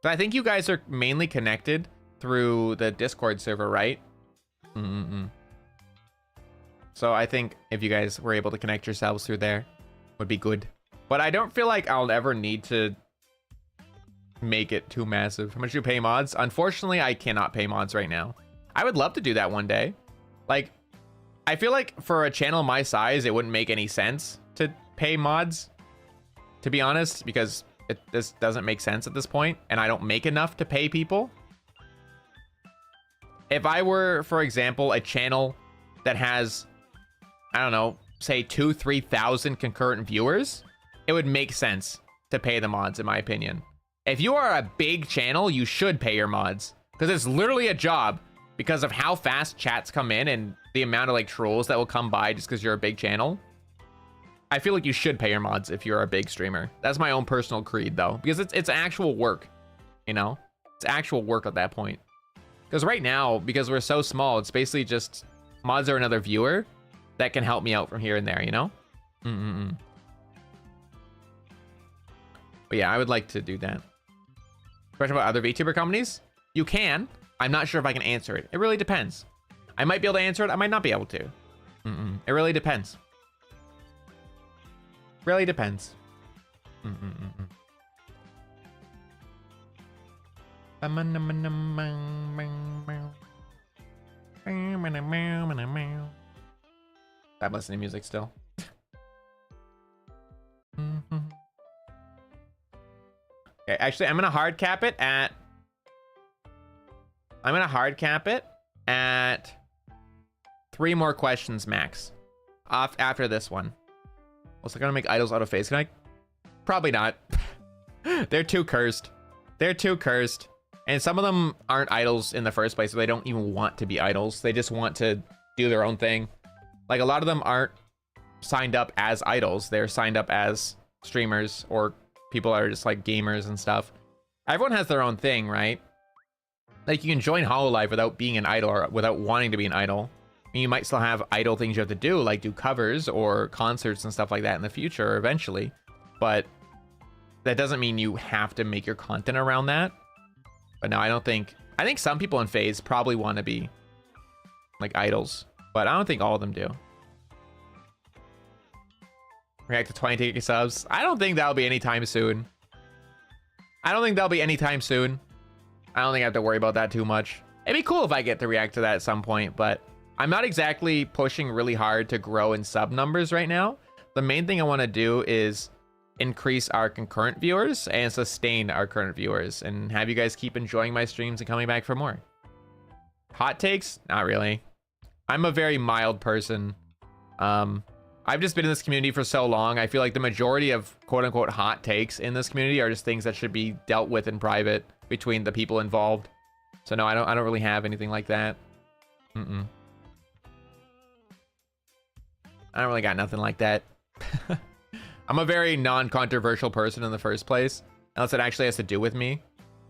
[SPEAKER 2] But I think you guys are mainly connected through the Discord server, right? So I think if you guys were able to connect yourselves through there, would be good. But I don't feel like I'll ever need to make it too massive. How much do you pay mods? Unfortunately, I cannot pay mods right now. I would love to do that one day. Like, I feel like for a channel my size, it wouldn't make any sense to pay mods, to be honest, because this doesn't make sense at this point, and I don't make enough to pay people. If I were, for example, a channel that has, I don't know, say 2,000-3,000 concurrent viewers, it would make sense to pay the mods, in my opinion. If you are a big channel, you should pay your mods, because it's literally a job because of how fast chats come in and the amount of like trolls that will come by just because you're a big channel. I feel like you should pay your mods if you're a big streamer. That's my own personal creed though, because it's actual work, you know? It's actual work at that point. Because right now, because we're so small, it's basically just mods are another viewer that can help me out from here and there, you know? But yeah, I would like to do that. Question about other VTuber companies? You can. I'm not sure if I can answer it. It really depends. I might be able to answer it. I might not be able to. It really depends. Really depends. I'm listening to music still. Okay, actually, I'm gonna hard cap it at 3 more questions max. Off after this one. Was I gonna make idols out of face? Can I? Probably not. They're too cursed. They're too cursed. And some of them aren't idols in the first place. So they don't even want to be idols. They just want to do their own thing. Like a lot of them aren't signed up as idols. They're signed up as streamers or people that are just like gamers and stuff. Everyone has their own thing, right? Like you can join Hololive without being an idol or without wanting to be an idol. You might still have idol things you have to do, like do covers or concerts and stuff like that in the future eventually. But that doesn't mean you have to make your content around that. But no, I think some people in FaZe probably want to be like idols, but I don't think all of them do. React to 20 subs. I don't think that'll be anytime soon. I don't think I have to worry about that too much. It'd be cool if I get to react to that at some point, but I'm not exactly pushing really hard to grow in sub numbers right now. The main thing I want to do is increase our concurrent viewers and sustain our current viewers and have you guys keep enjoying my streams and coming back for more. Hot takes? Not really. I'm a very mild person. I've just been in this community for so long. I feel like the majority of quote unquote hot takes in this community are just things that should be dealt with in private between the people involved. So no, I don't really have anything like that. I don't really got nothing like that. I'm a very non-controversial person in the first place, unless it actually has to do with me.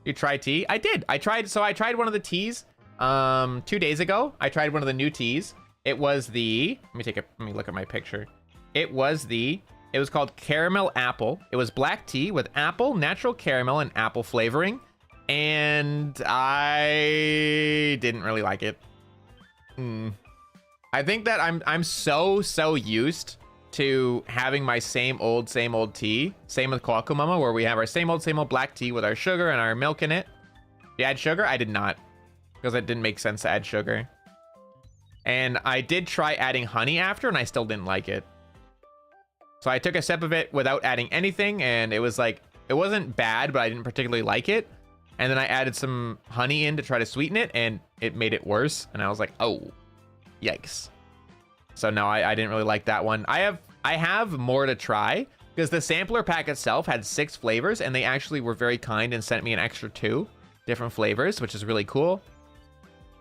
[SPEAKER 2] You try tea? I did. I tried one of the teas 2 days ago. I tried one of the new teas. It was the, let me look at my picture. It was called caramel apple. It was black tea with apple, natural caramel, and apple flavoring. And I didn't really like it. I think that I'm so used to having my same old tea. Same with Kohaku Mama, where we have our same old black tea with our sugar and our milk in it. You add sugar? I did not, because it didn't make sense to add sugar. And I did try adding honey after, and I still didn't like it. So I took a sip of it without adding anything, and it was like, it wasn't bad, but I didn't particularly like it. And then I added some honey in to try to sweeten it, and it made it worse. And I was like, oh, yikes. So no, I didn't really like that one. I have more to try, because the sampler pack itself had 6 flavors, and they actually were very kind and sent me an extra 2 different flavors, which is really cool.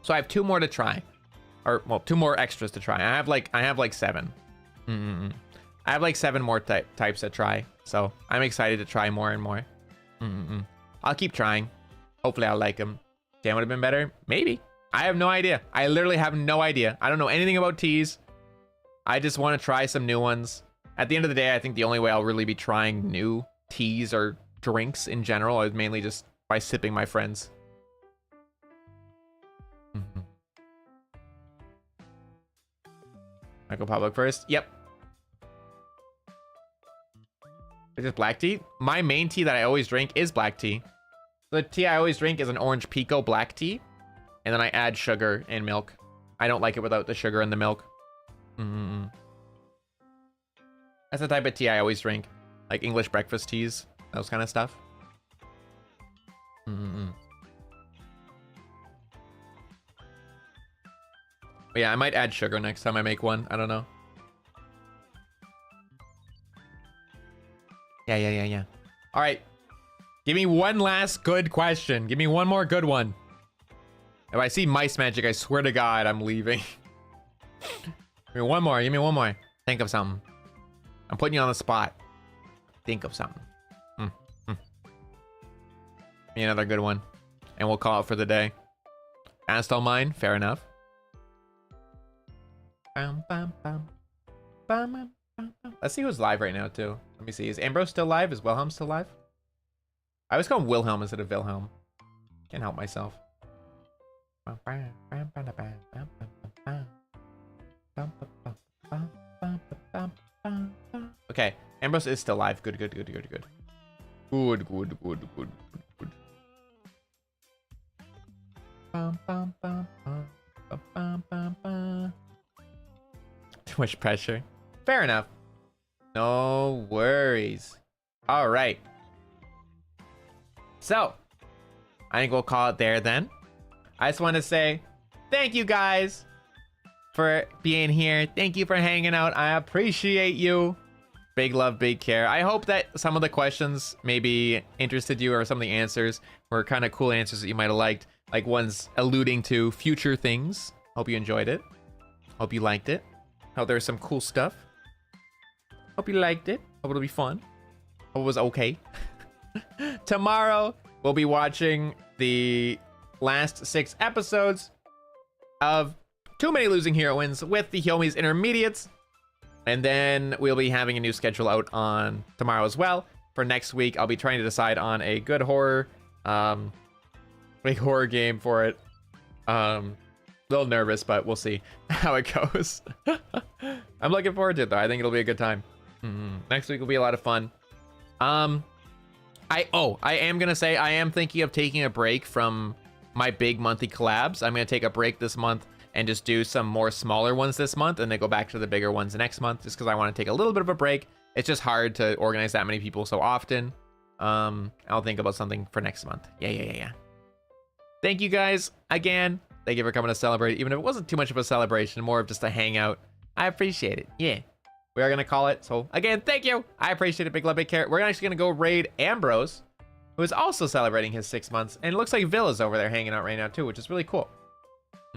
[SPEAKER 2] So I have 2 more to try. Or, well, 2 more extras to try. I have like 7. I have like 7 more types to try. So I'm excited to try more and more. I'll keep trying. Hopefully I'll like them. Damn, would have been better? Maybe. I have no idea. I literally have no idea. I don't know anything about teas. I just want to try some new ones. At the end of the day, I think the only way I'll really be trying new teas or drinks in general is mainly just by sipping my friends. I go public first. Yep. Is it black tea? My main tea that I always drink is black tea. The tea I always drink is an orange pico black tea. And then I add sugar and milk. I don't like it without the sugar and the milk. That's the type of tea I always drink. Like English breakfast teas. Those kind of stuff. But yeah, I might add sugar next time I make one. I don't know. Yeah. All right. Give me one last good question. Give me one more good one. If I see mice magic, I swear to God, I'm leaving. Give me one more. Give me one more. Think of something. I'm putting you on the spot. Think of something. Give me another good one. And we'll call it for the day. Asked all mine. Fair enough. Let's see who's live right now, too. Let me see. Is Ambrose still live? Is Wilhelm still live? I always call him Wilhelm instead of Wilhelm. Can't help myself. Okay, Ambrose is still live. Good. Good. Too much pressure. Fair enough. No worries. All right. So, I think we'll call it there then. I just want to say thank you guys for being here. Thank you for hanging out. I appreciate you. Big love, big care. I hope that some of the questions maybe interested you, or some of the answers were kind of cool answers that you might have liked. Like ones alluding to future things. Hope you enjoyed it. Hope you liked it. Hope there's some cool stuff. Hope you liked it. Hope it'll be fun. Hope it was okay. Tomorrow, we'll be watching the last 6 episodes of Too Many Losing Heroines with the Hyouma's Intermediates. And then we'll be having a new schedule out on tomorrow as well. For next week, I'll be trying to decide on a good horror, big horror game for it. A little nervous, but we'll see how it goes. I'm looking forward to it, though. I think it'll be a good time. Next week will be a lot of fun. I am gonna say I am thinking of taking a break from my big monthly collabs. I'm gonna take a break this month and just do some more smaller ones this month, and then go back to the bigger ones next month, just because I want to take a little bit of a break. It's just hard to organize that many people so often. I'll think about something for next month. Yeah. Thank you guys again. Thank you for coming to celebrate, even if it wasn't too much of a celebration, more of just a hangout. I appreciate it. Yeah. We are going to call it. So again, thank you. I appreciate it. Big love, big care. We're actually going to go raid Ambrose, who is also celebrating his 6 months. And it looks like Villa's over there hanging out right now too, which is really cool.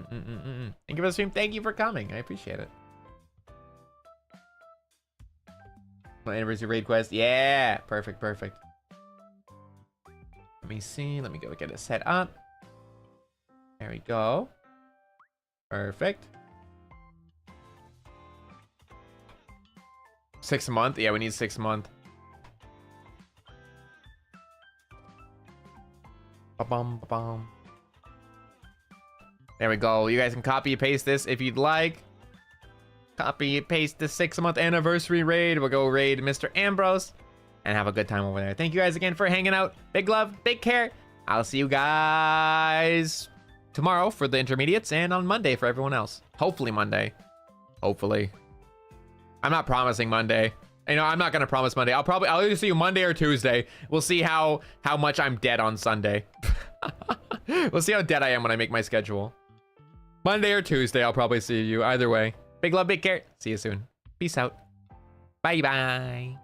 [SPEAKER 2] Thank you for the stream. Thank you for coming. I appreciate it. My anniversary raid quest. Yeah. Perfect. Let me see. Let me go get it set up. There we go. Perfect. 6 month? Yeah, we need 6 month. Ba-bum. There we go. You guys can copy and paste this if you'd like. Copy and paste the 6 month anniversary raid. We'll go raid Mr. Ambrose and have a good time over there. Thank you guys again for hanging out. Big love, big care. I'll see you guys tomorrow for the intermediates, and on Monday for everyone else. Hopefully Monday. Hopefully. I'm not promising Monday. You know, I'm not gonna promise Monday. I'll either see you Monday or Tuesday. We'll see how much I'm dead on Sunday. We'll see how dead I am when I make my schedule. Monday or Tuesday, I'll probably see you. Either way. Big love, big care. See you soon. Peace out. Bye-bye.